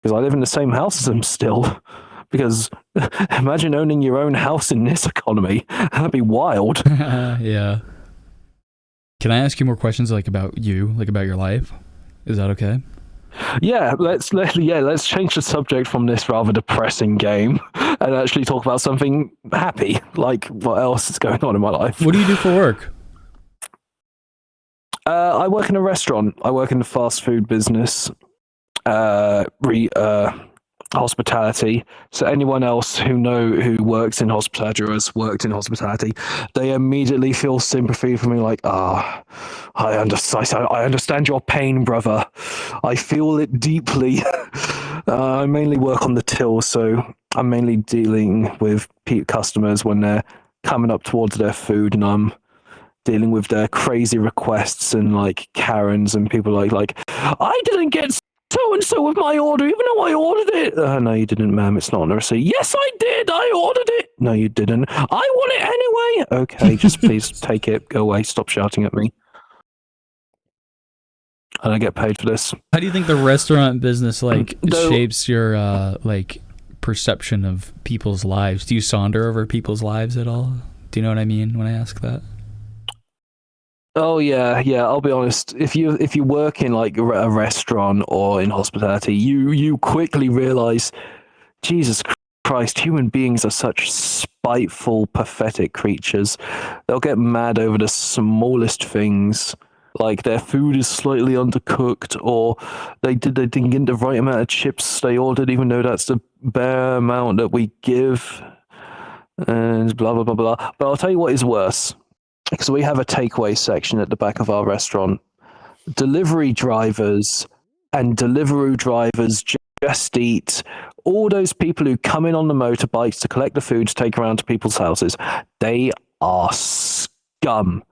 because I live in the same house as them still. Because imagine owning your own house in this economy. That'd be wild. Yeah. Can I ask you more questions about you, about your life? Is that okay? Yeah, let's change the subject from this rather depressing game and actually talk about something happy, like what else is going on in my life. What do you do for work? I work in a restaurant. I work in the fast food business. hospitality. So anyone else who works in hospitality or has worked in hospitality, they immediately feel sympathy for me. Like, I understand your pain, brother. I feel it deeply. I mainly work on the till, so I'm mainly dealing with customers when they're coming up towards their food, and I'm dealing with their crazy requests and like Karens and people like I didn't get so and so with my order, even though I ordered it. No, you didn't, ma'am. It's not on the receipt. Yes, I did. I ordered it. No, you didn't. I want it anyway. Okay, just please take it. Go away. Stop shouting at me. I don't get paid for this. How do you think the restaurant business shapes your like perception of people's lives? Do you saunter over people's lives at all? Do you know what I mean when I ask that? Oh yeah. I'll be honest. If you work in like a restaurant or in hospitality, you quickly realize, Jesus Christ, human beings are such spiteful, pathetic creatures. They'll get mad over the smallest things, like their food is slightly undercooked, or they didn't get the right amount of chips they ordered, even though that's the bare amount that we give, and blah blah blah blah. But I'll tell you what is worse. Because we have a takeaway section at the back of our restaurant. Delivery drivers and Deliveroo drivers, Just Eat, all those people who come in on the motorbikes to collect the food to take around to people's houses, they are scum.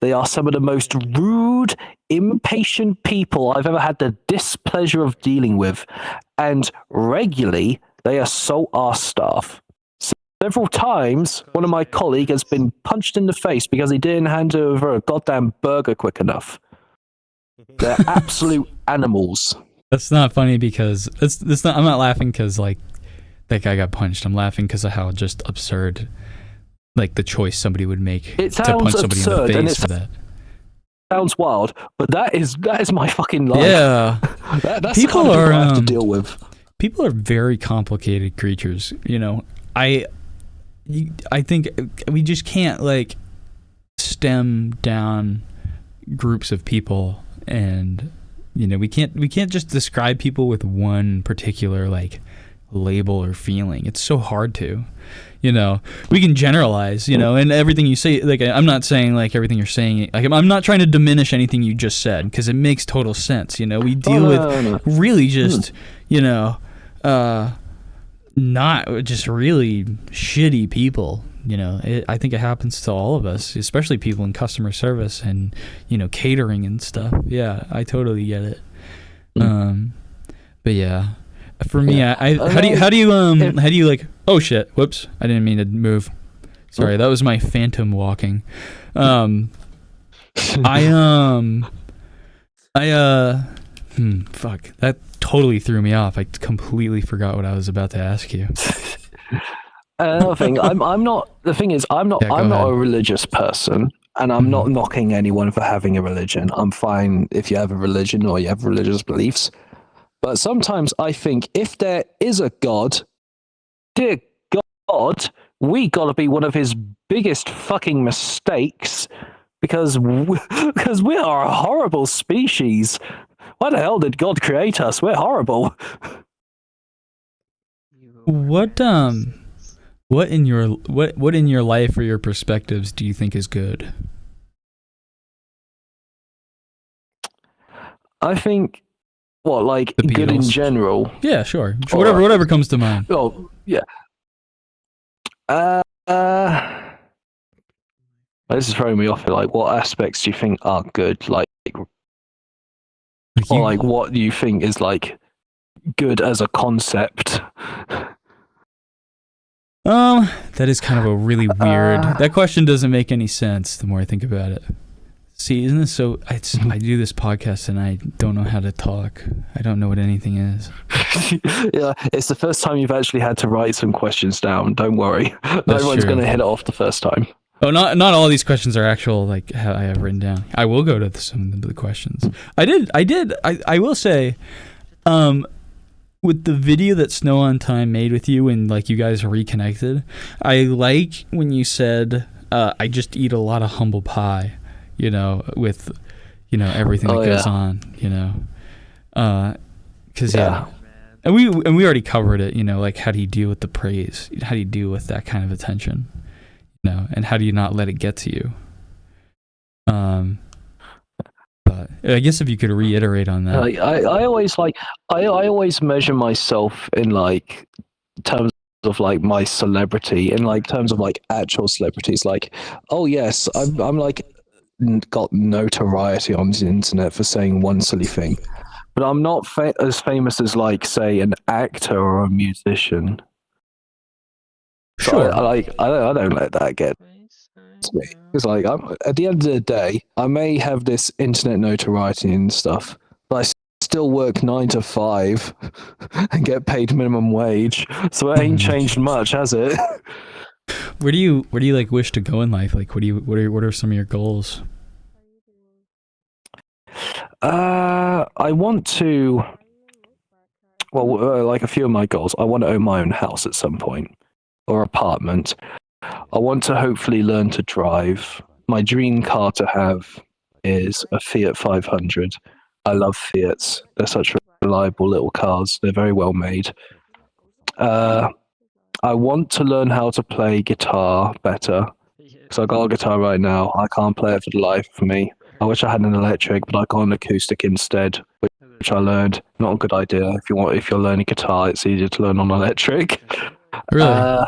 They are some of the most rude, impatient people I've ever had the displeasure of dealing with. And regularly, they assault our staff. Several times, one of my colleagues has been punched in the face because he didn't hand over a goddamn burger quick enough. They're absolute animals. That's not funny because it's not. I'm not laughing because like that guy got punched. I'm laughing because of how just absurd, like the choice somebody would make to punch somebody in the face for that. Sounds wild, but that is my fucking life. Yeah, that's people the kind of people I have to deal with. People are very complicated creatures. You know, I think we just can't like stem down groups of people, and you know we can't just describe people with one particular like label or feeling. It's so hard to, you know. We can generalize, you know, and everything you say. Like I'm not saying like everything you're saying. Like I'm not trying to diminish anything you just said because it makes total sense. You know, we deal with really just you know. Not just really shitty people, you know. I think it happens to all of us, especially people in customer service and, you know, catering and stuff. Yeah, I totally get it. But yeah, for me, how do you like? Oh shit! Whoops! I didn't mean to move. Sorry, that was my phantom walking. Fuck. That totally threw me off. I completely forgot what I was about to ask you. Another thing, I'm not. The thing is, I'm not a religious person, and I'm not knocking anyone for having a religion. I'm fine if you have a religion or you have religious beliefs. But sometimes I think if there is a God, dear God, we gotta be one of his biggest fucking mistakes because we are a horrible species. Why the hell did God create us? We're horrible. What in your life or your perspectives do you think is good? I think like good in general. Yeah, sure. Whatever comes to mind. Oh, yeah. This is throwing me off. Like, what aspects do you think are good? Like what do you think is like good as a concept? That is kind of a really weird. That question doesn't make any sense the more I think about it. See, isn't this so? I do this podcast and I don't know how to talk. I don't know what anything is. Yeah, it's the first time you've actually had to write some questions down. Don't worry, no one's going to hit it off the first time. Oh, not all these questions are actual like how I have written down. I will go to some of the questions. I will say, with the video that Snow on Time made with you and like you guys reconnected, I like when you said, I just eat a lot of humble pie, you know, with, you know, everything that goes on, you know, cause And we already covered it, you know, like how do you deal with the praise? How do you deal with that kind of attention? You know, and how do you not let it get to you? But I guess if you could reiterate on that. I always measure myself in like terms of like my celebrity, in like terms of like actual celebrities. Like, oh yes, I'm like got notoriety on the internet for saying one silly thing, but I'm not as famous as like say an actor or a musician. So Sure. I don't let that get to me. It's like at the end of the day, I may have this internet notoriety and stuff, but I still work 9 to 5 and get paid minimum wage. So it ain't changed much, has it? Where do you like wish to go in life? Like what are some of your goals? I want to. Well, like a few of my goals, I want to own my own house at some point or apartment. I want to hopefully learn to drive. My dream car to have is a Fiat 500. I love Fiats. They're such reliable little cars. They're very well made. I want to learn how to play guitar better. Because I got a guitar right now. I can't play it for the life of me. I wish I had an electric, but I got an acoustic instead, which I learned. Not a good idea. If you're learning guitar, it's easier to learn on electric. Really?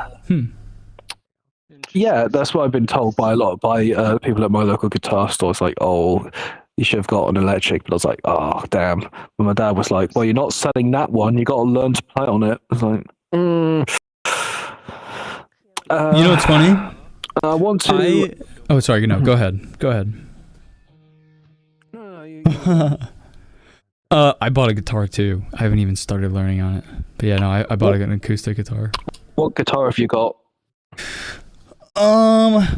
Yeah, that's what I've been told by people at my local guitar store. It's like, oh, you should have got an electric. But I was like, oh, damn. But my dad was like, well, you're not selling that one. You got to learn to play on it. I was like, you know what's funny? I want to. Oh, sorry. No, go ahead. Go ahead. I bought a guitar too. I haven't even started learning on it. But yeah, no, I bought an acoustic guitar. What guitar have you got?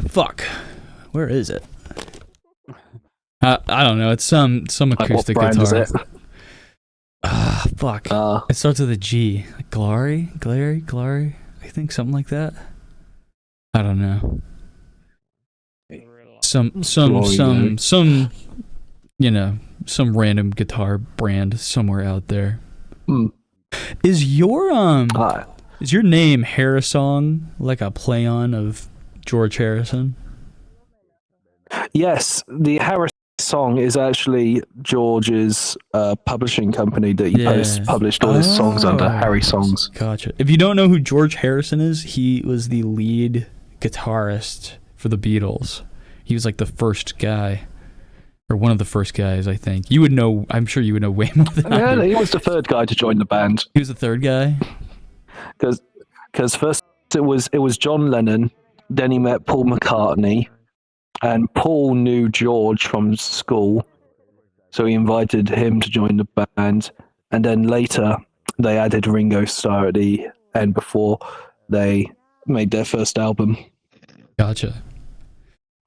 Fuck. Where is it? I don't know. It's some acoustic what brand guitar. Is it? Fuck. It starts with a G. Like Glary? I think something like that. I don't know. Some you know, some random guitar brand somewhere out there. Is your name Harrisong like a play on of George Harrison? Yes, the Harrisong is actually George's publishing company that he published all his songs under, Harrisongs. Gotcha. If you don't know who George Harrison is, he was the lead guitarist for the Beatles. He was like the first guy, or one of the first guys, I think. You would know, I'm sure you would know way more than I do. He was the third guy to join the band. He was the third guy? Because first it was John Lennon, then he met Paul McCartney, and Paul knew George from school, so he invited him to join the band, and then later they added Ringo Starr at the end before they made their first album. Gotcha.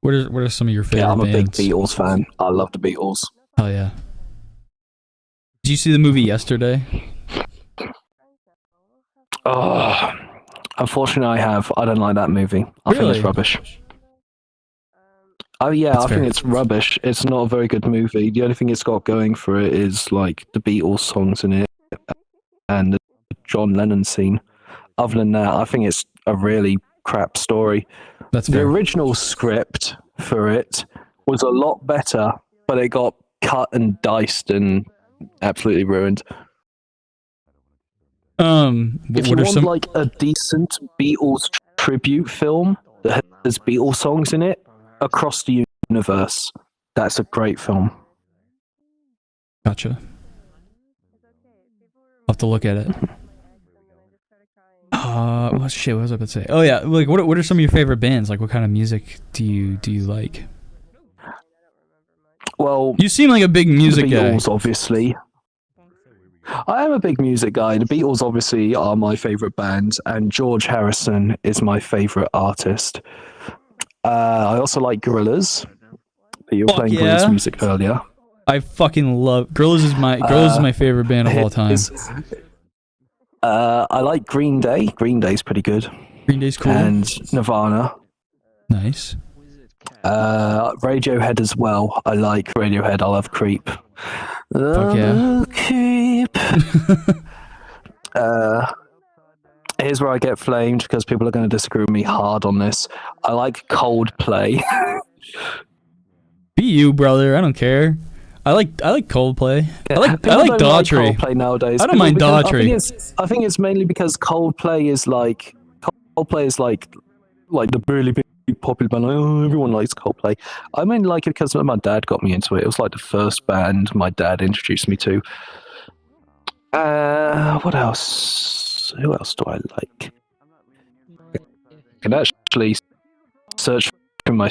What are some of your favorite bands? Yeah, I'm a big Beatles fan. I love the Beatles. Oh yeah. Did you see the movie Yesterday? Oh, unfortunately, I have. I don't like that movie. I think it's rubbish. Oh yeah, I think it's rubbish. It's not a very good movie. The only thing it's got going for it is like the Beatles songs in it and the John Lennon scene. Other than that, I think it's a really crap story. That's the fair. original script for it was a lot better, but it got cut and diced and absolutely ruined. If you want like a decent Beatles tribute film that has Beatles songs in it across the universe, that's a great film. Gotcha. I'll have to look at it. What was I about to say? Oh yeah, like what are some of your favorite bands? Like what kind of music do you like? Well, you seem like a big music the Beatles, guy. Obviously. I am a big music guy. The Beatles obviously are my favorite band, and George Harrison is my favorite artist. I also like Gorillaz. You were playing Gorillaz music earlier. I fucking love Gorillaz. Is my favorite band of all time. I like Green Day. Green Day's pretty good. Green Day's cool. And Nirvana. Nice. Radiohead as well. I like Radiohead. I love Creep. Fuck yeah. Creep. Here's where I get flamed because people are going to disagree with me hard on this. I like Coldplay. Be you, brother. I don't care. I like Coldplay. I like People don't Daughtry. Coldplay nowadays. I don't mind Because Daughtry. I think it's mainly because Coldplay is like the really big popular band. Like, oh, everyone likes Coldplay. I mainly like it because my dad got me into it. It was like the first band my dad introduced me to. What else? Who else do I like? I can actually search for my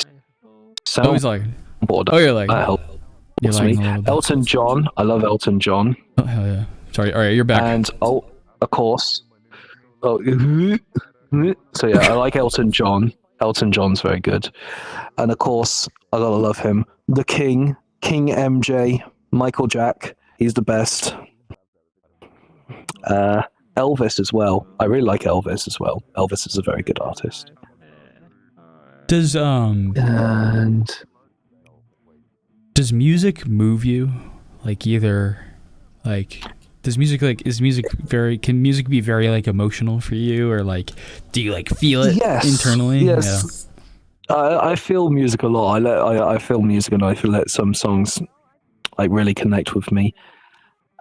Oh, he's like. soundboard. Oh, you're like. That helps You're me. lagging a little bit. Elton John. I love Elton John. Oh hell yeah! Sorry. All right, you're back. And of course. Oh, so yeah, I like Elton John. Elton John's very good. And of course, I gotta love him. The King, King MJ, Michael Jack. He's the best. Elvis as well. I really like Elvis as well. Elvis is a very good artist. Does And does music move you? Like either, like, does music can music be very like emotional for you, or like do you like feel it internally? Yes. I feel music a lot. I feel music, and I feel that some songs like really connect with me.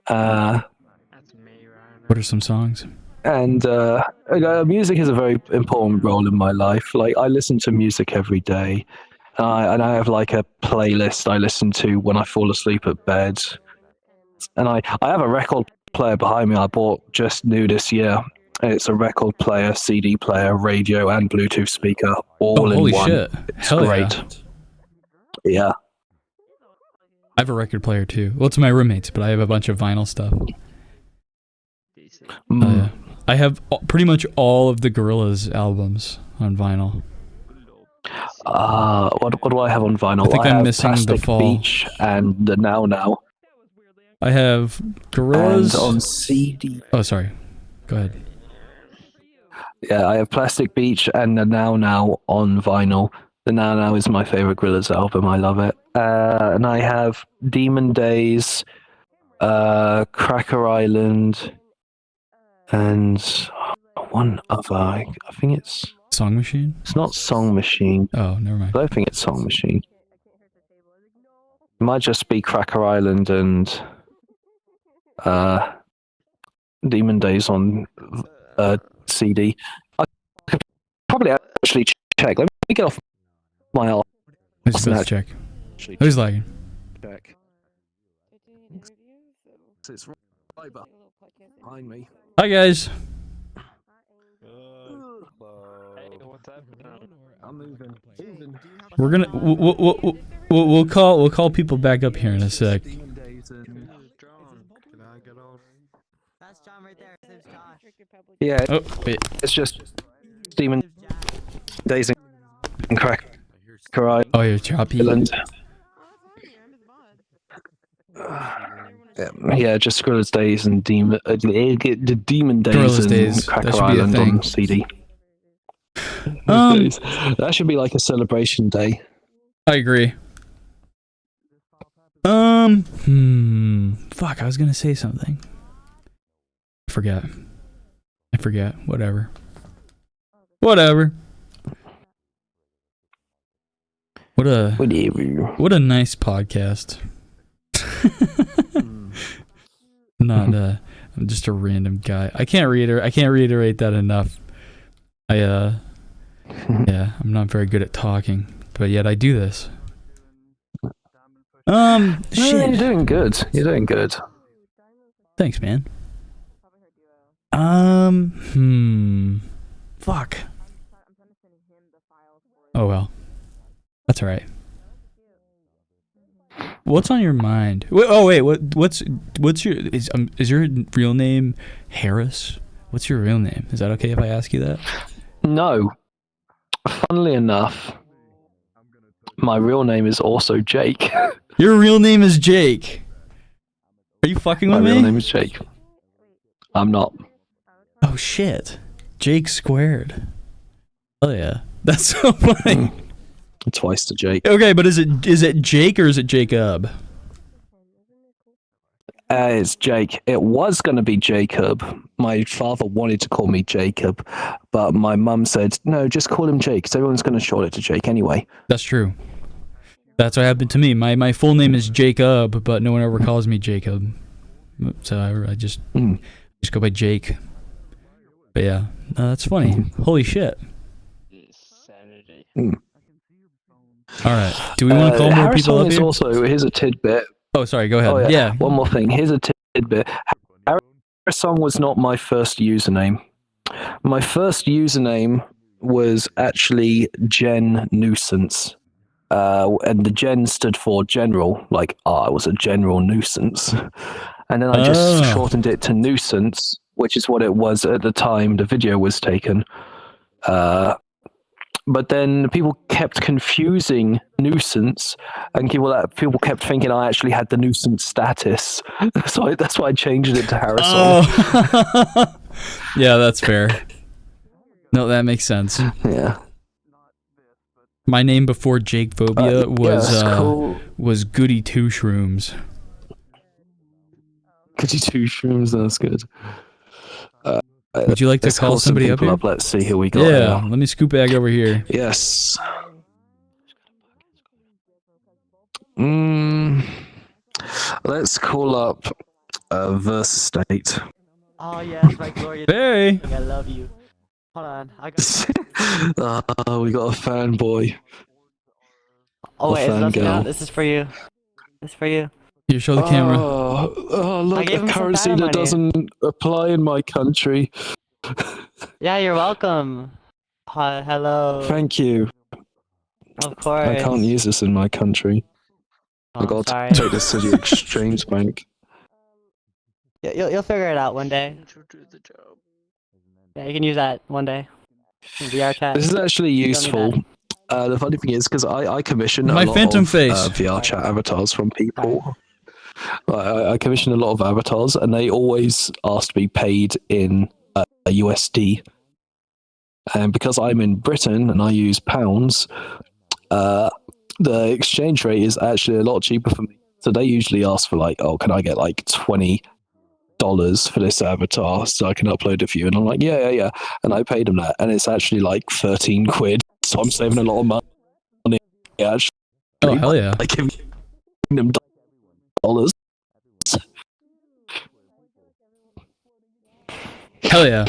What are some songs? And music is a very important role in my life. Like, I listen to music every day, and I have like a playlist I listen to when I fall asleep at bed. And I have a record player behind me I bought just new this year. And it's a record player, CD player, radio, and Bluetooth speaker all in holy one. shit! It's Hell great. Yeah. I have a record player too. Well, it's my roommate's, but I have a bunch of vinyl stuff. Mm. I have pretty much all of the Gorillaz albums on vinyl. What do I have on vinyl? I think I'm have missing The Plastic Fall. Beach and the Now Now. I have Gorillaz. And on CD. Oh, sorry. Go ahead. Yeah, I have Plastic Beach and the Now Now on vinyl. The Now Now is my favorite Gorillaz album. I love it. And I have Demon Days, Cracker Island, and one other. I think it's Song Machine? It's not Song Machine. Oh, never mind. I don't think it's Song Machine. It might just be Cracker Island and Demon Days on CD. I could probably actually check. Let me get off my arse. Let's check. Who's lagging? Check. It's right behind me. Hi guys. I'm moving. We're gonna we'll call people back up here in a sec. That's John right there. His name's Josh. Yeah, Oh wait. it's just Demon Days and Cracker Island. Oh, you're choppy. Yeah, just Gorillaz Days and Demon Days Gorillaz and Days. That Cracker should be a Island thing. on CD. That should be like a celebration day. I agree. Fuck, I was gonna say something. I forget. Whatever. What a nice podcast. Not I'm just a random guy. I can't reiterate that enough. Yeah, I'm not very good at talking, but yet I do this. Shit. You're doing good. You're doing good. Thanks, man. Fuck. Oh well. That's alright. What's on your mind? What's your is your real name Harris? What's your real name? Is that okay if I ask you that? No. Funnily enough, my real name is also Jake. Your real name is Jake. Are you fucking with My me? real name is Jake. I'm not. Oh shit. Jake squared. Oh yeah. That's so funny. Twice to Jake. Okay, but is it Jake or is it Jacob? It's Jake. It was going to be Jacob. My father wanted to call me Jacob, but my mum said, no, just call him Jake, because everyone's going to short it to Jake anyway. That's true. That's what happened to me. My full name is Jacob, but no one ever calls me Jacob. So I just go by Jake. But yeah, that's funny. Holy shit. Insanity. All right. Do we want to call more people Harrisong up is here? also, here's a tidbit. Oh, sorry. Go ahead. Oh, yeah. One more thing. Here's a tidbit. Harrisong was not my first username. My first username was actually Gen Nuisance. And the Gen stood for general, like, I was a general nuisance. And then I just shortened it to Nuisance, which is what it was at the time the video was taken. But then people kept confusing nuisance, and people kept thinking I actually had the nuisance status. So that's why I changed it to Harrisong. Oh. Yeah, that's fair. No, that makes sense. Yeah. My name before Jake Phobia cool. was Goody Two Shrooms. Goody Two Shrooms, that's good. Would you like to call somebody up here? Let's see who we got. Yeah, let me scoop bag over here. Yes. Let's call up Versus State. Oh yes, my glorious. Hey! I love you. Hold on, I got. We got a fanboy. Oh wait, fangirl. is this now? This is for you. This is for you. Here, show the camera. Oh, look, gave a him some currency fan that money. doesn't apply in my country. Yeah, you're welcome. Hello. Thank you. Of course. I can't use this in my country. Oh, I I'm got sorry. to take this to the exchange bank. You'll figure it out one day. Yeah, you can use that one day. VRChat. This is actually need useful. that. The funny thing is, because I commission My a lot phantom of face. VRChat avatars from people. I commission a lot of avatars, and they always ask to be paid in USD. And because I'm in Britain and I use pounds, the exchange rate is actually a lot cheaper for me. So they usually ask for like, oh, can I get like $20 for this avatar so I can upload it for you? And I'm like, yeah. And I paid them that, and it's actually like 13 quid. So I'm saving a lot of money. Actually, Oh, hell yeah. by giving them dollars. Hell yeah.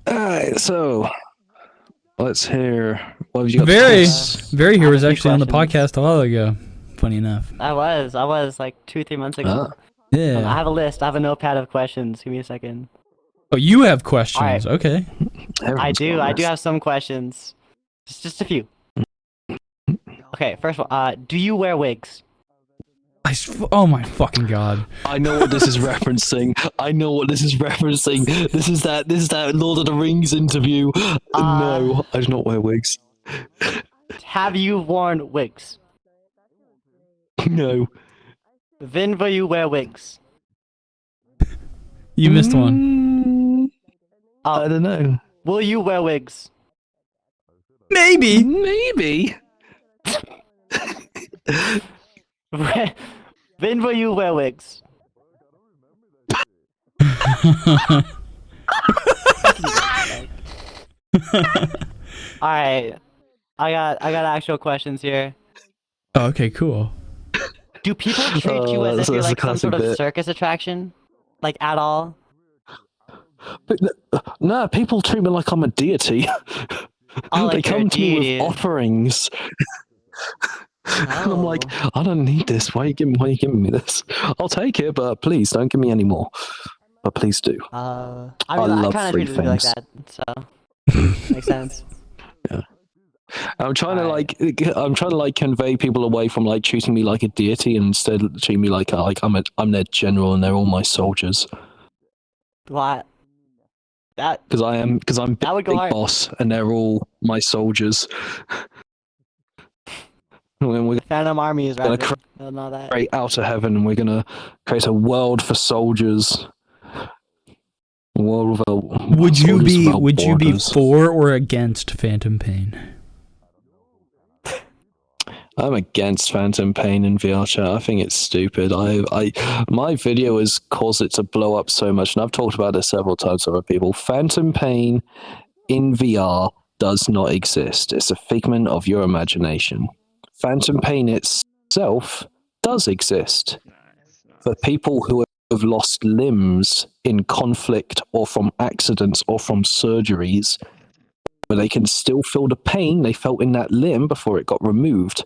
Alright, so let's hear what have you got. Very here was I have a few actually on the questions. podcast a while ago. Funny enough. I was like 2-3 months ago. I Yeah. have a list. I have a notepad of questions. Give me a second. Oh, you have questions. Alright. Okay. I do have some questions. Just a few. Okay, first of all, do you wear wigs? Oh my fucking god. I know what this is referencing. This is that Lord of the Rings interview. No, I do not wear wigs. Have you worn wigs? No. Then will you wear wigs? You missed one. I don't know. Will you wear wigs? Maybe. Maybe. Then will you wear wigs? Alright. I got actual questions here. Oh, okay, cool. Do people treat you as if so you're that's a like some classic sort of bit. circus attraction? Like at all? But no, people treat me like I'm a deity. Oh, They like you're a come to me deity. with offerings. And I'm like, Oh. I don't need this. Why are you giving me this? I'll take it, but please don't give me any more. But please do. I I mean, I love kind of free treated you like things. that, so makes sense. I'm trying Alright. to like convey people away from like treating me like a deity and instead treat me like I'm their general and they're all my soldiers. What? Because I'm That would go big hard. boss and they're all my soldiers. When we're Phantom Army is Gonna rapping. They'll know that. great outer heaven and we're gonna create a world for soldiers. A world without Would you soldiers be without borders. for or against Phantom Pain? I'm against phantom pain in VRChat. I think it's stupid. My video has caused it to blow up so much, and I've talked about this several times to other people. Phantom pain in VR does not exist. It's a figment of your imagination. Phantom pain itself does exist. For people who have lost limbs in conflict or from accidents or from surgeries, where they can still feel the pain they felt in that limb before it got removed.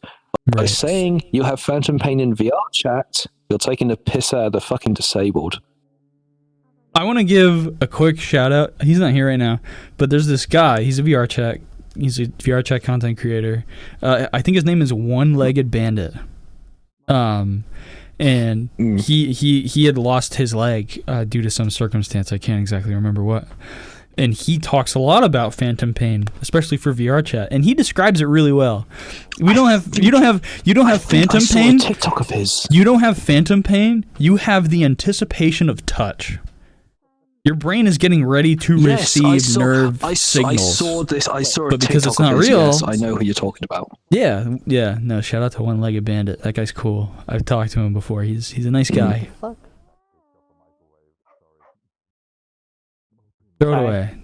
By saying you have phantom pain in VRChat, you're taking the piss out of the fucking disabled. I want to give a quick shout out. He's not here right now, but there's this guy. He's a VRChat. He's a VRChat content creator. I think his name is One-Legged Bandit. And he had lost his leg due to some circumstance. I can't exactly remember what. And he talks a lot about phantom pain, especially for VRChat, and he describes it really well. You don't have phantom pain. I saw a TikTok of his. You don't have phantom pain. You have the anticipation of touch. Your brain is getting ready to receive nerve signals. I saw a but because TikTok it's not of his, real, yes, I know who you're talking about. Yeah. No, shout out to One-Legged Bandit. That guy's cool. I've talked to him before. He's a nice guy. Throw it away.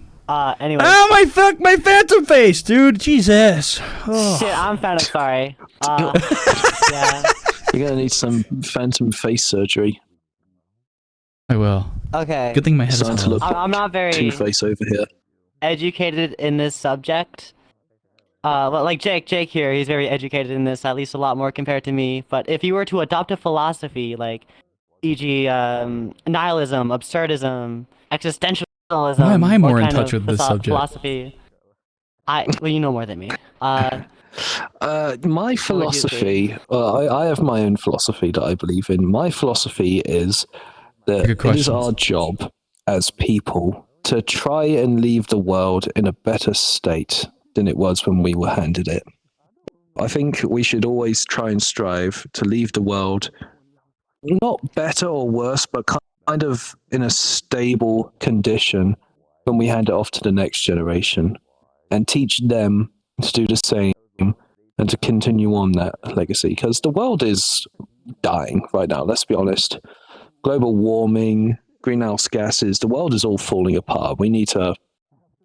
Anyway. Oh my phantom face, dude. Jesus. Oh. Shit, I'm phantom sorry. Yeah. You're gonna need some phantom face surgery. I will. Okay. Good thing my head is Starting to look I'm not very Two-Face over here. educated in this subject. Like Jake here, he's very educated in this, at least a lot more compared to me. But if you were to adopt a philosophy, like, e.g., nihilism, absurdism, existentialism. Why am I more in touch with this subject? Philosophy. Well, you know more than me. My philosophy, I have my own philosophy that I believe in. My philosophy is that it is our job as people to try and leave the world in a better state than it was when we were handed it. I think we should always try and strive to leave the world not better or worse, but kind of in a stable condition when we hand it off to the next generation, and teach them to do the same and to continue on that legacy, because the world is dying right now. Let's be honest. Global warming, greenhouse gases, the world is all falling apart. We need to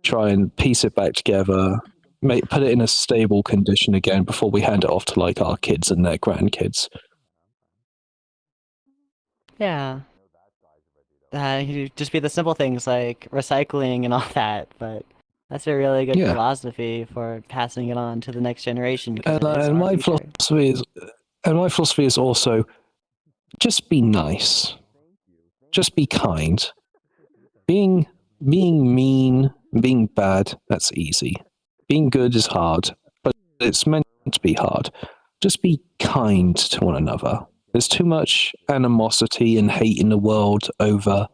try and piece it back together, put it in a stable condition again before we hand it off to like our kids and their grandkids. Yeah. Just be the simple things like recycling and all that, but that's a really good philosophy for passing it on to the next generation. And my philosophy is also just be nice, just be kind. Being mean, being bad, that's easy. Being good is hard, but it's meant to be hard. Just be kind to one another. There's too much animosity and hate in the world over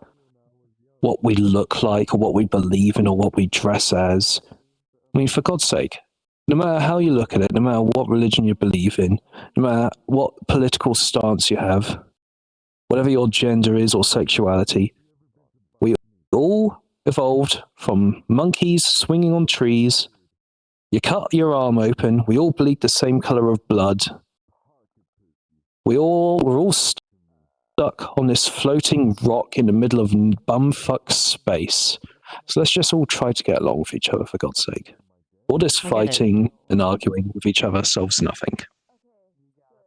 what we look like or what we believe in or what we dress as. I mean, for God's sake, no matter how you look at it, no matter what religion you believe in, no matter what political stance you have, whatever your gender is or sexuality, we all evolved from monkeys swinging on trees. You cut your arm open, we all bleed the same color of blood. We're all stuck on this floating rock in the middle of bumfuck space. So let's just all try to get along with each other, for God's sake. All this fighting and arguing with each other solves nothing.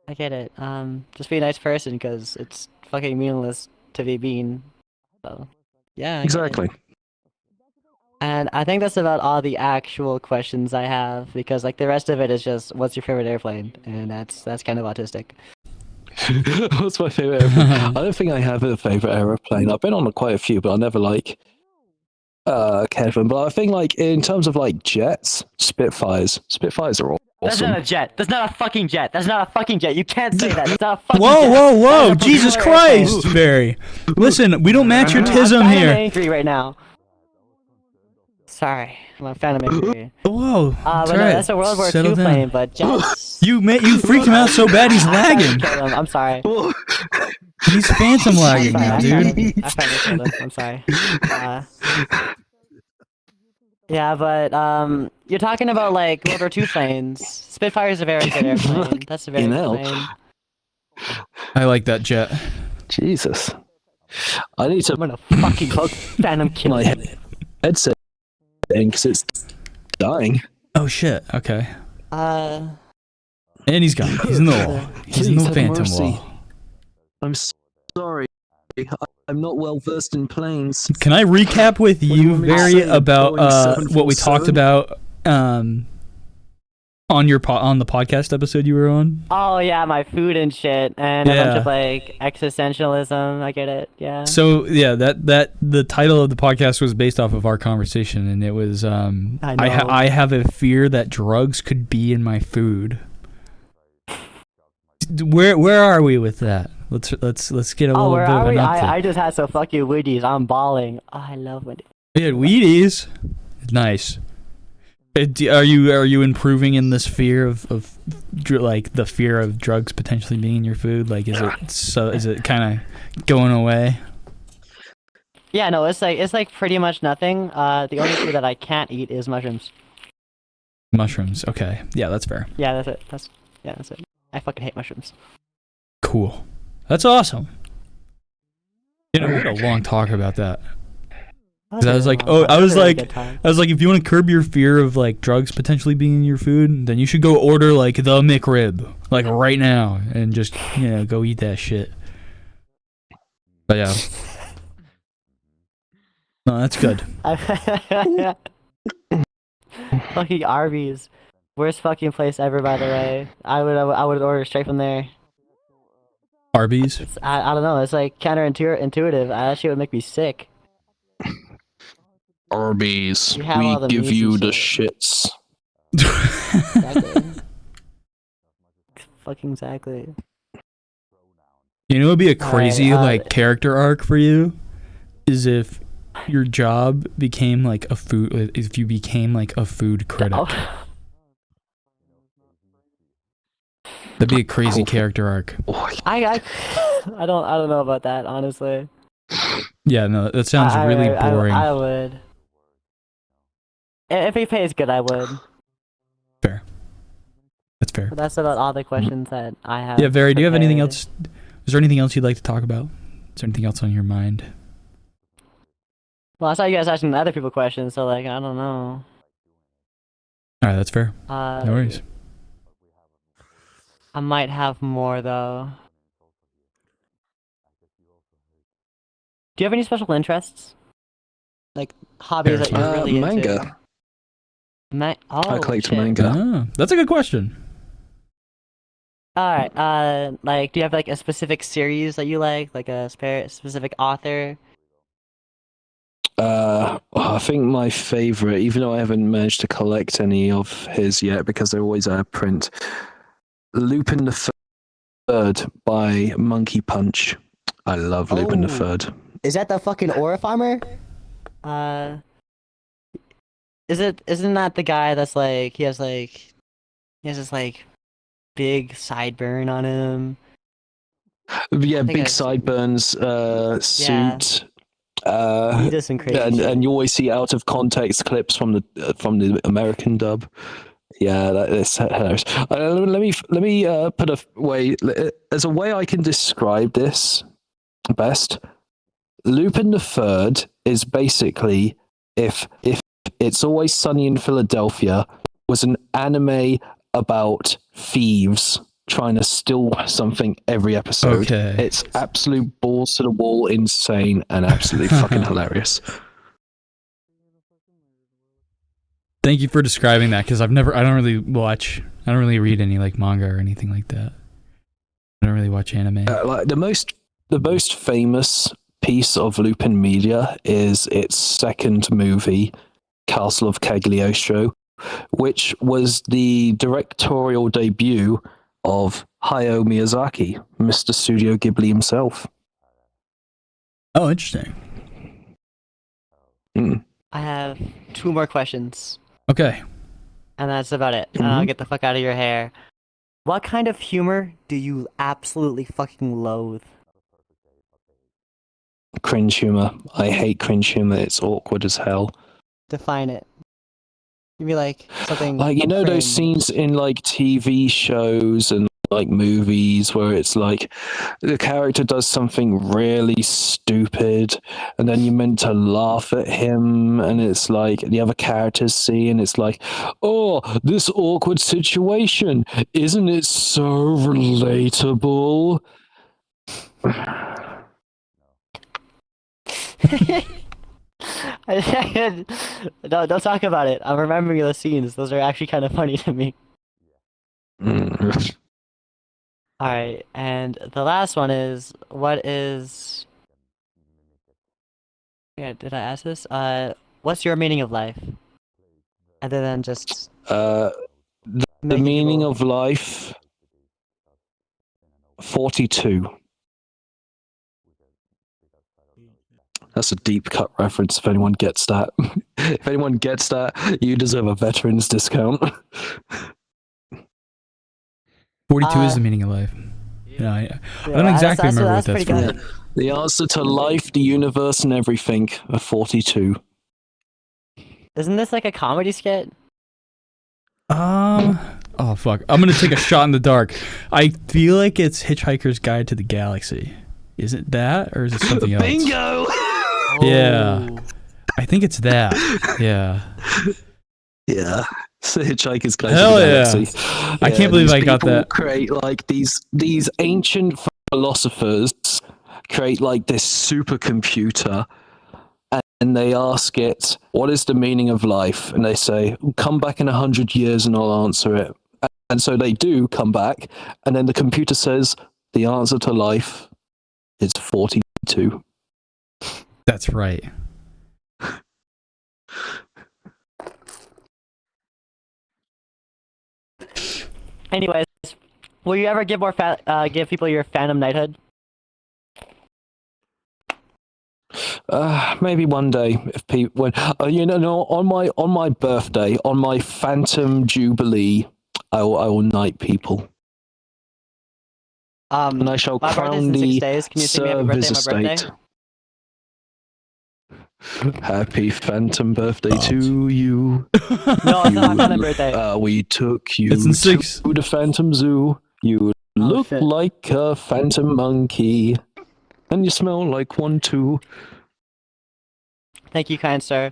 I get it. Just be a nice person, because it's fucking meaningless to be mean. So, yeah. Exactly. And I think that's about all the actual questions I have, because like the rest of it is just, what's your favorite airplane? And that's kind of autistic. What's my favorite airplane? I don't think I have a favorite airplane. I've been on quite a few, but I never cared for them. But I think like in terms of like jets, Spitfires are awesome. That's not a jet. That's not a fucking jet. That's not a fucking jet. You can't say that. That's not a fucking jet. Whoa! Jesus Christ, Barry. Listen, we don't match your tism here. I'm angry right now. Sorry, I'm a fan of angry. Whoa. But no, that's a World War II plane, but jets. You freaked him out so bad he's lagging. I'm sorry. He's phantom lagging now, dude. I finally killed him. I'm sorry. Yeah, but you're talking about like World War II planes. Spitfire is a very good airplane. That's a very good hell. plane. I like that jet. Jesus. I need to I'm gonna fucking plug Phantom kill my you. headset in because it's dying. Oh shit. Okay. Uh, And he's gone. He's in the wall. He's in Please the have phantom mercy. wall. I'm sorry. I'm not well versed in planes. Can I recap with What do you you, want me to Very, say? about Boeing what we talked 747? about on the podcast episode you were on? oh yeah, my food and shit, and a bunch Yeah. of like existentialism. I get it. Yeah. So yeah, that the title of the podcast was based off of our conversation, and it was I know. I have a fear that drugs could be in my food. Where are we with that? Let's get a Oh, little where bit of are an we? update. I just had some fucking Wheaties. I'm bawling. Oh, I love Wheaties. We had Wheaties. Nice. Are you improving in this fear of like the fear of drugs potentially being in your food? Like, is it kind of going away? Yeah, no, it's like pretty much nothing. The only food that I can't eat is mushrooms. Mushrooms. Okay. Yeah, that's fair. Yeah, that's it. That's it. I fucking hate mushrooms. Cool. That's awesome. We had a long talk about that. 'Cause I was like, if you want to curb your fear of like drugs potentially being in your food, then you should go order like the McRib, like right now, and just go eat that shit. But yeah, no, that's good. Fucking Arby's, worst fucking place ever. By the way, I would order straight from there. Arby's. I don't know. It's like counterintuitive. That shit would make me sick. Arby's, You have all the we give meats you and the shit. shits. Exactly. Fucking exactly. It would be a crazy Alright, like character arc for you, is if your job became like if you became like a food critic. Oh. That'd be a crazy character arc. I don't know about that, honestly. Yeah, no, that sounds really boring. I would. If he pays good, I would. Fair. That's fair. But that's about all the questions that I have. Yeah, Very, do you have anything prepared. else? Is there anything else you'd like to talk about? Is there anything else on your mind? Well, I saw you guys asking other people questions, so like I don't know. All right, that's fair. No No worries. I might have more though. Do you have any special interests? Like hobbies that you're really manga. into? I collect shit. manga. Ah, that's a good question. Alright, like, do you have like a specific series that you like a specific author? I think my favorite, even though I haven't managed to collect any of his yet because they're always out of print, Lupin the Third by Monkey Punch. I love Lupin the Oh. Third. Is that the fucking aura farmer? Isn't that the guy that's like he has this like big sideburn on him? Yeah, think big I've seen- sideburns, suit. He does some crazy shit. And you always see out of context clips from the American dub. Yeah, that is hilarious. Let me put a way. As a way I can describe this best. Lupin the Third is basically if It's Always Sunny in Philadelphia was an anime about thieves trying to steal something every episode. Okay. It's absolute balls to the wall, insane, and absolutely fucking hilarious. Thank you for describing that, because I don't really read any like manga or anything like that. I don't really watch anime. Like the most famous piece of Lupin media is its second movie, Castle of Cagliostro, which was the directorial debut of Hayao Miyazaki, Mr. Studio Ghibli himself. Oh, interesting. I have 2 more questions, Okay. and that's about it. And I'll get the fuck out of your hair. What kind of humor do you absolutely fucking loathe? Cringe humor. I hate cringe humor. It's awkward as hell. Define it. Give me like something. Like, you know those cringe. scenes in like TV shows and like movies where it's like the character does something really stupid and then you're meant to laugh at him, and it's like the other characters see and it's like, oh, this awkward situation, isn't it so relatable? Don't talk about it. I'm remembering the scenes. Those are actually kind of funny to me. Mm. All right, and the last one is what is? Yeah, did I ask this? What's your meaning of life? Other than just The making meaning people... of life, 42. That's a deep cut reference if anyone gets that. If anyone gets that, you deserve a veteran's discount. 42 is the meaning of life. Yeah, I don't Yeah, exactly remember what that's that's pretty from. good. The answer to life, the universe, and everything are 42. Isn't this like a comedy skit? Oh fuck! I'm gonna take a shot in the dark. I feel like it's Hitchhiker's Guide to the Galaxy. Is it that, or is it something else? Bingo! Yeah, I think it's that. Yeah. Yeah. It's the Hitchhiker's Guide Hell to the yeah. Galaxy. I can't believe these I got people that. Create like these ancient philosophers create like this supercomputer, and they ask it, "What is the meaning of life?" And they say, "Come back in 100 years, and I'll answer it." And so they do come back, and then the computer says, "The answer to life is 42." That's right. Anyways, will you ever give give people your fandom knighthood? Maybe one day, if people, when no, on my birthday, on my Phantom Jubilee, I will knight people, and I shall My birthday's crown in 6 the days. Can you sing me happy birthday service on my birthday? estate. Happy Phantom birthday to you. No, it's not my fandom birthday. We took you It's in 6. to the Phantom Zoo. You look shit. like a phantom monkey, and you smell like one too. Thank you, kind sir.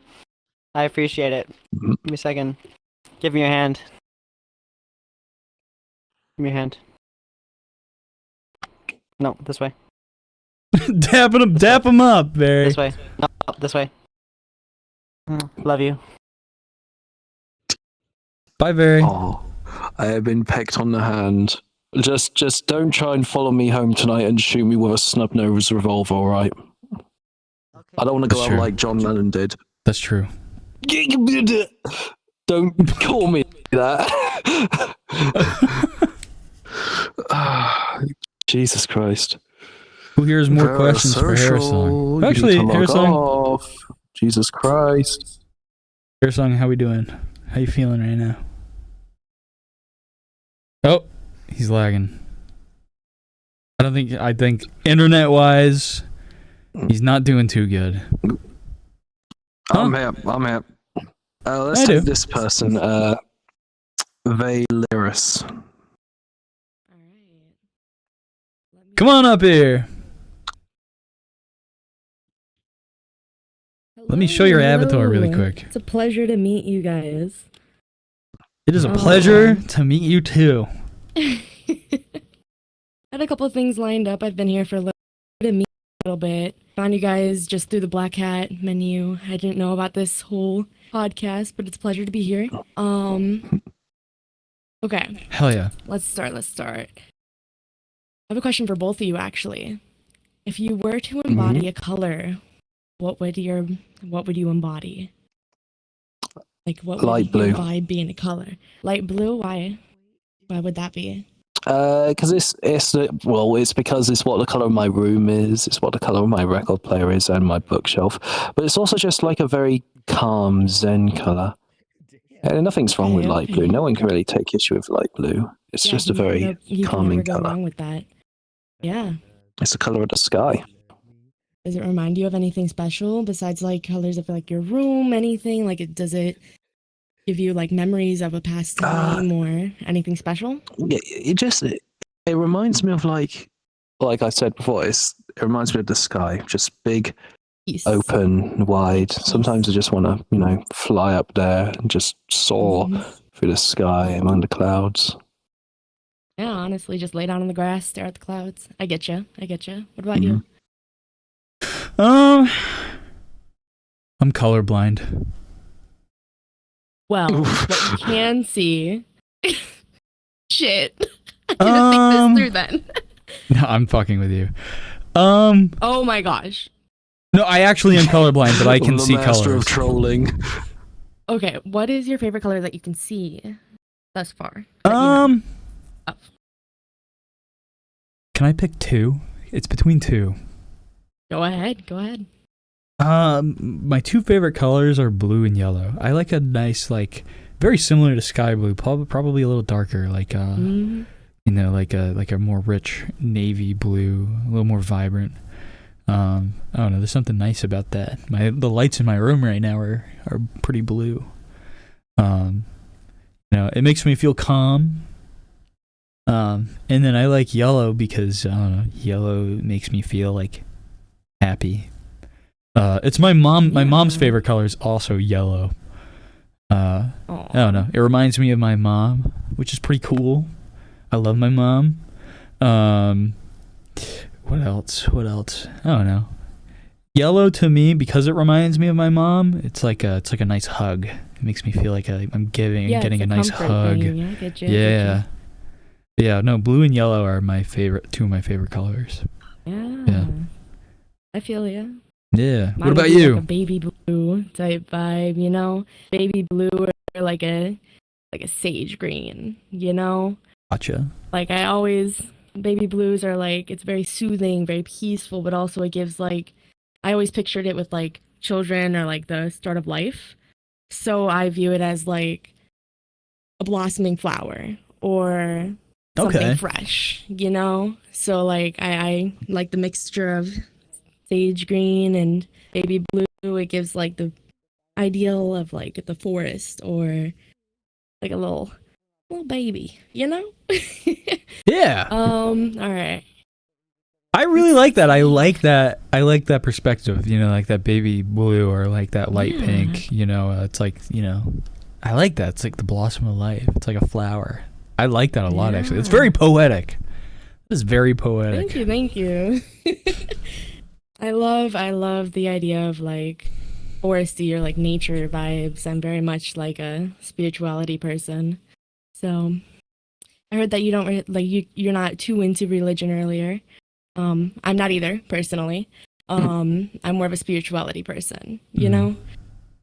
I appreciate it. Give me a second. Give me your hand. Give me your hand. No, this way. Dap him up, Barry. This way. No, this way. Love you. Bye, Barry. Oh, I have been pecked on the hand. Just don't try and follow me home tonight and shoot me with a snub nose revolver, all right? Okay. I don't want to go That's out true. like John Lennon did. That's true. Don't call me that. Jesus Christ. Who hears more questions for Harrisong? Actually, Harrisong, Jesus Christ. Harrisong, how we doing? How you feeling right now? Oh, he's lagging. I think internet-wise, he's not doing too good. I'm here. Let's I take do. this person, Valeris. Come on up here. Let me show your avatar really quick. It's a pleasure to meet you guys. It is a pleasure to meet you too. I had a couple of things lined up. I've been here for a little bit. Found you guys just through the Black Hat menu. I didn't know about this whole podcast, but it's a pleasure to be here. Okay. Hell yeah. Let's start. I have a question for both of you, actually. If you were to embody a color, what would you embody? Like, what would Light blue. your vibe be in a color? Light blue? Why would that be? Because it's because it's what the color of my room is. It's what the color of my record player is and my bookshelf. But it's also just like a very calm Zen color. And nothing's wrong with light blue. No one can really take issue with light blue. It's just a very calming go color. wrong with that. Yeah. It's the color of the sky. Does it remind you of anything special besides like colors of like your room? Anything like does it give you like memories of a past time or anything special? Yeah, it reminds me of like I said before, it reminds me of the sky, just big, Peace. open, wide. Peace. Sometimes I just want to, fly up there and just soar through the sky among the clouds. Yeah, honestly, just lay down on the grass, stare at the clouds. I get you. What about you? I'm colorblind. Well, what you can see. Shit. I didn't think this through then. No, I'm fucking with you. Oh my gosh. No, I actually am colorblind, but I can see The master colors. of trolling. Okay, what is your favorite color that you can see thus far? that you know of? Can I pick two? It's between two. Go ahead. My two favorite colors are blue and yellow. I like a nice, like, very similar to sky blue, probably a little darker, like like a more rich navy blue, a little more vibrant. I don't know. There's something nice about that. The lights in my room right now are pretty blue. It makes me feel calm. And then I like yellow because I don't know. Yellow makes me feel like happy. It's my mom's favorite color is also yellow. I don't know. It reminds me of my mom, which is pretty cool. I love my mom. What else? I don't know. Yellow to me, because it reminds me of my mom, it's like a nice hug. It makes me feel like I'm getting a nice hug. Thing. I get you. Yeah. No, blue and yellow are two of my favorite colors. Yeah. I feel ya. Yeah. Mine What about would be you? Like a baby blue type vibe, Baby blue or like a sage green, Gotcha. Like baby blues are like, it's very soothing, very peaceful, but also it gives like, I always pictured it with like children or like the start of life. So I view it as like a blossoming flower or something fresh, So like I like the mixture of sage green and baby blue. It gives like the ideal of like the forest or like a little baby, Yeah. All right. I really like that. I like that perspective, like that baby blue or like that light pink, it's like, I like that. It's like the blossom of life. It's like a flower. I like that a lot, actually. It's very poetic. It's very poetic. Thank you. I love the idea of like foresty or like nature vibes. I'm very much like a spirituality person. So I heard that you don't you're not too into religion earlier. I'm not either, personally. I'm more of a spirituality person,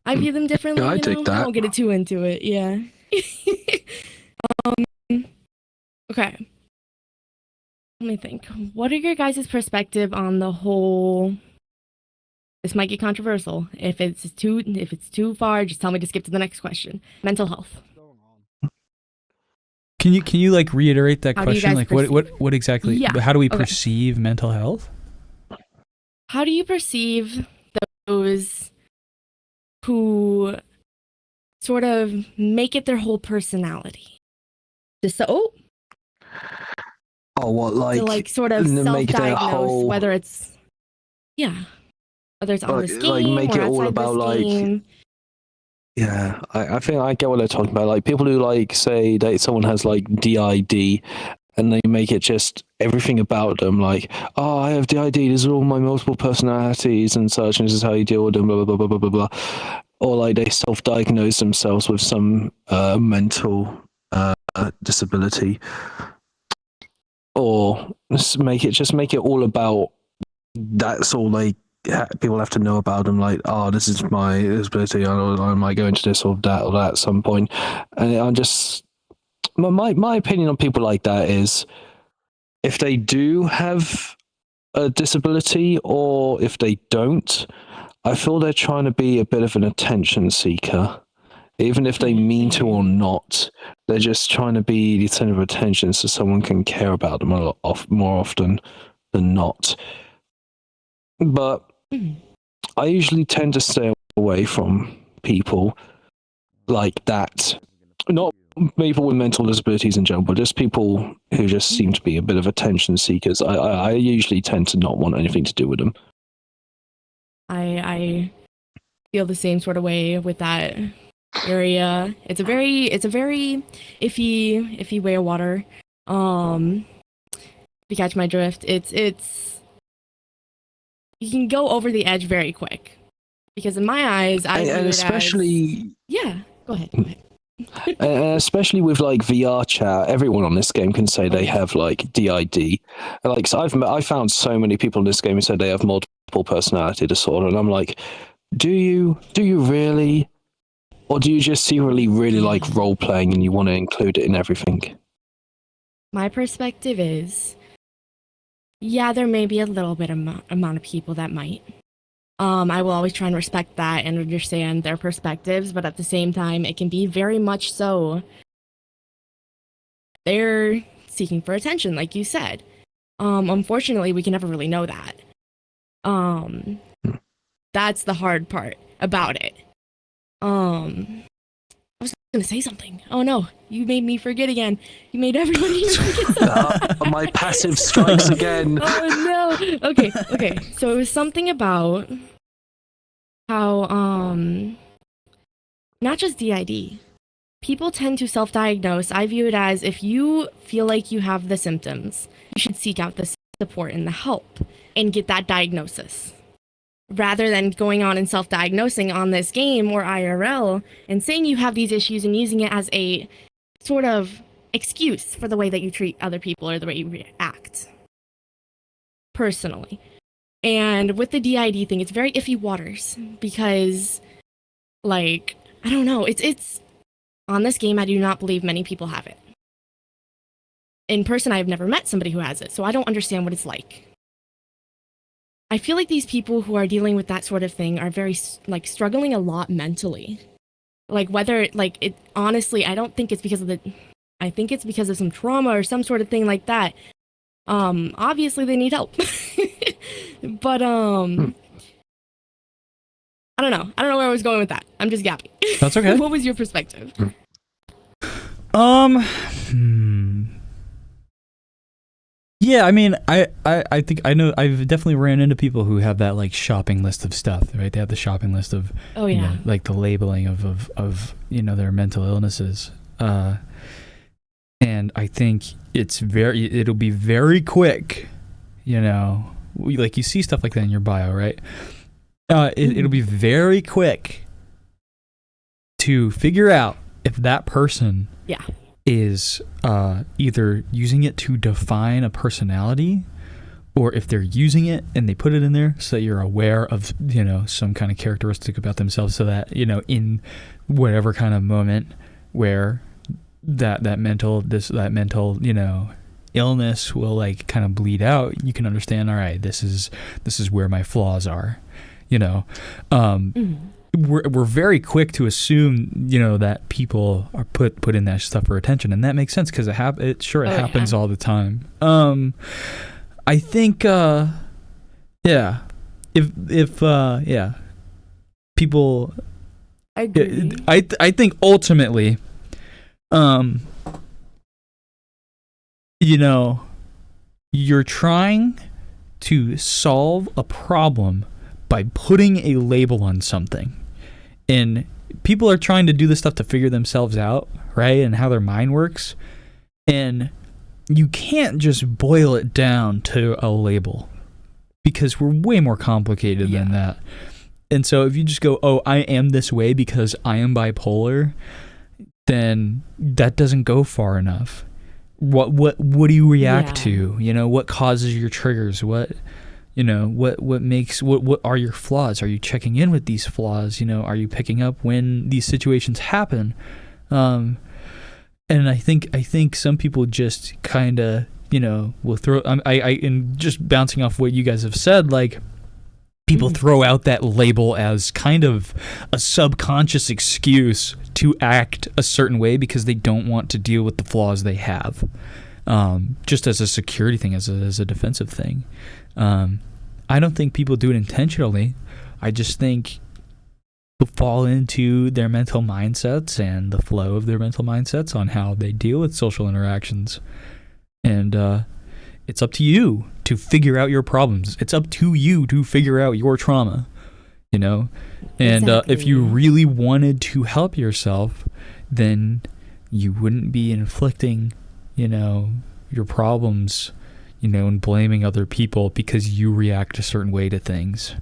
I view them differently, Yeah, I take that. I don't get too into it, yeah. Okay. Let me think. What are your guys' perspective on the whole... This might get controversial. If it's too far, just tell me to skip to the next question. Mental health. Can you like reiterate that question? Like what exactly? Yeah. How do we perceive mental health? How do you perceive those who sort of make it their whole personality? Oh, what, like... To like sort of make their self-diagnose, whole... whether it's on the scheme like make or it all outside about the like... scheme. Yeah, I think I get what they're talking about. Like people who like say that someone has like DID and they make it just everything about them. Like, oh, I have DID. These are all my multiple personalities and such, and this is how you deal with them. Blah blah blah blah blah blah. Or like they self-diagnose themselves with some mental disability, or make it all about. That's all like. People have to know about them, like, oh, this is my disability, I might go into this or that at some point. And I'm just, my opinion on people like that is, if they do have a disability or if they don't, I feel they're trying to be a bit of an attention seeker. Even if they mean to or not, they're just trying to be the center of attention so someone can care about them a lot more often than not. But I usually tend to stay away from people like that. Not people with mental disabilities in general, but just people who just seem to be a bit of attention seekers. I usually tend to not want anything to do with them. I feel the same sort of way with that area. It's a very iffy way of water. If you catch my drift, it's you can go over the edge very quick. Because in my eyes, I view and it especially as, yeah. Go ahead. and especially with like VRChat, everyone on this game can say they have like DID. Like, so I found so many people in this game who said they have multiple personality disorder, and I'm like, do you really, or do you just secretly really like role playing and you want to include it in everything? My perspective is, yeah, there may be a little bit amount of people that might. I will always try and respect that and understand their perspectives, but at the same time, it can be very much so. They're seeking for attention, like you said. Unfortunately, we can never really know that. That's the hard part about it. I was gonna say something. Oh no, you made me forget again. You made everybody forget something. My passive strikes again. Oh no. Okay. So it was something about how not just DID. People tend to self-diagnose. I view it as if you feel like you have the symptoms, you should seek out the support and the help and get that diagnosis. Rather than going on and self-diagnosing on this game or IRL and saying you have these issues and using it as a sort of excuse for the way that you treat other people or the way you react. Personally. And with the DID thing, it's very iffy waters because, like, I don't know, it's on this game, I do not believe many people have it. In person, I have never met somebody who has it, so I don't understand what it's like. I feel like these people who are dealing with that sort of thing are very, like, struggling a lot mentally. Like, whether, like, it, honestly, I don't think it's because of I think it's because of some trauma or some sort of thing like that. Obviously they need help. But, I don't know. I don't know where I was going with that. I'm just gapping. That's okay. What was your perspective? Yeah, I mean, I think I know I've definitely ran into people who have that like shopping list of stuff, right? They have the shopping list of you know, like the labeling of you know, their mental illnesses. And I think it'll be very quick, you know, like you see stuff like that in your bio, right? It'll be very quick to figure out if that person is either using it to define a personality, or if they're using it and they put it in there so that you're aware of, you know, some kind of characteristic about themselves, so that, you know, in whatever kind of moment where that mental, you know, illness will like kind of bleed out, you can understand, all right, this is where my flaws are, you know. We're very quick to assume, you know, that people are put in that stuff for attention, and that makes sense because it happens all the time. I think if people, I agree. I think ultimately, you know, you're trying to solve a problem by putting a label on something. And people are trying to do this stuff to figure themselves out, right? And how their mind works. And you can't just boil it down to a label, because we're way more complicated than that. And so if you just go, oh, I am this way because I am bipolar, then that doesn't go far enough. What do you react to? You know, what causes your triggers? What, you know, what are your flaws? Are you checking in with these flaws? You know, are you picking up when these situations happen? And I think some people just kind of, you know, will throw. And just bouncing off what you guys have said, like, people throw out that label as kind of a subconscious excuse to act a certain way because they don't want to deal with the flaws they have, just as a security thing, as a defensive thing. I don't think people do it intentionally. I just think fall into their mental mindsets and the flow of their mental mindsets on how they deal with social interactions. And it's up to you to figure out your problems. It's up to you to figure out your trauma, you know? And if you really wanted to help yourself, then you wouldn't be inflicting, you know, your problems, you know, and blaming other people because you react a certain way to things.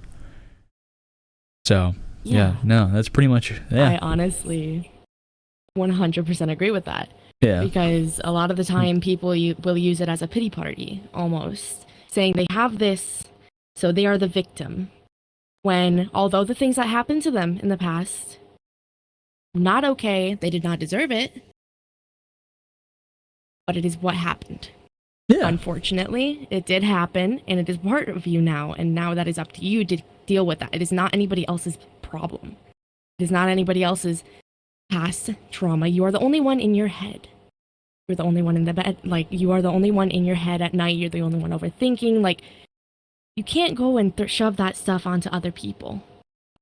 So, yeah, no, that's pretty much, I honestly 100% agree with that. Yeah. Because a lot of the time people will use it as a pity party, almost. Saying they have this, so they are the victim. When, although the things that happened to them in the past, not okay, they did not deserve it, but it is what happened. Yeah. Unfortunately, it did happen, and it is part of you now, and now that is up to you to deal with that. It is not anybody else's problem. It is not anybody else's past trauma. You are the only one in your head. You're the only one in the bed. Like, you are the only one in your head at night. You're the only one overthinking. Like, you can't go and shove that stuff onto other people.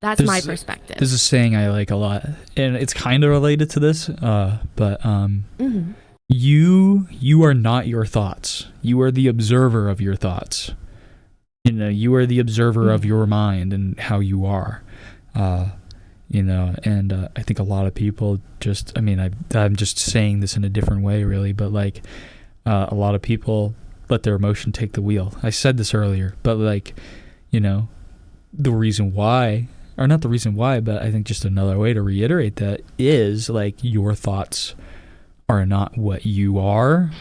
That's my perspective. There's a saying I like a lot, and it's kind of related to this, but you are not your thoughts. You are the observer of your thoughts. You know, you are the observer of your mind and how you are. You know, and I think a lot of people just, I mean, I'm just saying this in a different way, really, but like a lot of people let their emotion take the wheel. I said this earlier, but like, you know, the reason why, or not the reason why, but I think just another way to reiterate that is like your thoughts are not what you are.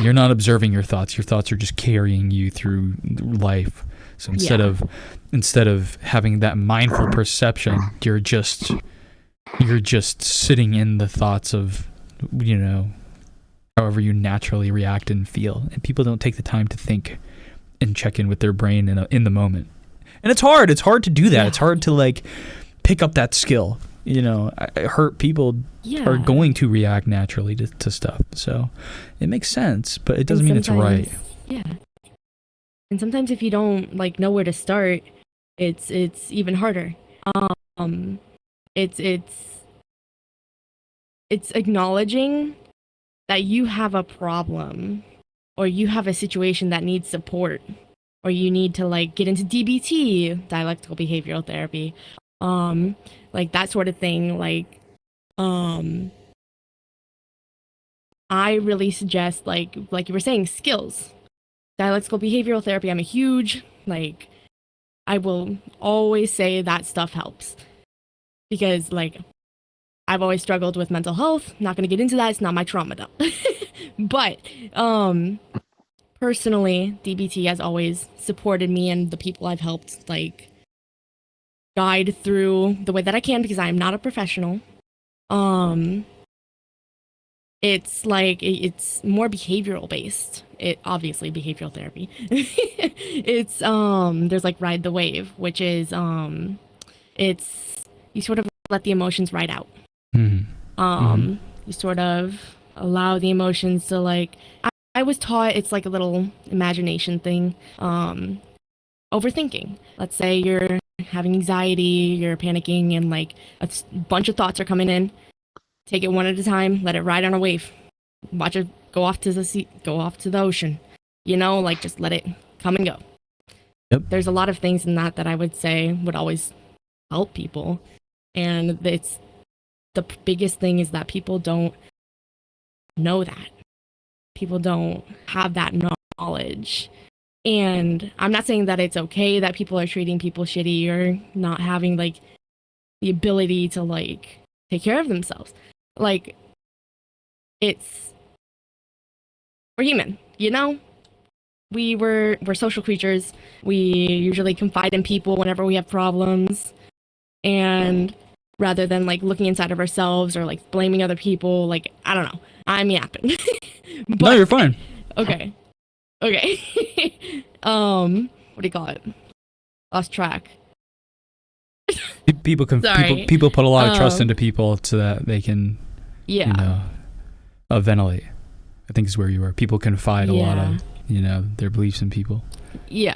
You're not observing your thoughts. Your thoughts are just carrying you through life. So instead of having that mindful perception, you're just sitting in the thoughts of, you know, however you naturally react and feel. And people don't take the time to think and check in with their brain in the moment. And it's hard. It's hard to do that. Yeah. It's hard to like pick up that skill. You know, hurt people are going to react naturally to stuff. So it makes sense, but it doesn't mean it's right. Yeah. And sometimes if you don't like know where to start, it's even harder. It's acknowledging that you have a problem or you have a situation that needs support or you need to like get into DBT, dialectical behavioral therapy. Like that sort of thing. Like, I really suggest like you were saying, skills. Dialectical behavioral therapy, I'm a huge, like, I will always say that stuff helps. Because, like, I've always struggled with mental health. Not going to get into that. It's not my trauma, though. But, personally, DBT has always supported me and the people I've helped, like, guide through the way that I can because I am not a professional. It's like, it's more behavioral based. It obviously behavioral therapy. It's, there's like Ride the Wave, which is, it's, you sort of let the emotions ride out. You sort of allow the emotions to like, I was taught it's like a little imagination thing. Overthinking. Let's say you're having anxiety, you're panicking, and like a bunch of thoughts are coming in. Take it one at a time, let it ride on a wave. Watch it go off to the sea, go off to the ocean. You know, like just let it come and go. Yep. There's a lot of things in that I would say would always help people. And it's the biggest thing is that people don't know that. People don't have that knowledge. And I'm not saying that it's okay that people are treating people shitty or not having like the ability to like take care of themselves. Like, we're human, you know? We're social creatures. We usually confide in people whenever we have problems. And rather than like looking inside of ourselves or like blaming other people, like, I don't know. I'm yapping. But, no, you're fine. Okay. What do you call it? Lost track. People put a lot of trust into people so that they can, you know, ventilate. I think is where you were. People confide a lot of, you know, their beliefs in people. Yeah.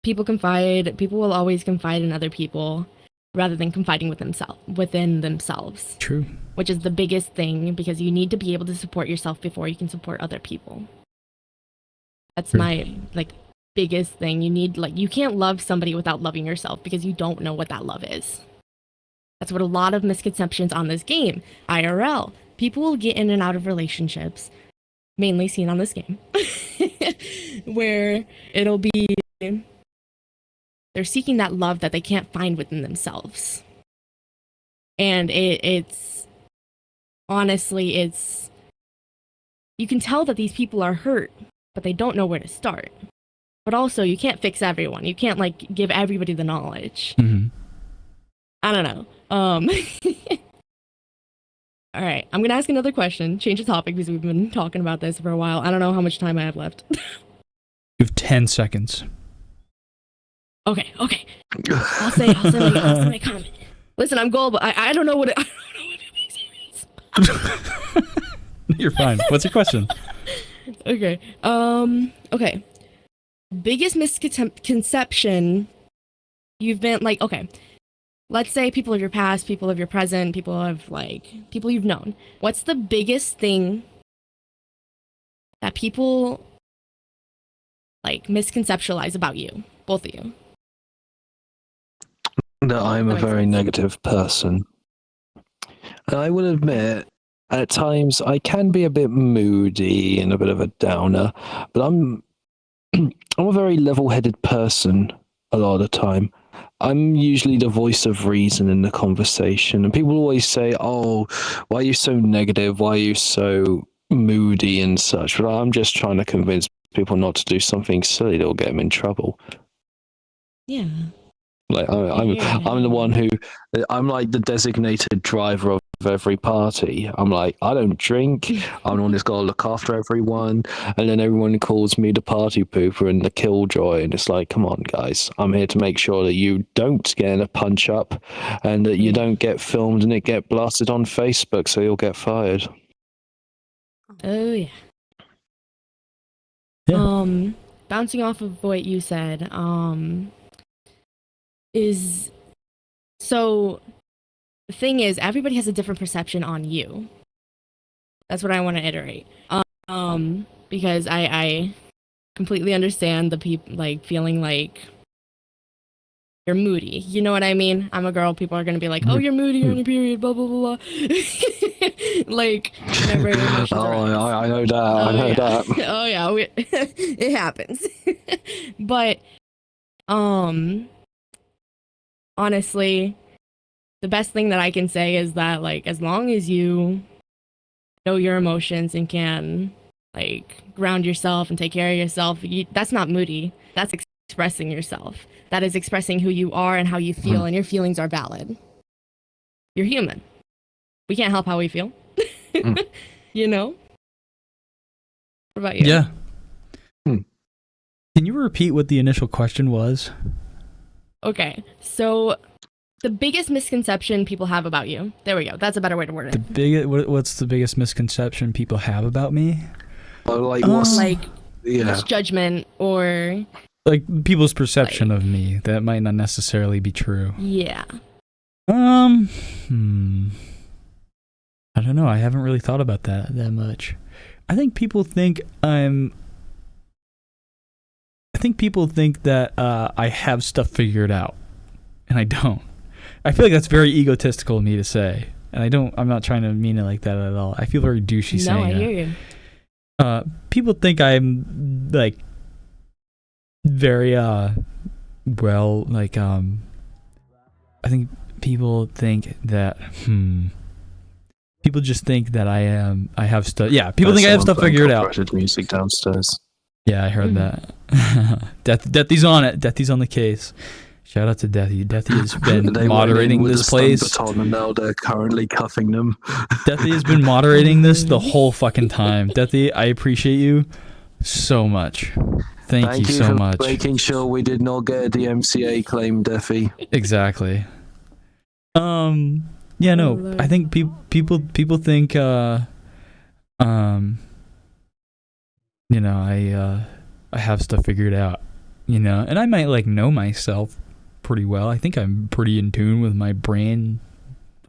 People will always confide in other people. rather than confiding within themselves. True. Which is the biggest thing, because you need to be able to support yourself before you can support other people. That's my biggest thing. You can't love somebody without loving yourself, because you don't know what that love is. That's what a lot of misconceptions on this game. IRL. People will get in and out of relationships, mainly seen on this game, where it'll be they're seeking that love that they can't find within themselves. And it's honestly, you can tell that these people are hurt, but they don't know where to start. But also, you can't fix everyone. You can't give everybody the knowledge. Mm-hmm. I don't know. All right, I'm gonna ask another question. Change the topic, because we've been talking about this for a while. I don't know how much time I have left. You have 10 seconds. Okay. I'll say my comment. Listen, I'm gullible. I don't know what it is. You're fine. What's your question? Okay. Okay. Biggest misconception you've been okay. Let's say people of your past, people of your present, people you've known. What's the biggest thing that people misconceptualize about you, both of you? That I'm a very negative person. And I will admit, at times I can be a bit moody and a bit of a downer, but I'm a very level-headed person a lot of the time. I'm usually the voice of reason in the conversation, and people always say, "Oh, why are you so negative? Why are you so moody and such?" But I'm just trying to convince people not to do something silly that will get them in trouble. Yeah. I'm the one who, I'm like the designated driver of every party. I'm like, I don't drink. I'm the one that's got to look after everyone. And then everyone calls me the party pooper and the killjoy. And it's like, come on, guys. I'm here to make sure that you don't get in a punch up and that you don't get filmed and it get blasted on Facebook so you'll get fired. Oh, yeah. Bouncing off of what you said, so the thing is, everybody has a different perception on you. That's what I want to iterate. Because I completely understand the people feeling like you're moody. You know what I mean? I'm a girl. People are gonna be like, "Oh, you're moody. You're on your period." Blah blah blah blah. Whenever emotions arise. I know that. I know that. Oh yeah, it happens. But honestly, the best thing that I can say is that as long as you know your emotions and can ground yourself and take care of yourself, that's not moody. That's expressing yourself. That is expressing who you are and how you feel, and your feelings are valid. You're human. We can't help how we feel. You know? What about you? Yeah. Can you repeat what the initial question was? Okay, so the biggest misconception people have about you. There we go. That's a better way to word it. What's the biggest misconception people have about me? What's judgment or people's perception of me that might not necessarily be true. Yeah. I don't know. I haven't really thought about that much. I think people think that I have stuff figured out, and I don't. I feel like that's very egotistical of me to say, and I'm not trying to mean it like that at all. I feel very douchey saying that. No, I hear you. People think I'm very I think people think that people just think that I have stuff. Yeah, people think I have stuff figured out. Music downstairs. Yeah, I heard that. Deathy's on it. Deathy's on the case. Shout out to Deathy. Deathy has been moderating this place. And now they're currently cuffing them. Deathy has been moderating this the whole fucking time. Deathy, I appreciate you so much. Thank you so much. Making sure we did not get a DMCA claim, Deathy. Exactly. Yeah, no. I think people think I have stuff figured out, and I might know myself pretty well. I think I'm pretty in tune with my brain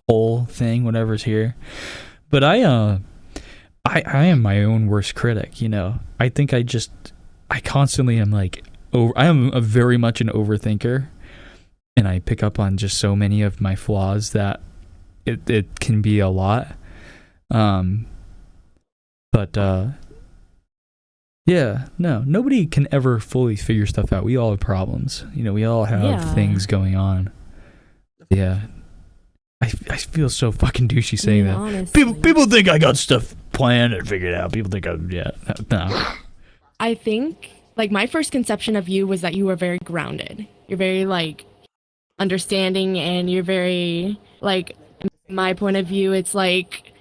whole thing, whatever's here. But I am my own worst critic, you know. I think I constantly am like, I am very much an overthinker, and I pick up on just so many of my flaws that it can be a lot. Yeah, no, nobody can ever fully figure stuff out. We all have problems. You know, we all have things going on. Yeah. I feel so fucking douchey saying that. Honestly. People think I got stuff planned and figured out. People think no. I think, like, my first conception of you was that you were very grounded. You're very, like, understanding, and you're very, like, my point of view, it's, like,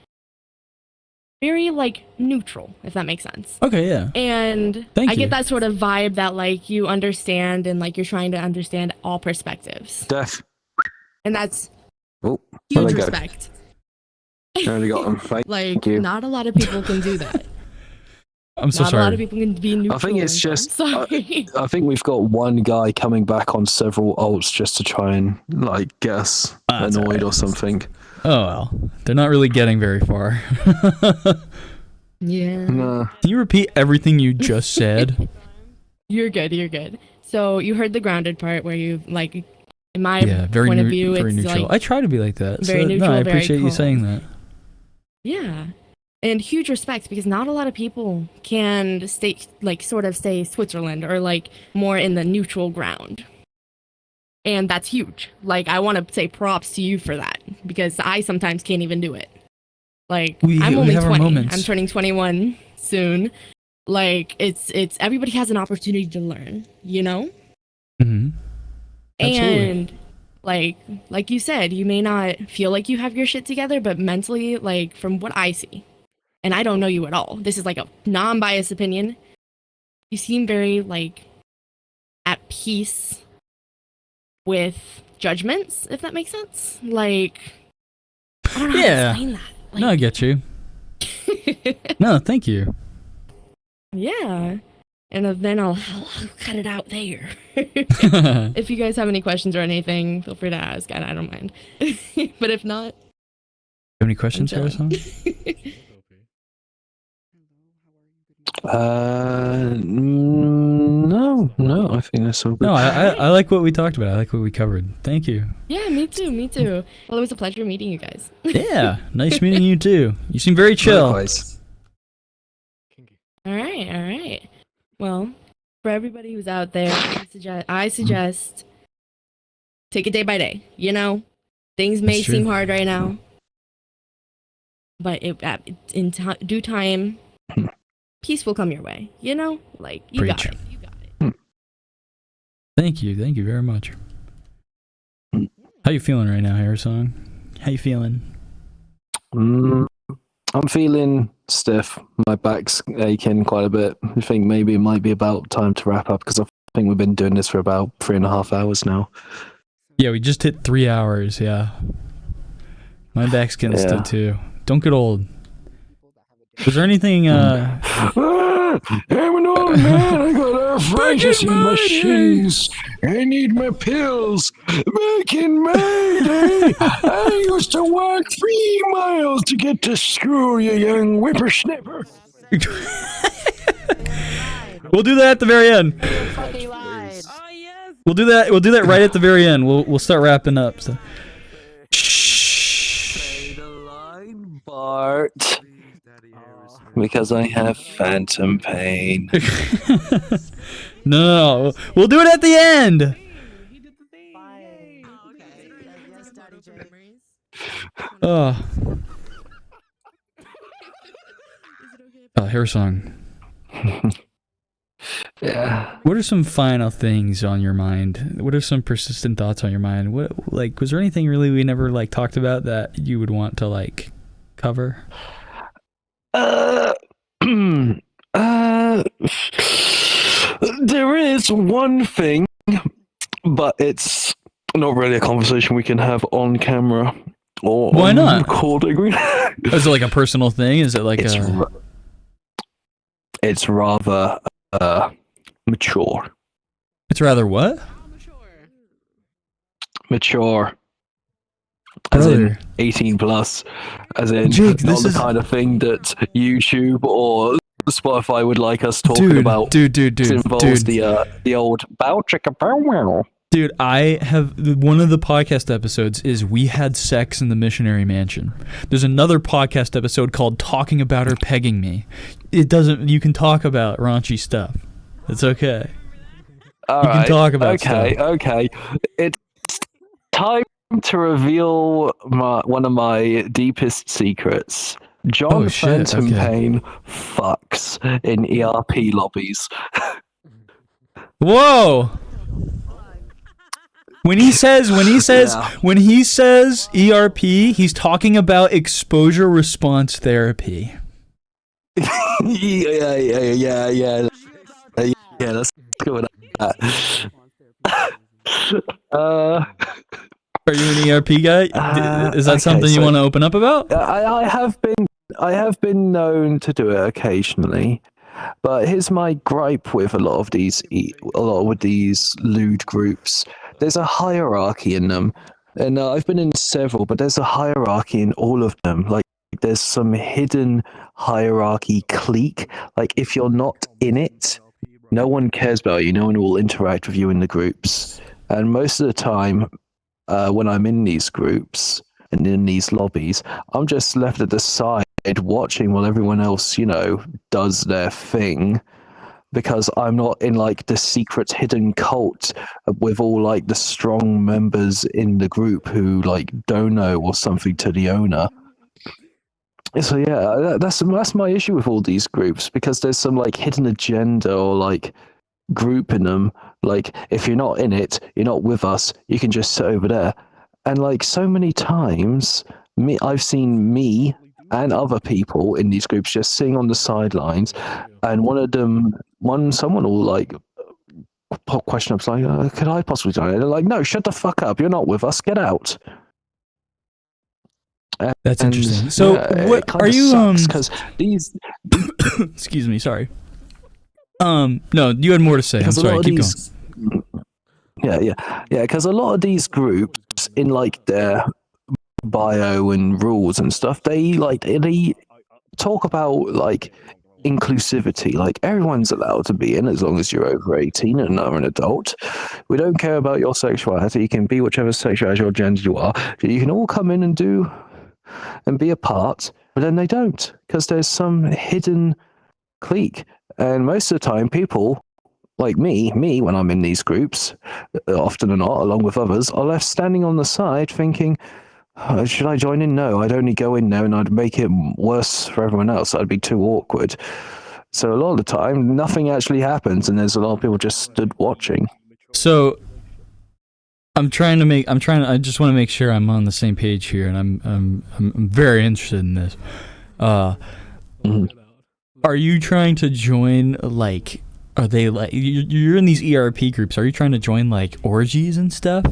very, like, neutral, if that makes sense. Okay, yeah. And Thank I you. get that sort of vibe that, like, you understand and, like, you're trying to understand all perspectives. Def. And that's Oh, huge there we go. respect. I already got them. Thank Like, you. not a lot of people can do that. I'm so Not sorry. a lot of people can be neutral. I think it's and just. I'm sorry. I think we've got one guy coming back on several ults just to try and like get us That's annoyed alright. or something. Oh well, they're not really getting very far. Yeah. No. Can you repeat everything you just said? You're good. You're good. So you heard the grounded part where you, like, in my Yeah, very point of view, very it's neutral. like I try to be like that. very so, neutral, no, I very appreciate you calm. saying that. yeah, and huge respect, because not a lot of people can stay, like, sort of stay Switzerland or like more in the neutral ground, and that's huge. Like, I want to say props to you for that, because I sometimes can't even do it. Like, I'm We only have our 20. moments. I'm turning 21 soon. Like, it's everybody has an opportunity to learn, you know? Mm-hmm. Absolutely. And like you said, you may not feel like you have your shit together, but mentally, like, from what I see, and I don't know you at all, this is like a non-biased opinion, you seem very, like, at peace with judgments, if that makes sense. Like, I don't know how Yeah. to explain that. Like, No, I get you. No, thank you. yeah. And then I'll cut it out there. If you guys have any questions or anything, feel free to ask. I don't mind. But if not, Have any questions, I'm Harrison? No, I think that's all good. No, I like what we talked about. I like what we covered. Thank you. Yeah, me too. Well, it was a pleasure meeting you guys. Yeah, nice meeting you too. You seem very chill. Likewise. All right. Well, for everybody who's out there, I suggest take it day by day. You know, things may That's true. seem hard right now, but in due time, peace will come your way. You know, like, you got Preach. it. Thank you very much. How you feeling right now, Harrisong? How you feeling? I'm feeling stiff. My back's aching quite a bit. I think maybe it might be about time to wrap up, because I think we've been doing this for about 3.5 hours now. Yeah, we just hit 3 hours. Yeah, my back's getting stiff too. Don't get old. Was there anything? I'm an old man. I got arthritis in my shins. I need my pills. Back in my day, I used to walk 3 miles to get to school, you young whippersnapper. We'll do that at the very end. We'll do that. We'll do that right at the very end. We'll start wrapping up. So. Say the line, Bart. Because I have phantom pain. No, we'll do it at the end. Oh, Harrisong. Yeah. What are some final things on your mind? What are some persistent thoughts on your mind? What, like, was there anything really we never like talked about that you would want to like cover? There is one thing, but it's not really a conversation we can have on camera or Why on not? recording. Is it like a personal thing? Is it like it's rather mature. It's rather what? mature. As in Brother. 18 plus. As in Jake, not this the is- kind of thing that YouTube or Spotify would like us talking about. Dude, It involves the old bow chicka bow wow. Dude, I have one of the podcast episodes is We Had Sex in the Missionary Mansion. There's another podcast episode called Talking About Her Pegging Me. It doesn't. You can talk about raunchy stuff. It's okay. All You can right. talk about okay, stuff. okay. It's time to reveal one of my deepest secrets. John Oh, shit, Phantom okay. Pain fucks in ERP lobbies. Whoa. When he says ERP, he's talking about exposure response therapy. yeah. Let's go with that. Are you an ERP guy? Is that okay, something you so- want to open up about? I have been known to do it occasionally, but here's my gripe with a lot of these lewd groups. There's a hierarchy in them, and I've been in several, but there's a hierarchy in all of them. Like there's some hidden hierarchy clique. Like if you're not in it, no one cares about you. No one will interact with you in the groups, and most of the time, when I'm in these groups and in these lobbies, I'm just left at the side watching while everyone else, does their thing, because I'm not in like the secret hidden cult with all like the strong members in the group who like dono or something to the owner. So yeah, that's my issue with all these groups, because there's some like hidden agenda or like group in them. Like if you're not in it, you're not with us, you can just sit over there. And like so many times I've seen me and other people in these groups just sitting on the sidelines, and someone will like question up like, could I possibly join it? They're like, no, shut the fuck up, you're not with us, get out. That's interesting. So what are you because these excuse me, sorry. No, you had more to say. I'm because a sorry. lot of Keep these going. yeah because a lot of these groups in like their bio and rules and stuff, they talk about like inclusivity, like everyone's allowed to be in as long as you're over 18 and are an adult. We don't care about your sexuality. You can be whichever sexuality or gender you are. You can all come in and do and be a part, but then they don't, because there's some hidden clique. And most of the time people like me when I'm in these groups, often or not, along with others, are left standing on the side thinking, should I join in? No, I'd only go in there and I'd make it worse for everyone else. I'd be too awkward. So a lot of the time, nothing actually happens, and there's a lot of people just stood watching. So I just want to make sure I'm on the same page here, and I'm very interested in this. Are you trying to join like? Are they like you're in these ERP groups? Are you trying to join like orgies and stuff?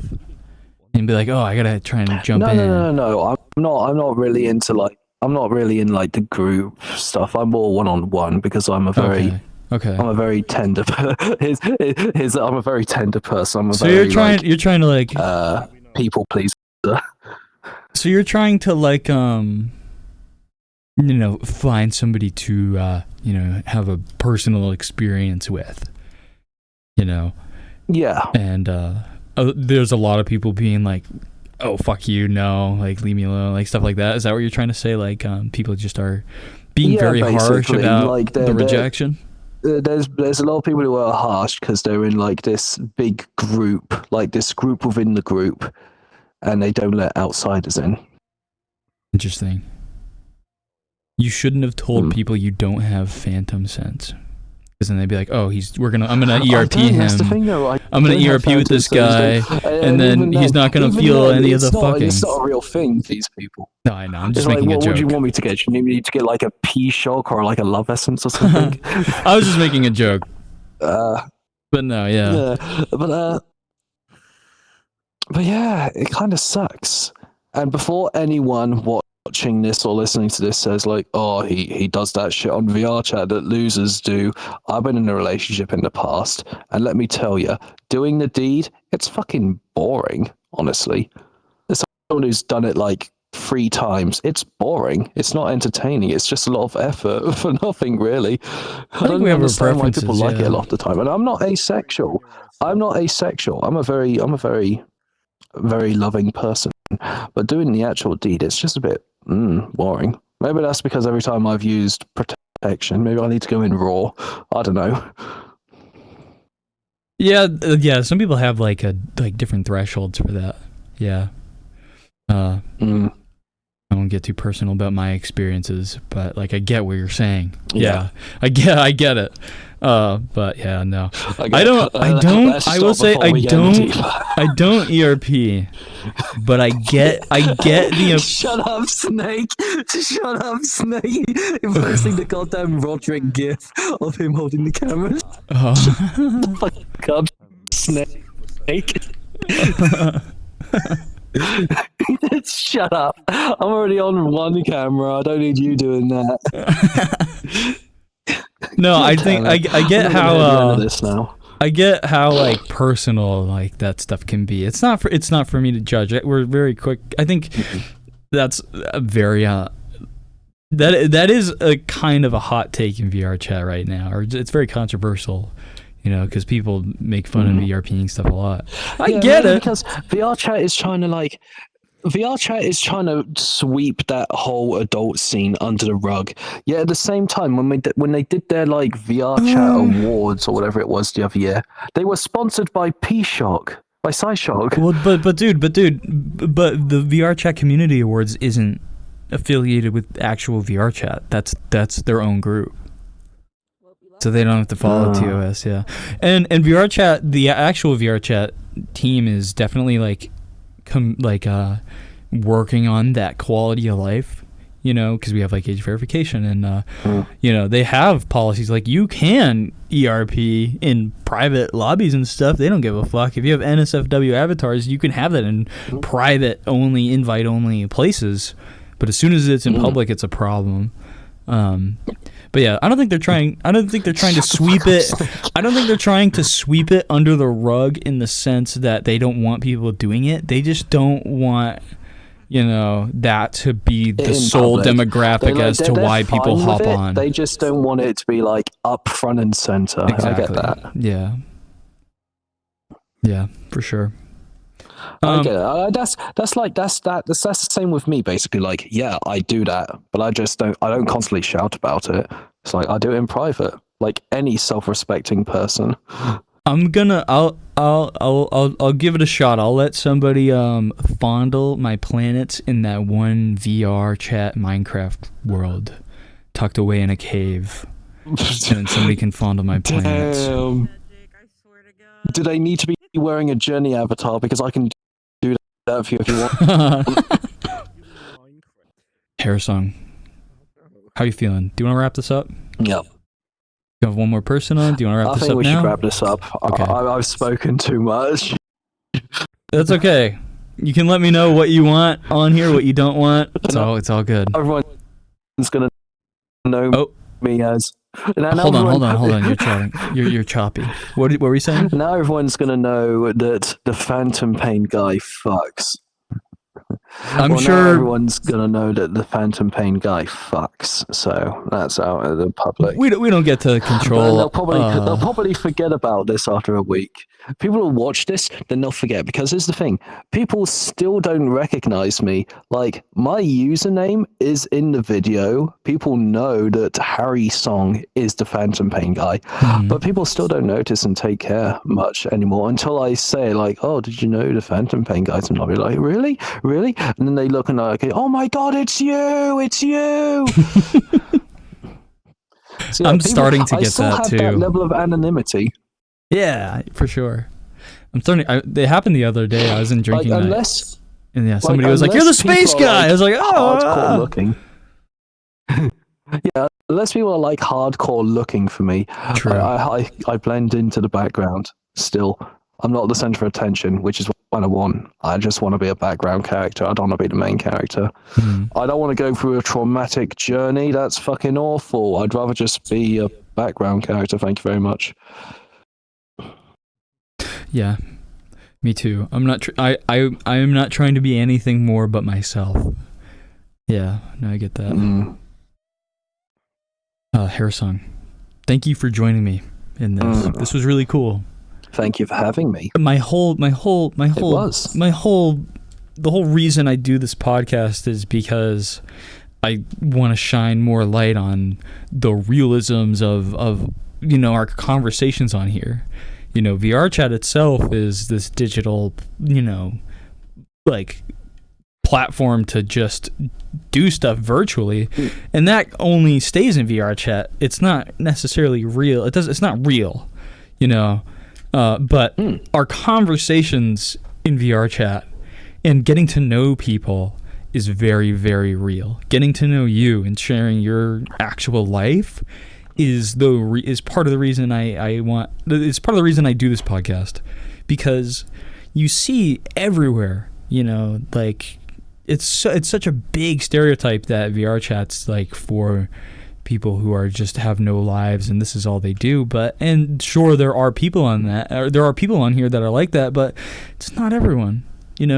And be like, oh, I gotta try and jump in. No. I'm not really into like. I'm not really in like the group stuff. I'm more one-on-one, because I'm a very. Okay. I'm a very tender. I'm a very tender person. So you're trying to like people pleaser. So you're trying to like find somebody to have a personal experience with. Yeah. And there's a lot of people being like, oh, fuck you, no, like leave me alone, like stuff like that. Is that what you're trying to say? Like people just are being very harsh about like the rejection? There's a lot of people who are harsh because they're in like this big group, like this group within the group, and they don't let outsiders in. Interesting. You shouldn't have told people you don't have phantom sense. Because then they'd be like, oh, I'm gonna ERP him. That's the thing, though. I'm gonna ERP with this guy, and then he's not gonna feel any of the fucking. It's not a real thing, these people. No, I know. I'm just It's making like, a joke. what would you want me to get? You need me to get like a pea shock or like a love essence or something? I was just making a joke. But no, yeah. But yeah, it kind of sucks. And before anyone watching this or listening to this says like, oh, he does that shit on VRChat that losers do, I've been in a relationship in the past, and let me tell you, doing the deed, it's fucking boring. honestly. As someone who's done it like 3 times, it's boring. It's not entertaining. It's just a lot of effort for nothing, really. I don't we have our understand why people preferences, like it yeah. a lot of the time. And I'm not asexual. I'm a very, very loving person. But doing the actual deed, it's just a bit boring. Maybe that's because every time I've used protection, maybe I need to go in raw. I don't know. Yeah, yeah. Some people have like different thresholds for that. Yeah. I won't get too personal about my experiences, but like I get what you're saying. Yeah. I get it. But yeah, no. I will say I don't ERP, but I get the Shut up, Snake. Shut up, Snake. You're posting the goddamn Roderick gif of him holding the camera. Oh. Fuck up, Snake. Shut up. I'm already on one camera. I don't need you doing that. No, I think I get how this now. I get how like personal like that stuff can be. It's not for me to judge. We're very quick. I think that's a very that is a kind of a hot take in VRChat right now, or it's very controversial. You know, because people make fun of VRPing stuff a lot. I get it. Because VRChat is trying to sweep that whole adult scene under the rug. Yet at the same time, when they did their like VRChat awards or whatever it was the other year, they were sponsored by P-Shock, by SciShock. Well, but the VRChat Community Awards isn't affiliated with actual VRChat. That's their own group. So they don't have to follow TOS, yeah. And VRChat, the actual VRChat team is definitely working on that quality of life, you know, because we have like age verification and you know, they have policies like you can ERP in private lobbies and stuff. They don't give a fuck. If you have NSFW avatars, you can have that in private only, invite only places. But as soon as it's in public, it's a problem. But yeah, I don't think they're trying to sweep it. I don't think they're trying to sweep it under the rug in the sense that they don't want people doing it. They just don't want, you know, that to be the sole demographic as to why people hop on. They just don't want it to be like up front and center. Exactly. I get that. Yeah. Yeah, for sure. I get it. That's the same with me basically. Like, yeah, I do that, but I don't constantly shout about it. It's like I do it in private, like any self-respecting person. I'll give it a shot. I'll let somebody fondle my planets in that one VRChat Minecraft world, tucked away in a cave, and then somebody can fondle my planets. Damn. Do they need to be wearing a journey avatar? Because I can do that for you if you want. Harrisong, how you feeling? Do you want to wrap this up? Yep. You have one more person on? Do you want to wrap this up now? I think we should wrap this up. Okay. I've spoken too much. That's okay. You can let me know what you want on here, what you don't want. It's all good. Everyone's gonna know me as. Hold on. You're chatting. You're choppy. What were you saying? Now everyone's gonna know that the Phantom Pain guy fucks. I'm sure now everyone's gonna know that the Phantom Pain guy fucks. So that's out in the public. We don't get to control. They'll probably forget about this after a week. People will watch this, then they'll forget, because here's the thing: people still don't recognize me. Like, my username is in the video. People know that Harrisong is the Phantom Pain guy, but people still don't notice and take care much anymore until I say, like, "Oh, did you know the Phantom Pain guys?" And I'll be like, "Really? Really?" And then they look and they're like, "Oh my god, it's you! It's you!" So, I'm starting to get that too. That level of anonymity. Yeah, for sure. I'm starting. It happened the other day. I was in drinking night, and yeah, somebody was like, "You're the space guy." I was like, "Oh." Hardcore looking. Yeah, unless people are like hardcore looking for me, True. I blend into the background. Still, I'm not the center of attention, which is what I want. I just want to be a background character. I don't want to be the main character. I don't want to go through a traumatic journey. That's fucking awful. I'd rather just be a background character. Thank you very much. Yeah. Me too. I'm not. I am not trying to be anything more but myself. Yeah. No, I get that. Harrisong, thank you for joining me in this. This was really cool. Thank you for having me. The whole reason I do this podcast is because I want to shine more light on the realisms of our conversations on here. VRChat itself is this digital, like platform to just do stuff virtually, and that only stays in VRChat. It's not necessarily real. It's not real, but our conversations in VRChat and getting to know people is very, very real. Getting to know you and sharing your actual life is part of the reason it's part of the reason I do this podcast, because you see everywhere, like it's such a big stereotype that VRChat's like for people who are just have no lives and this is all they do. And sure, there are people on here that are like that, but it's not everyone, and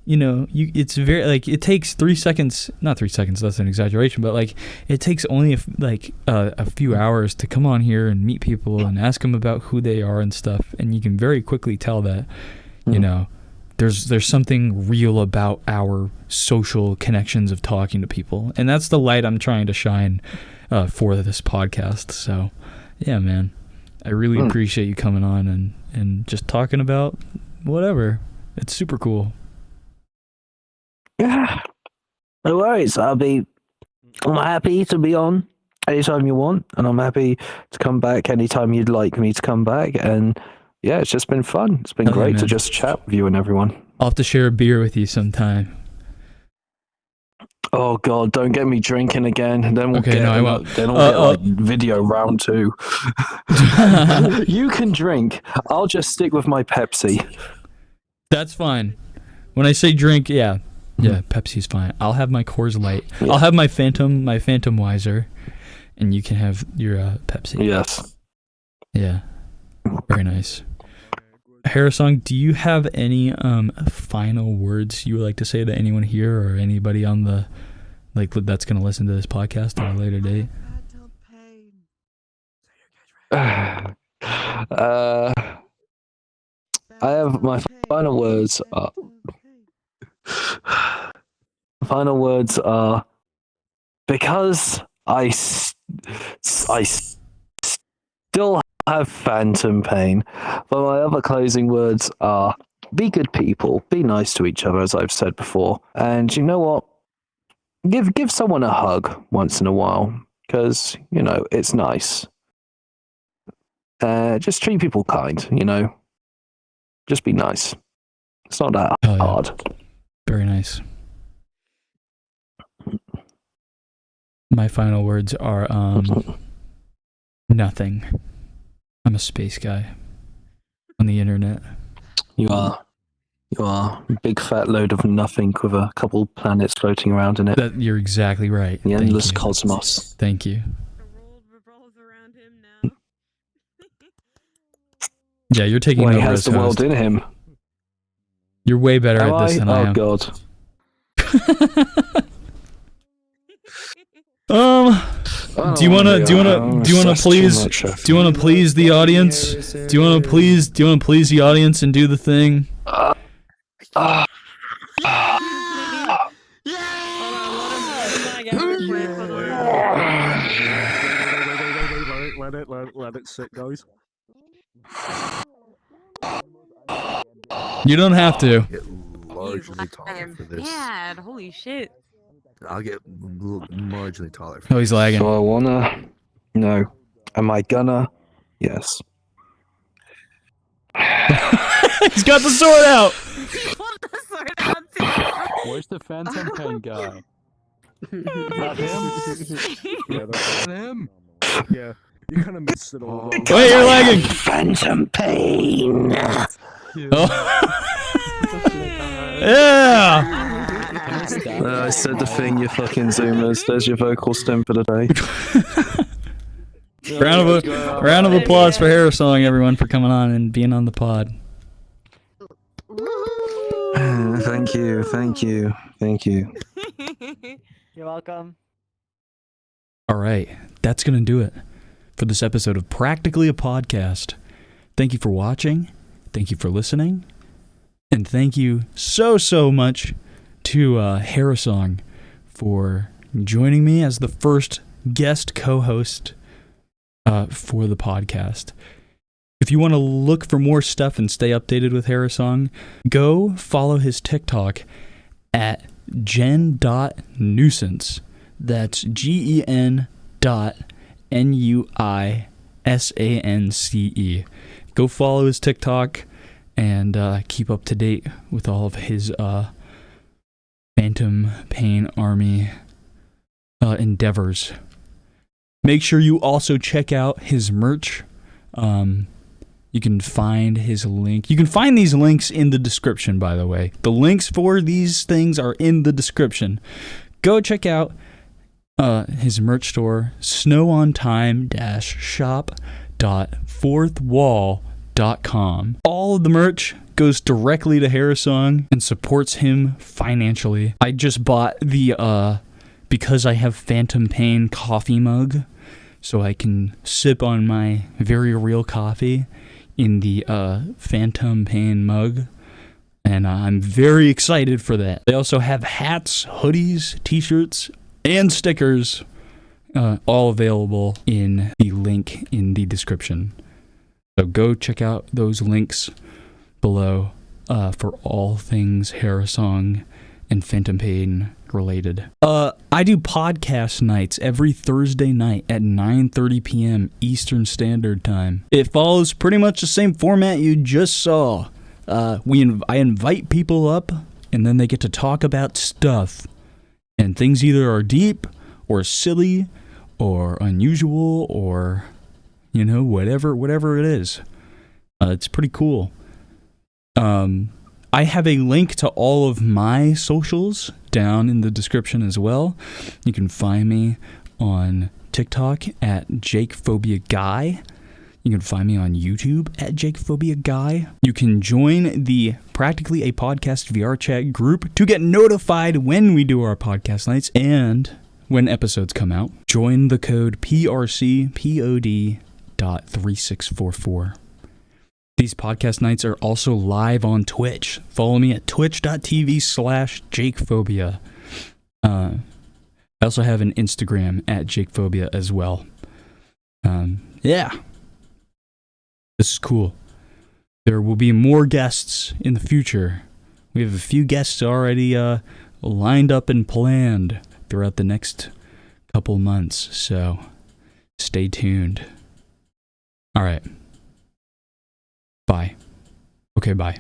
it's very like it takes 3 seconds, not 3 seconds, that's an exaggeration, but like it takes only a few hours to come on here and meet people and ask them about who they are and stuff, and you can very quickly tell that there's something real about our social connections of talking to people, and that's the light I'm trying to shine for this podcast. So yeah, man, I really appreciate you coming on and just talking about whatever. It's super cool. Yeah, no worries. I'm happy to be on anytime you want, and I'm happy to come back anytime you'd like me to come back. And yeah, it's just been fun. It's been great to just chat with you and everyone. I'll have to share a beer with you sometime. Oh God, don't get me drinking again. Then we'll I won't. Then we'll get video round 2. You can drink. I'll just stick with my Pepsi. That's fine. When I say drink, yeah, Pepsi's fine. I'll have my Coors Light. Yeah. I'll have my Phantom Weiser, and you can have your Pepsi. Yes. Yeah. Very nice. Harrisong, do you have any final words you would like to say to anyone here or anybody on the that's going to listen to this podcast at a later date? I have my final words. Final words are because I still have phantom pain. But my other closing words are be good people, be nice to each other, as I've said before. And you know what? Give someone a hug once in a while, because, it's nice. Just treat people kind, Just be nice. It's not that hard. Very nice. My final words are nothing. I'm a space guy on the internet. You are a big fat load of nothing with a couple planets floating around in it. You're exactly right. The endless cosmos. Thank you. Revolves around him now. Yeah, you're taking over he has as the host. world in him. You're way better at this than I am. Oh God. Do you wanna please the audience? Do you wanna please the audience and do the thing? Let it sit, guys. You don't have to. Get largely taller for this. Bad. Holy shit. I'll get marginally taller. Oh, he's lagging. So I wanna. No. Am I gonna? Yes. He's got the sword out. Pulled the sword out too. Where's the phantom pen guy? Is that him? Yeah, that's him. Yeah, you kind of missed it all. Wait, you're lagging. Phantom pain. Oh. Yeah. I said the thing, you fucking zoomers. There's your vocal stem for the day. Round of applause for Harrisong, everyone, for coming on and being on the pod. Thank you. You're welcome. All right, that's going to do it for this episode of Practically a Podcast. Thank you for watching. Thank you for listening. And thank you so much to Harrisong for joining me as the first guest co-host for the podcast. If you want to look for more stuff and stay updated with Harrisong, go follow his TikTok at gen.nuisance. That's GEN.NUISANCE. Go follow his TikTok and keep up to date with all of his Phantom Pain Army endeavors. Make sure you also check out his merch. You can find his link. You can find these links in the description, by the way. The links for these things are in the description. Go check out his merch store, snowontime-shop.fourthwall.com. All of the merch goes directly to Harrisong and supports him financially. I just bought the Because I Have Phantom Pain coffee mug, so I can sip on my very real coffee in the Phantom Pain mug, and I'm very excited for that. They also have hats, hoodies, t-shirts, and stickers, all available in the link in the description. So go check out those links below for all things Harrisong and Phantom Pain related. I do podcast nights every Thursday night at 9:30 p.m. Eastern Standard Time. It follows pretty much the same format you just saw. I invite people up, and then they get to talk about stuff. And things either are deep, or silly, or unusual, or, whatever it is. It's pretty cool. I have a link to all of my socials down in the description as well. You can find me on TikTok at JakePhobiaGuy. You can find me on YouTube at JakePhobiaGuy. You can join the Practically a Podcast VRChat group to get notified when we do our podcast nights and when episodes come out. Join the code PRCPOD.3644. These podcast nights are also live on Twitch. Follow me at twitch.tv/JakePhobia. I also have an Instagram at JakePhobia as well. Yeah. This is cool. There will be more guests in the future. We have a few guests already lined up and planned throughout the next couple months, so stay tuned. All right. Bye. Okay, bye.